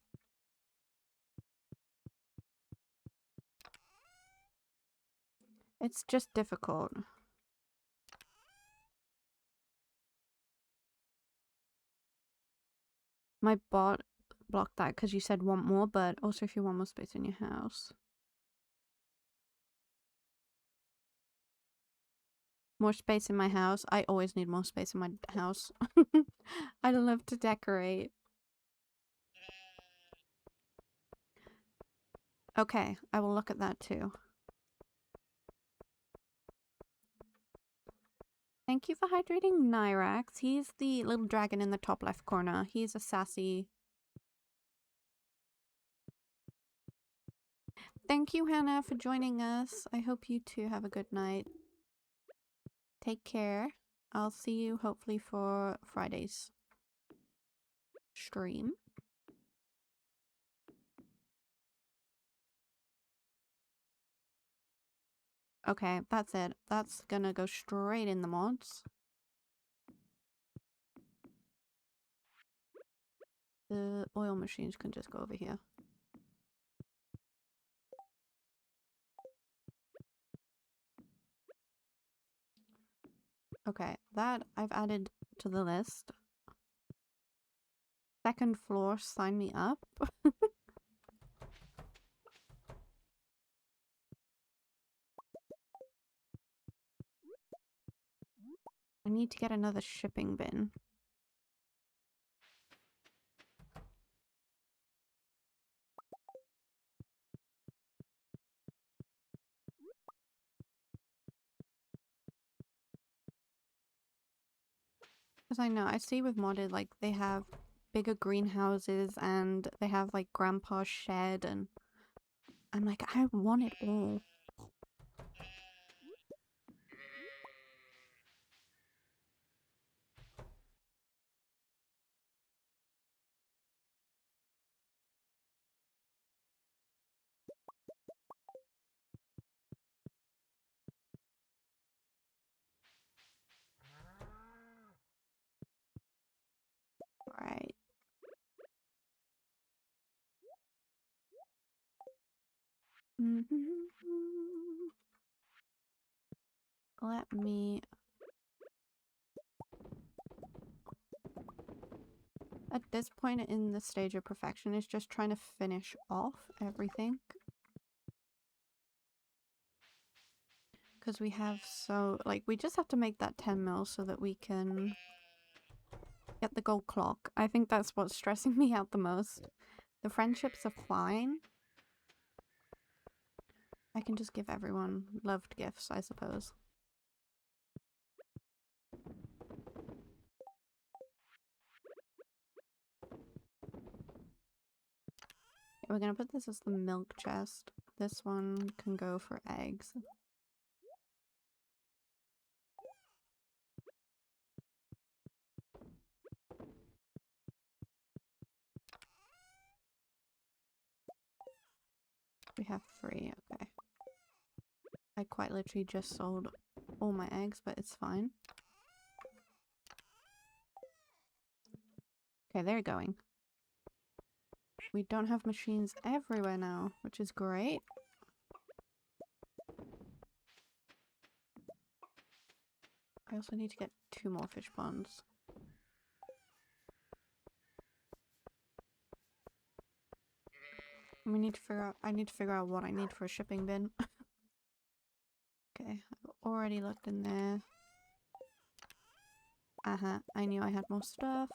It's just difficult. My bot blocked that because you said want more, but also if you want more space in your house. More space in my house. I always need more space in my house. I love to decorate. Okay, I will look at that too. Thank you for hydrating Nyrax. He's the little dragon in the top left corner. He's a sassy... Thank you, Hannah, for joining us. I hope you two have a good night. Take care. I'll see you hopefully for Friday's stream. Okay, that's it. That's gonna go straight in the mods. The oil machines can just go over here. Okay, that I've added to the list. Second floor, sign me up. I need to get another shipping bin. Because I know, I see with modded, like, they have bigger greenhouses and they have, like, grandpa's shed and I'm like, I want it all. Right. Let me... At this point in the stage of perfection is just trying to finish off everything. Because we have so... Like, we just have to make that 10 mil so that we can get the gold clock. I think that's what's stressing me out the most. The friendships are fine. I can just give everyone loved gifts, I suppose. We're gonna put this as the milk chest. This one can go for eggs. have 3, okay. I quite literally just sold all my eggs, but it's fine. Okay, they're going. We don't have machines everywhere now, which is great. I also need to get 2 more fish ponds. We need to figure out, I need to figure out what I need for a shipping bin. Okay, I've already looked in there. I knew I had more stuff.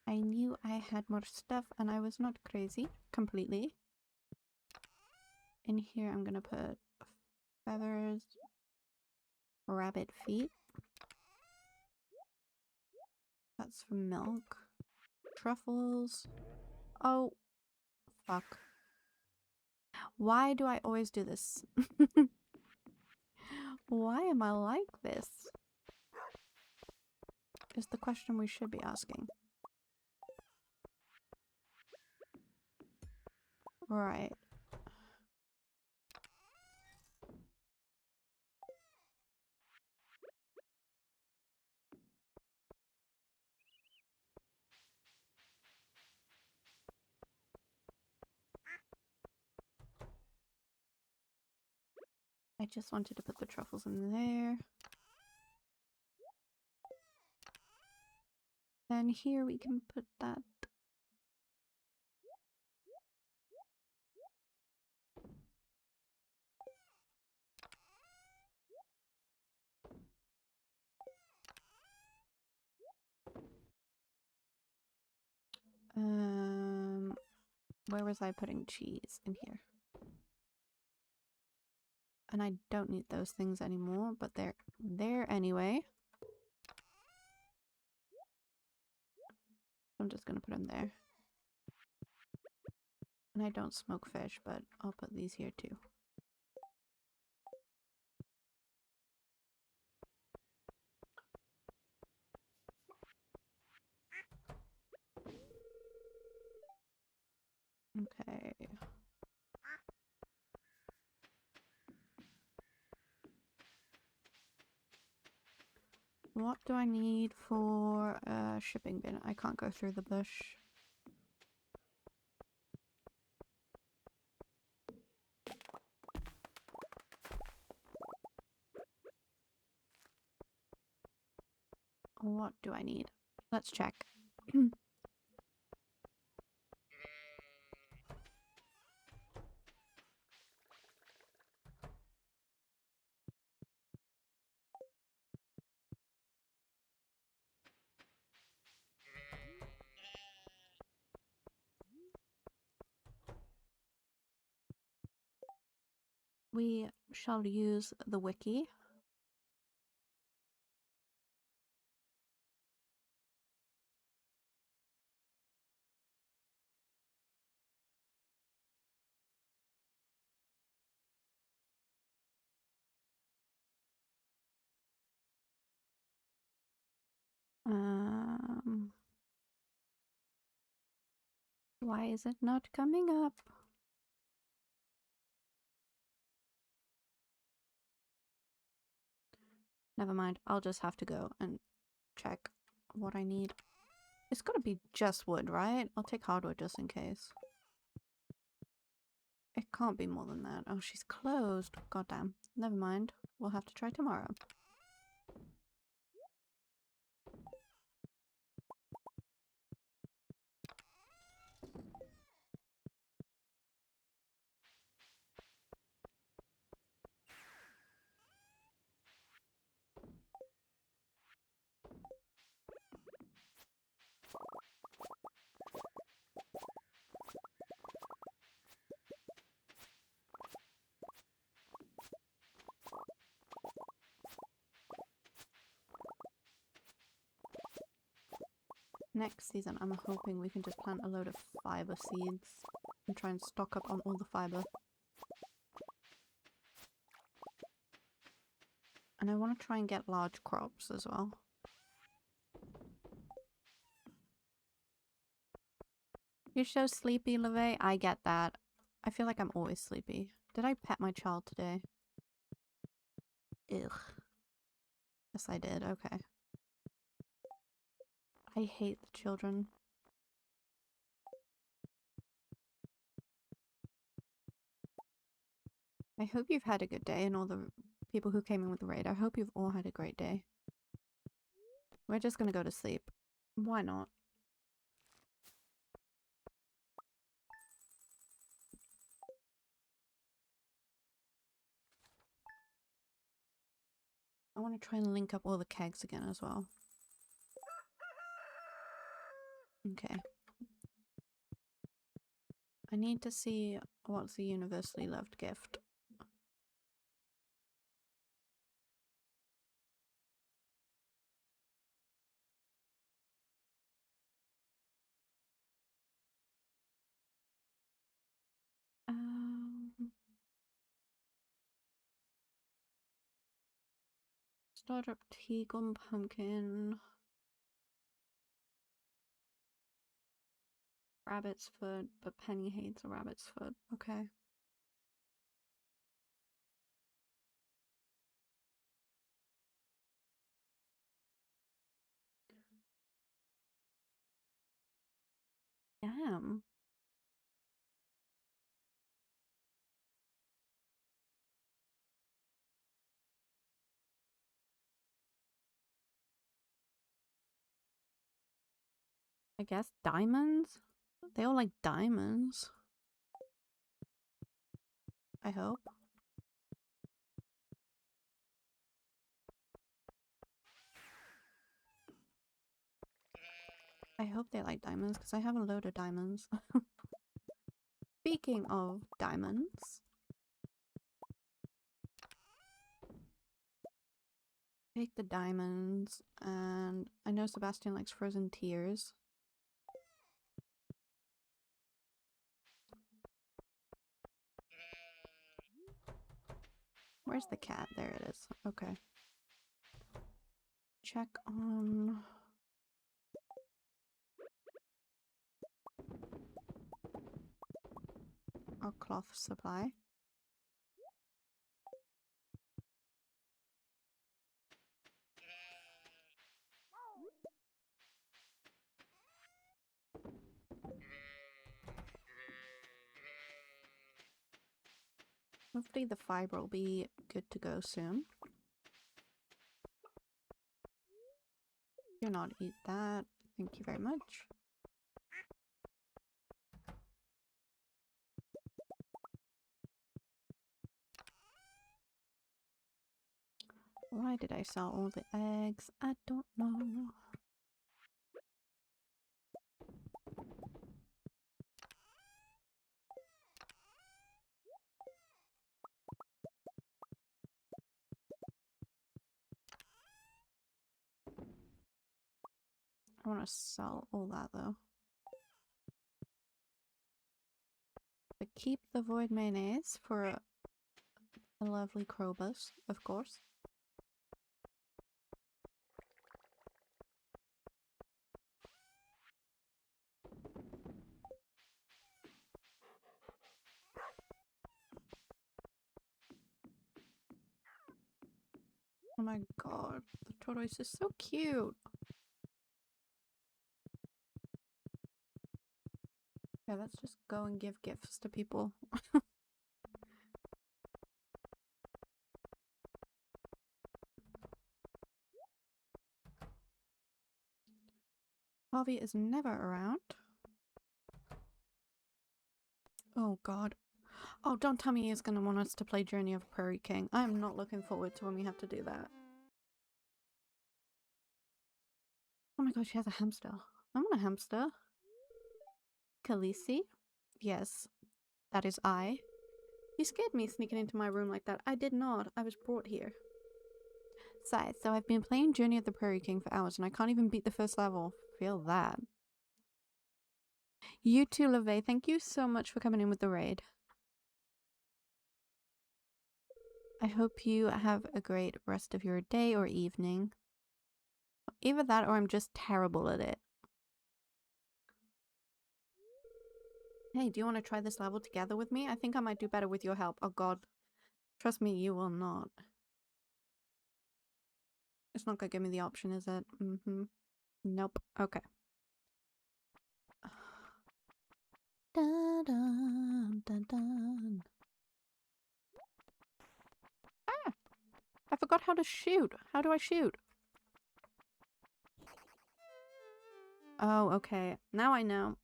I knew I had more stuff and I was not crazy completely. In here I'm gonna put feathers, rabbit feet. That's for milk. Truffles. Oh, fuck. Why do I always do this? Why am I like this? Is the question we should be asking. Right. I just wanted to put the truffles in there. Then here we can put that. Where was I putting cheese? In here. And I don't need those things anymore, but they're there anyway. I'm just gonna put them there. And I don't smoke fish, but I'll put these here too. Okay. What do I need for a shipping bin? I can't go through the bush. What do I need? Let's check. We shall use the wiki. Why is it not coming up? Never mind, I'll just have to go and check what I need. It's gotta be just wood, right? I'll take hardwood just in case. It can't be more than that. Oh, she's closed. Goddamn. Never mind. We'll have to try tomorrow. Next season, I'm hoping we can just plant a load of fiber seeds and try and stock up on all the fiber. And I want to try and get large crops as well. You're so sleepy, LeVay. I get that. I feel like I'm always sleepy. Did I pet my child today? Ugh. Yes, I did. Okay. I hate the children. I hope you've had a good day, and all the people who came in with the raid. I hope you've all had a great day. We're just gonna go to sleep. Why not? I want to try and link up all the kegs again as well. Okay. I need to see what's the universally loved gift. Startup tea, gum pumpkin, rabbit's foot, but Penny hates a rabbit's foot. Okay. Damn. I guess diamonds? They all like diamonds. I hope. I hope they like diamonds because I have a load of diamonds. Speaking of diamonds, take the diamonds, and I know Sebastian likes frozen tears. Where's the cat? There it is. Okay. Check on our cloth supply. Hopefully the fiber will be good to go soon. Do not eat that. Thank you very much. Why did I sell all the eggs? I don't know. I want to sell all that though. But keep the void mayonnaise for a lovely Krobus, of course. Oh my god, the tortoise is so cute. Okay, let's just go and give gifts to people. Harvey is never around. Oh god. Oh, don't tell me he's gonna want us to play Journey of Prairie King. I'm not looking forward to when we have to do that. Oh my god, she has a hamster. I want a hamster. Khaleesi? Yes, that is I. You scared me sneaking into my room like that. I did not. I was brought here. Besides, so I've been playing Journey of the Prairie King for hours and I can't even beat the first level. Feel that. You too, LeVay. Thank you so much for coming in with the raid. I hope you have a great rest of your day or evening. Either that or I'm just terrible at it. Hey, do you want to try this level together with me? I think I might do better with your help. Oh god. Trust me, you will not. It's not gonna give me the option, is it? Mm-hmm. Nope. Okay. Dun, dun, dun, dun. Ah! I forgot how to shoot. How do I shoot? Oh, okay. Now I know.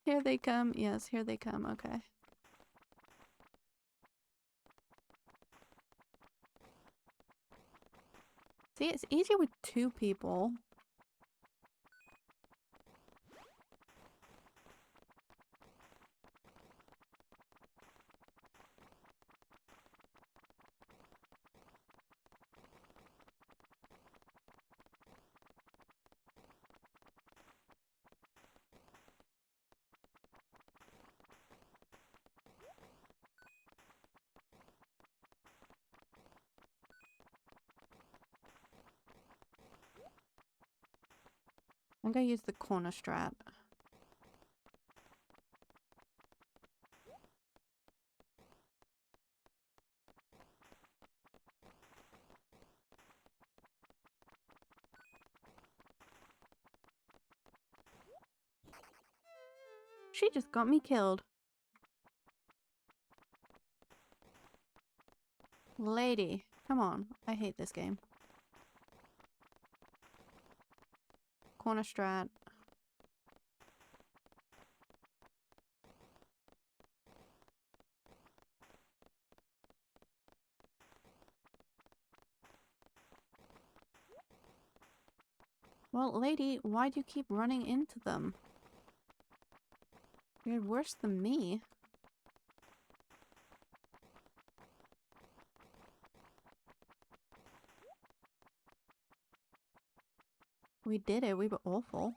Here they come. Yes, here they come. Okay. See, it's easier with two people. I'm gonna use the corner strat. She just got me killed. Lady, come on. I hate this game. Corner strat. Well, lady, why do you keep running into them? You're worse than me. We did it. We were awful.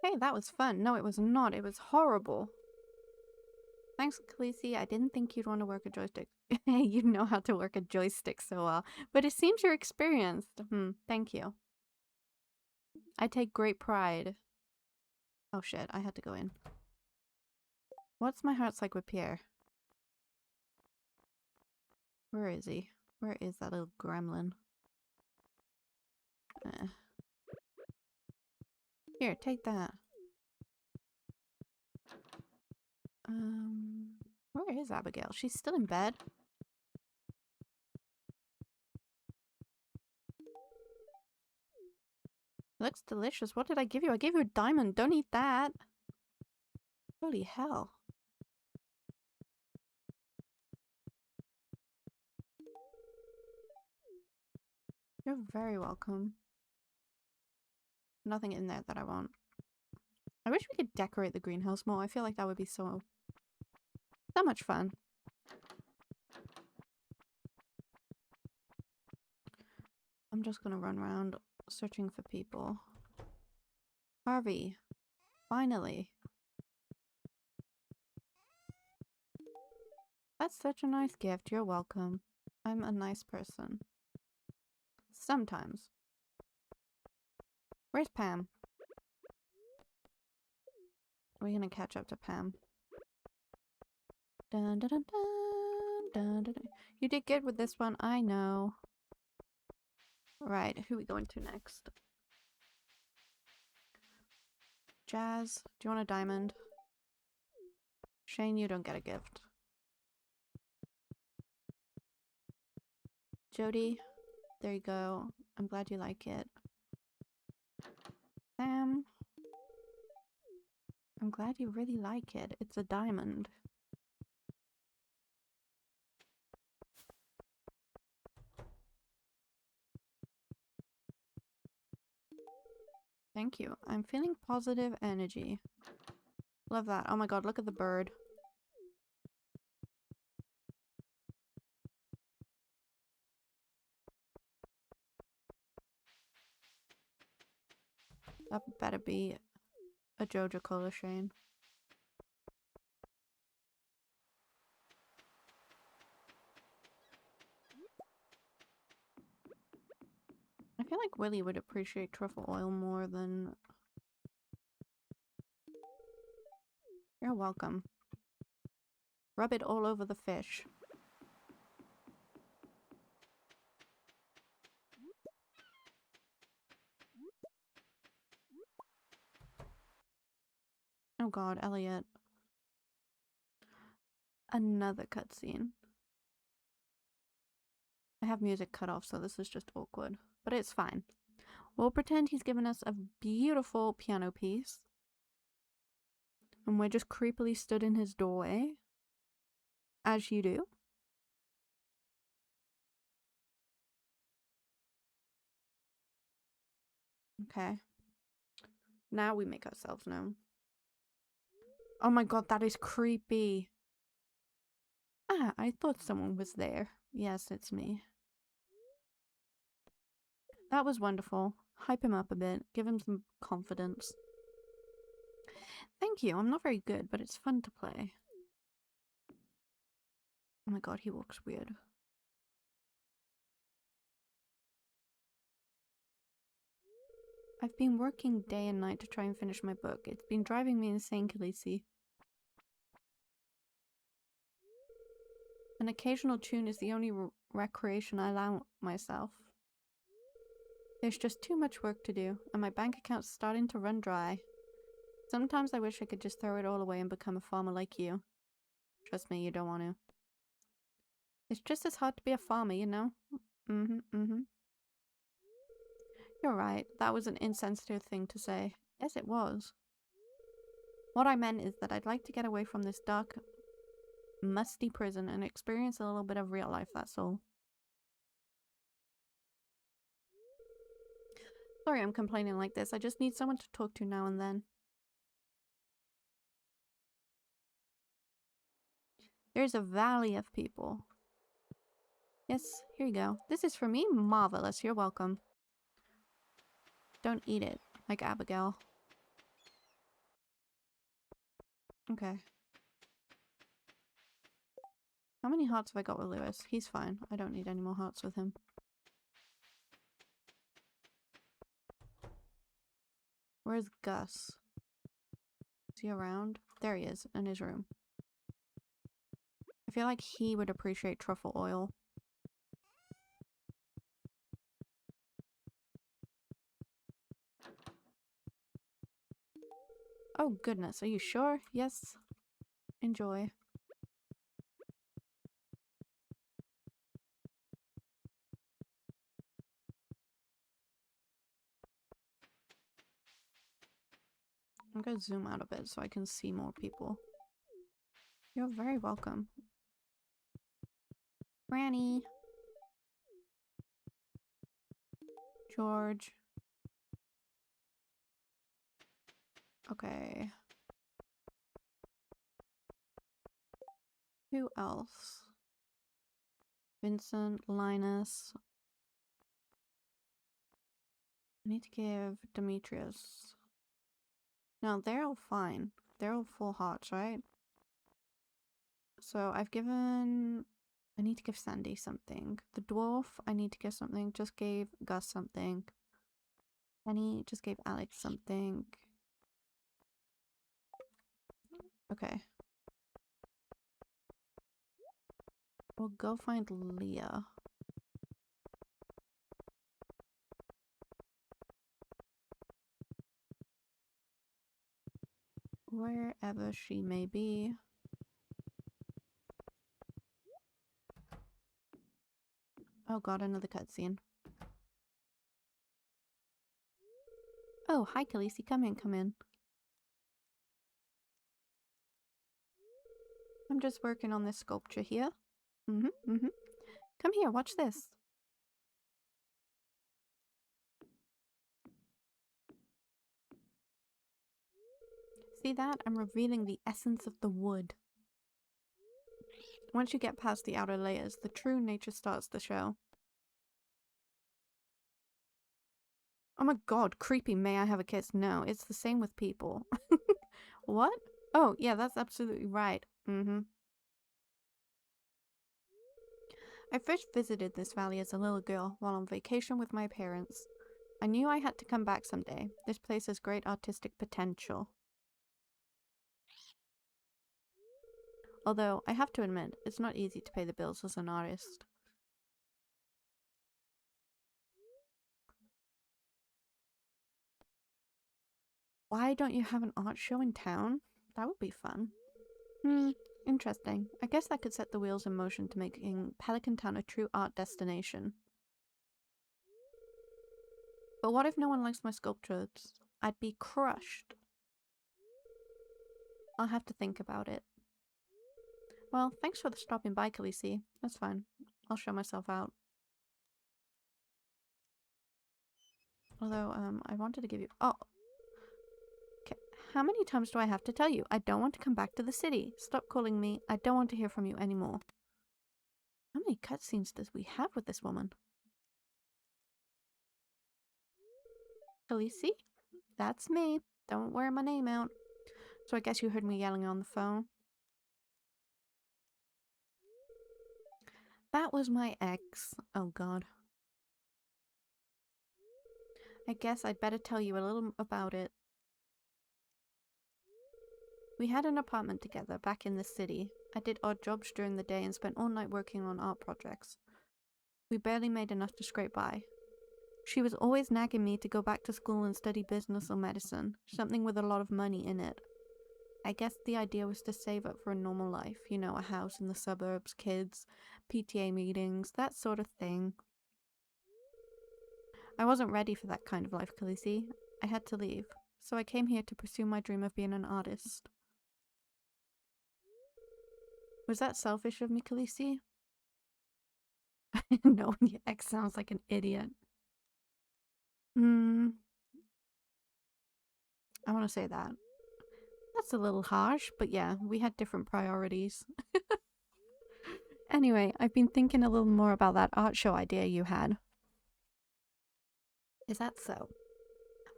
Hey, that was fun. No, it was not. It was horrible. Thanks, Khaleesi. I didn't think you'd want to work a joystick. You know how to work a joystick so well. But it seems you're experienced. Thank you. I take great pride. Oh shit, I had to go in. What's my heart's like with Pierre? Where is he? Where is that little gremlin? Here, take that. Where is Abigail? She's still in bed. Looks delicious. What did I give you? I gave you a diamond. Don't eat that. Holy hell. You're very welcome. Nothing in there that I want. I wish we could decorate the greenhouse more. I feel like that would be so much fun. I'm just gonna run around searching for people. Harvey. Finally. That's such a nice gift. You're welcome. I'm a nice person. Sometimes. Where's Pam? We're gonna catch up to Pam. Dun, dun, dun, dun, dun, dun, dun. You did good with this one, I know. Right, who are we going to next? Jazz, do you want a diamond? Shane, you don't get a gift. Jody, there you go. I'm glad you like it. Sam, I'm glad you really like it. It's a diamond. Thank you. I'm feeling positive energy. Love that. Oh my god, look at the bird. That better be a Jojo Cola, Shane. like Willy would appreciate truffle oil more than... You're welcome. Rub it all over the fish. Oh god, Elliot. Another cutscene. I have music cut off, so this is just awkward. But it's fine. We'll pretend he's given us a beautiful piano piece. And we're just creepily stood in his doorway. As you do. Okay. Now we make ourselves known. Oh my god, that is creepy. Ah, I thought someone was there. Yes, it's me. That was wonderful. Hype him up a bit. Give him some confidence. Thank you. I'm not very good, but it's fun to play. Oh my god, he walks weird. I've been working day and night to try and finish my book. It's been driving me insane, Khaleesi. An occasional tune is the only recreation I allow myself. There's just too much work to do, and my bank account's starting to run dry. Sometimes I wish I could just throw it all away and become a farmer like you. Trust me, you don't want to. It's just as hard to be a farmer, you know? You're right, that was an insensitive thing to say. Yes, it was. What I meant is that I'd like to get away from this dark, musty prison and experience a little bit of real life, that's all. Sorry I'm complaining like this, I just need someone to talk to now and then. There's a valley of people. Yes, here you go. This is for me? Marvelous, you're welcome. Don't eat it, like Abigail. Okay. How many hearts have I got with Lewis? He's fine. I don't need any more hearts with him. Where's Gus? Is he around? There he is, in his room. I feel like he would appreciate truffle oil. Oh goodness, are you sure? Yes. Enjoy. I'm gonna zoom out a bit so I can see more people. You're very welcome. Granny. George. Okay. Who else? Vincent, Linus. I need to give Demetrius. No, they're all fine. They're all full hearts, right? So I've given... I need to give Sandy something. The dwarf, I need to give something. Just gave Gus something. Penny just gave Alex something. Okay. We'll go find Leah. Wherever she may be. Oh god, another cutscene. Oh, hi Khaleesi, come in, come in. I'm just working on this sculpture here. Come here, watch this. See that? I'm revealing the essence of the wood. Once you get past the outer layers, the true nature starts to show. Oh my god, creepy, may I have a kiss? No, it's the same with people. What? Oh, yeah, that's absolutely right. I first visited this valley as a little girl while on vacation with my parents. I knew I had to come back someday. This place has great artistic potential. Although, I have to admit, it's not easy to pay the bills as an artist. Why don't you have an art show in town? That would be fun. Interesting. I guess that could set the wheels in motion to making Pelican Town a true art destination. But what if no one likes my sculptures? I'd be crushed. I'll have to think about it. Well, thanks for stopping by, Khaleesi. That's fine. I'll show myself out. Although, I wanted to give you— Oh! Okay. How many times do I have to tell you? I don't want to come back to the city. Stop calling me. I don't want to hear from you anymore. How many cutscenes does we have with this woman? Khaleesi? That's me. Don't wear my name out. So I guess you heard me yelling on the phone. That was my ex. Oh god. I guess I'd better tell you a little about it. We had an apartment together back in the city. I did odd jobs during the day and spent all night working on art projects. We barely made enough to scrape by. She was always nagging me to go back to school and study business or medicine, something with a lot of money in it. I guess the idea was to save up for a normal life, you know, a house in the suburbs, kids, PTA meetings, that sort of thing. I wasn't ready for that kind of life, Khaleesi. I had to leave, so I came here to pursue my dream of being an artist. Was that selfish of me, Khaleesi? No, your ex sounds like an idiot. I want to say that. That's a little harsh, but yeah, we had different priorities. Anyway, I've been thinking a little more about that art show idea you had. Is that so?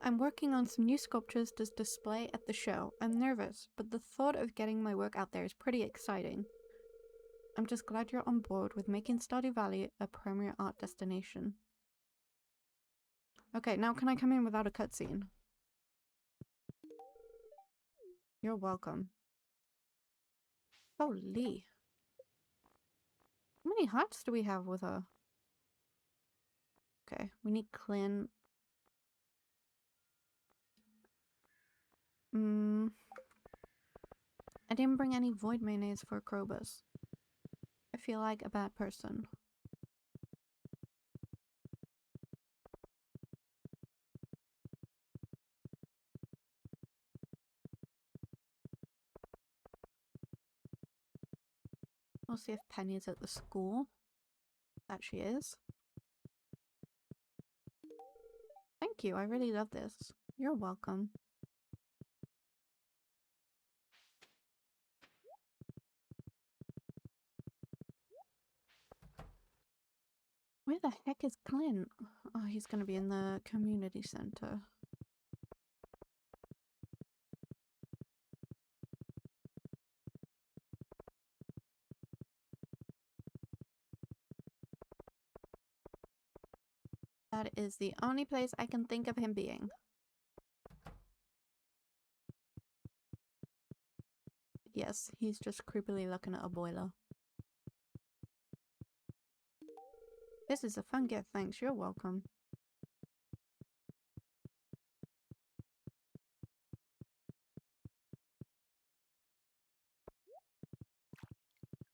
I'm working on some new sculptures to display at the show. I'm nervous, but the thought of getting my work out there is pretty exciting. I'm just glad you're on board with making Stardew Valley a premier art destination. Okay, now can I come in without a cutscene? You're welcome. Holy. How many hearts do we have with her? Okay, we need Clint. I didn't bring any void mayonnaise for Krobus. I feel like a bad person. We'll see if Penny's at the school. That she is. Thank you, I really love this. You're welcome. Where the heck is Clint? Oh, he's gonna be in the community center. That is the only place I can think of him being. Yes, he's just creepily looking at a boiler. This is a fun gift, thanks. You're welcome.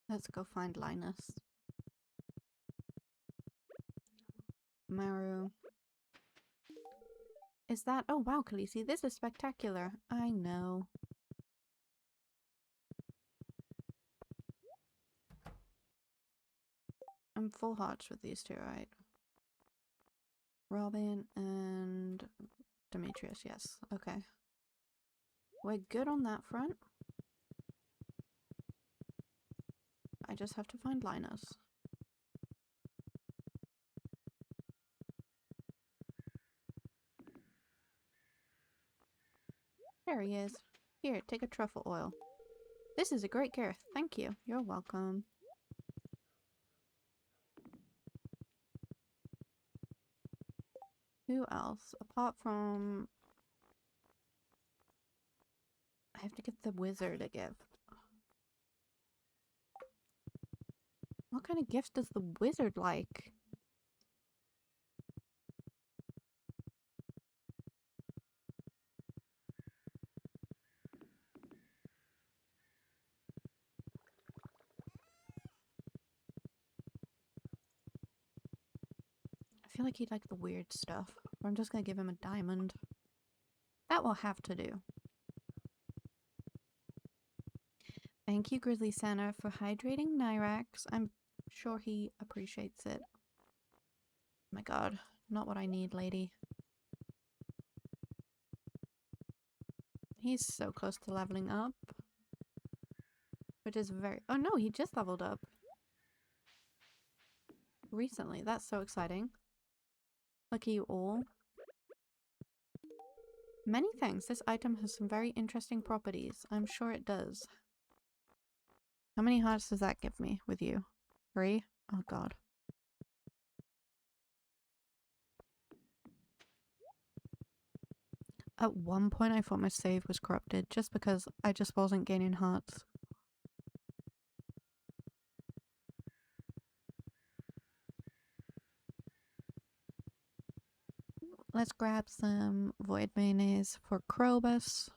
Let's go find Linus. Maru. Is that— oh wow, Khaleesi, this is spectacular. I know. I'm full hearts with these two, right? Robin and Demetrius, yes. Okay. We're good on that front. I just have to find Linus. There he is. Here, take a truffle oil. This is a great gift. Thank you. You're welcome. Who else? Apart from... I have to get the wizard a gift. What kind of gift does the wizard like? I feel like he'd like the weird stuff. Or I'm just gonna give him a diamond. That will have to do. Thank you, Grizzly Santa, for hydrating Nyrax. I'm sure he appreciates it. Oh my god, not what I need, lady. He's so close to leveling up. Which is very... Oh no, he just leveled up. Recently. That's so exciting. Lucky you all. Many thanks. This item has some very interesting properties. I'm sure it does. How many hearts does that give me with you? 3? Oh god. At one point I thought my save was corrupted just because I just wasn't gaining hearts. Let's grab some void mayonnaise for Krobus.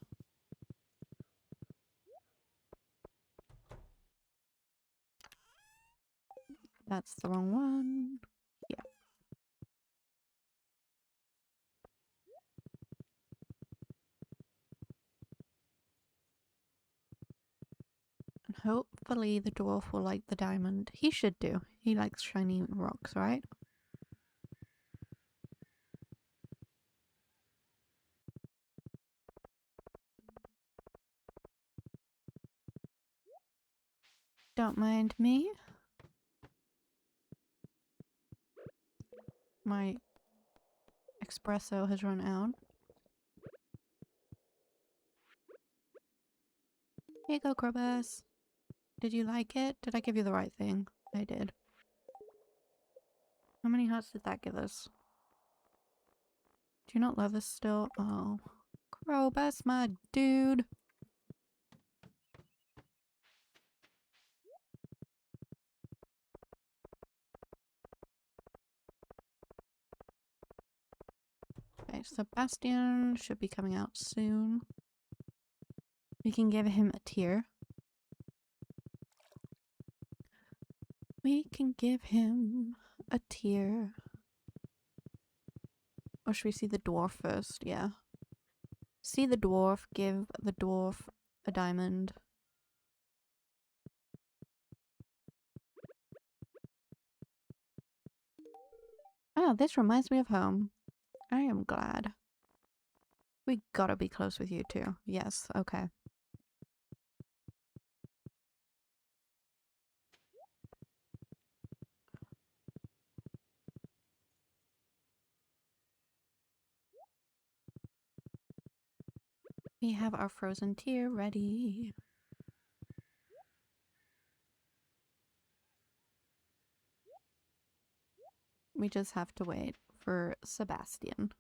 That's the wrong one. Yeah. And hopefully the dwarf will like the diamond. He should do. He likes shiny rocks, right? Don't mind me. My espresso has run out. Here you go, Krobus. Did you like it? Did I give you the right thing? I did. How many hearts did that give us? Do you not love us still? Oh. Krobus, my dude. Okay, Sebastian should be coming out soon. We can give him a tier. We can give him a tier. Or should we see the dwarf first? Yeah. See the dwarf, give the dwarf a diamond. Oh, this reminds me of home. I am glad. We gotta be close with you too. Yes, okay. We have our frozen tier ready. We just have to wait for Sebastian.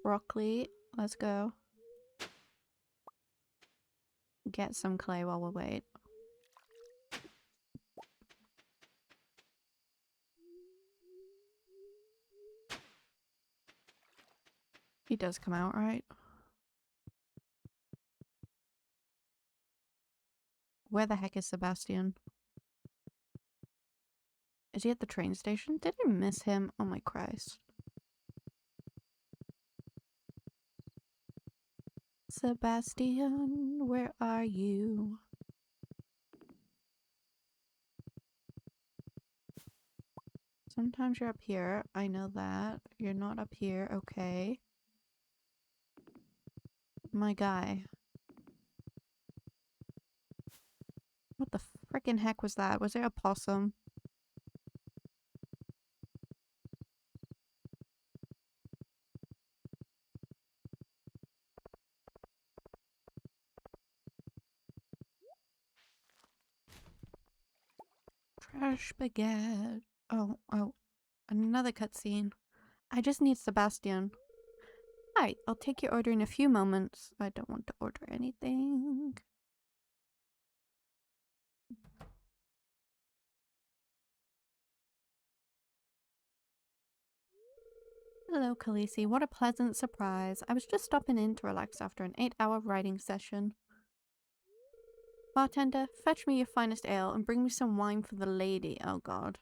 Broccoli, let's go. Get some clay while we wait. He does come out, right? Where the heck is Sebastian? Is he at the train station? Did I miss him? Oh my Christ. Sebastian, where are you? Sometimes you're up here. I know that. You're not up here. Okay. My guy. What the frickin' heck was that? Was there a possum? Fresh baguette. Oh, another cutscene. I just need Sebastian. Hi, I'll take your order in a few moments. I don't want to order anything. Hello, Khaleesi. What a pleasant surprise. I was just stopping in to relax after an 8-hour writing session. Bartender, fetch me your finest ale and bring me some wine for the lady. Oh, God.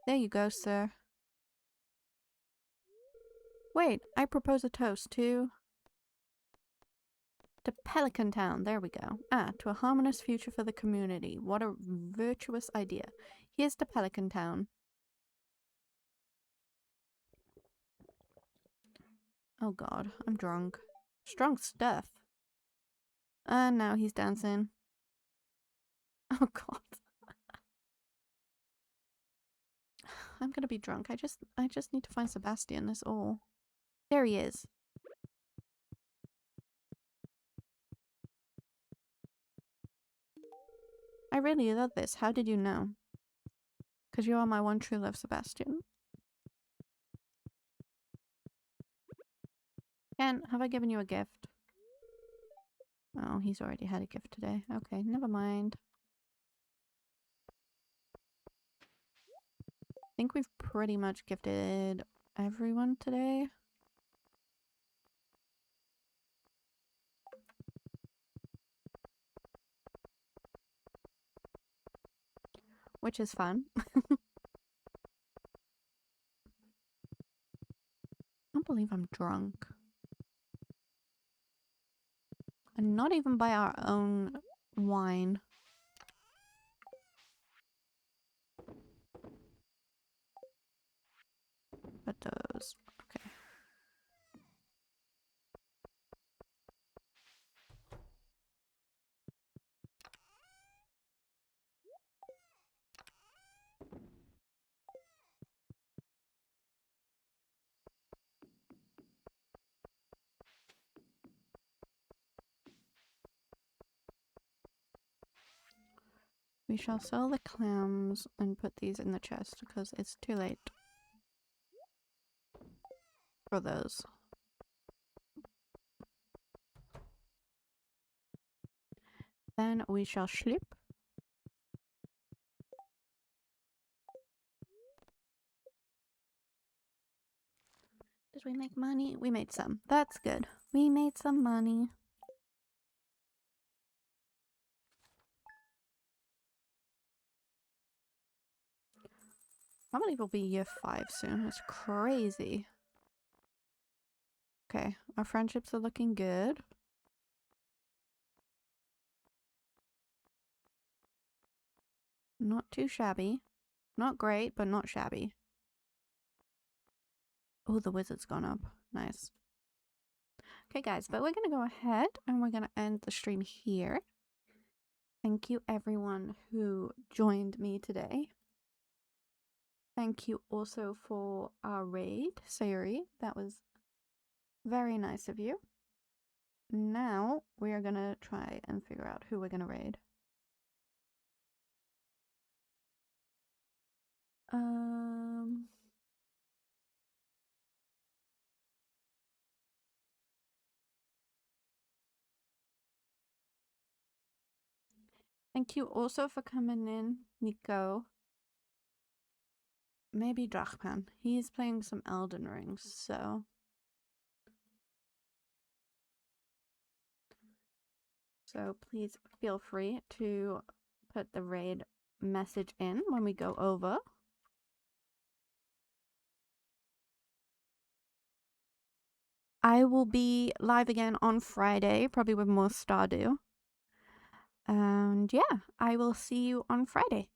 There you go, sir. Wait, I propose a toast to Pelican Town. There we go. To a harmonious future for the community. What a virtuous idea. Here's to Pelican Town. Oh God, I'm drunk. Strong stuff. And now he's dancing. Oh God. I'm gonna be drunk. I just need to find Sebastian, that's all. There he is. I really love this. How did you know? Because you are my one true love, Sebastian. Ken, have I given you a gift? Oh, he's already had a gift today. Okay, never mind. I think we've pretty much gifted everyone today. Which is fun. I can't believe I'm drunk. And not even by our own wine. But those. Okay. We shall sell the clams and put these in the chest because it's too late for those. Then we shall slip. Did we make money? We made some. That's good. We made some money. I believe we'll be year 5 soon. It's crazy. Okay, our friendships are looking good. Not too shabby. Not great, but not shabby. Oh, the wizard's gone up. Nice. Okay, guys, but we're going to go ahead and we're going to end the stream here. Thank you, everyone who joined me today. Thank you also for our raid, Sayuri. That was very nice of you. Now, we are going to try and figure out who we're going to raid. Thank you also for coming in, Nico. Maybe Drachpan. He's playing some Elden Ring, so... So please feel free to put the raid message in when we go over. I will be live again on Friday, probably with more Stardew. And yeah, I will see you on Friday.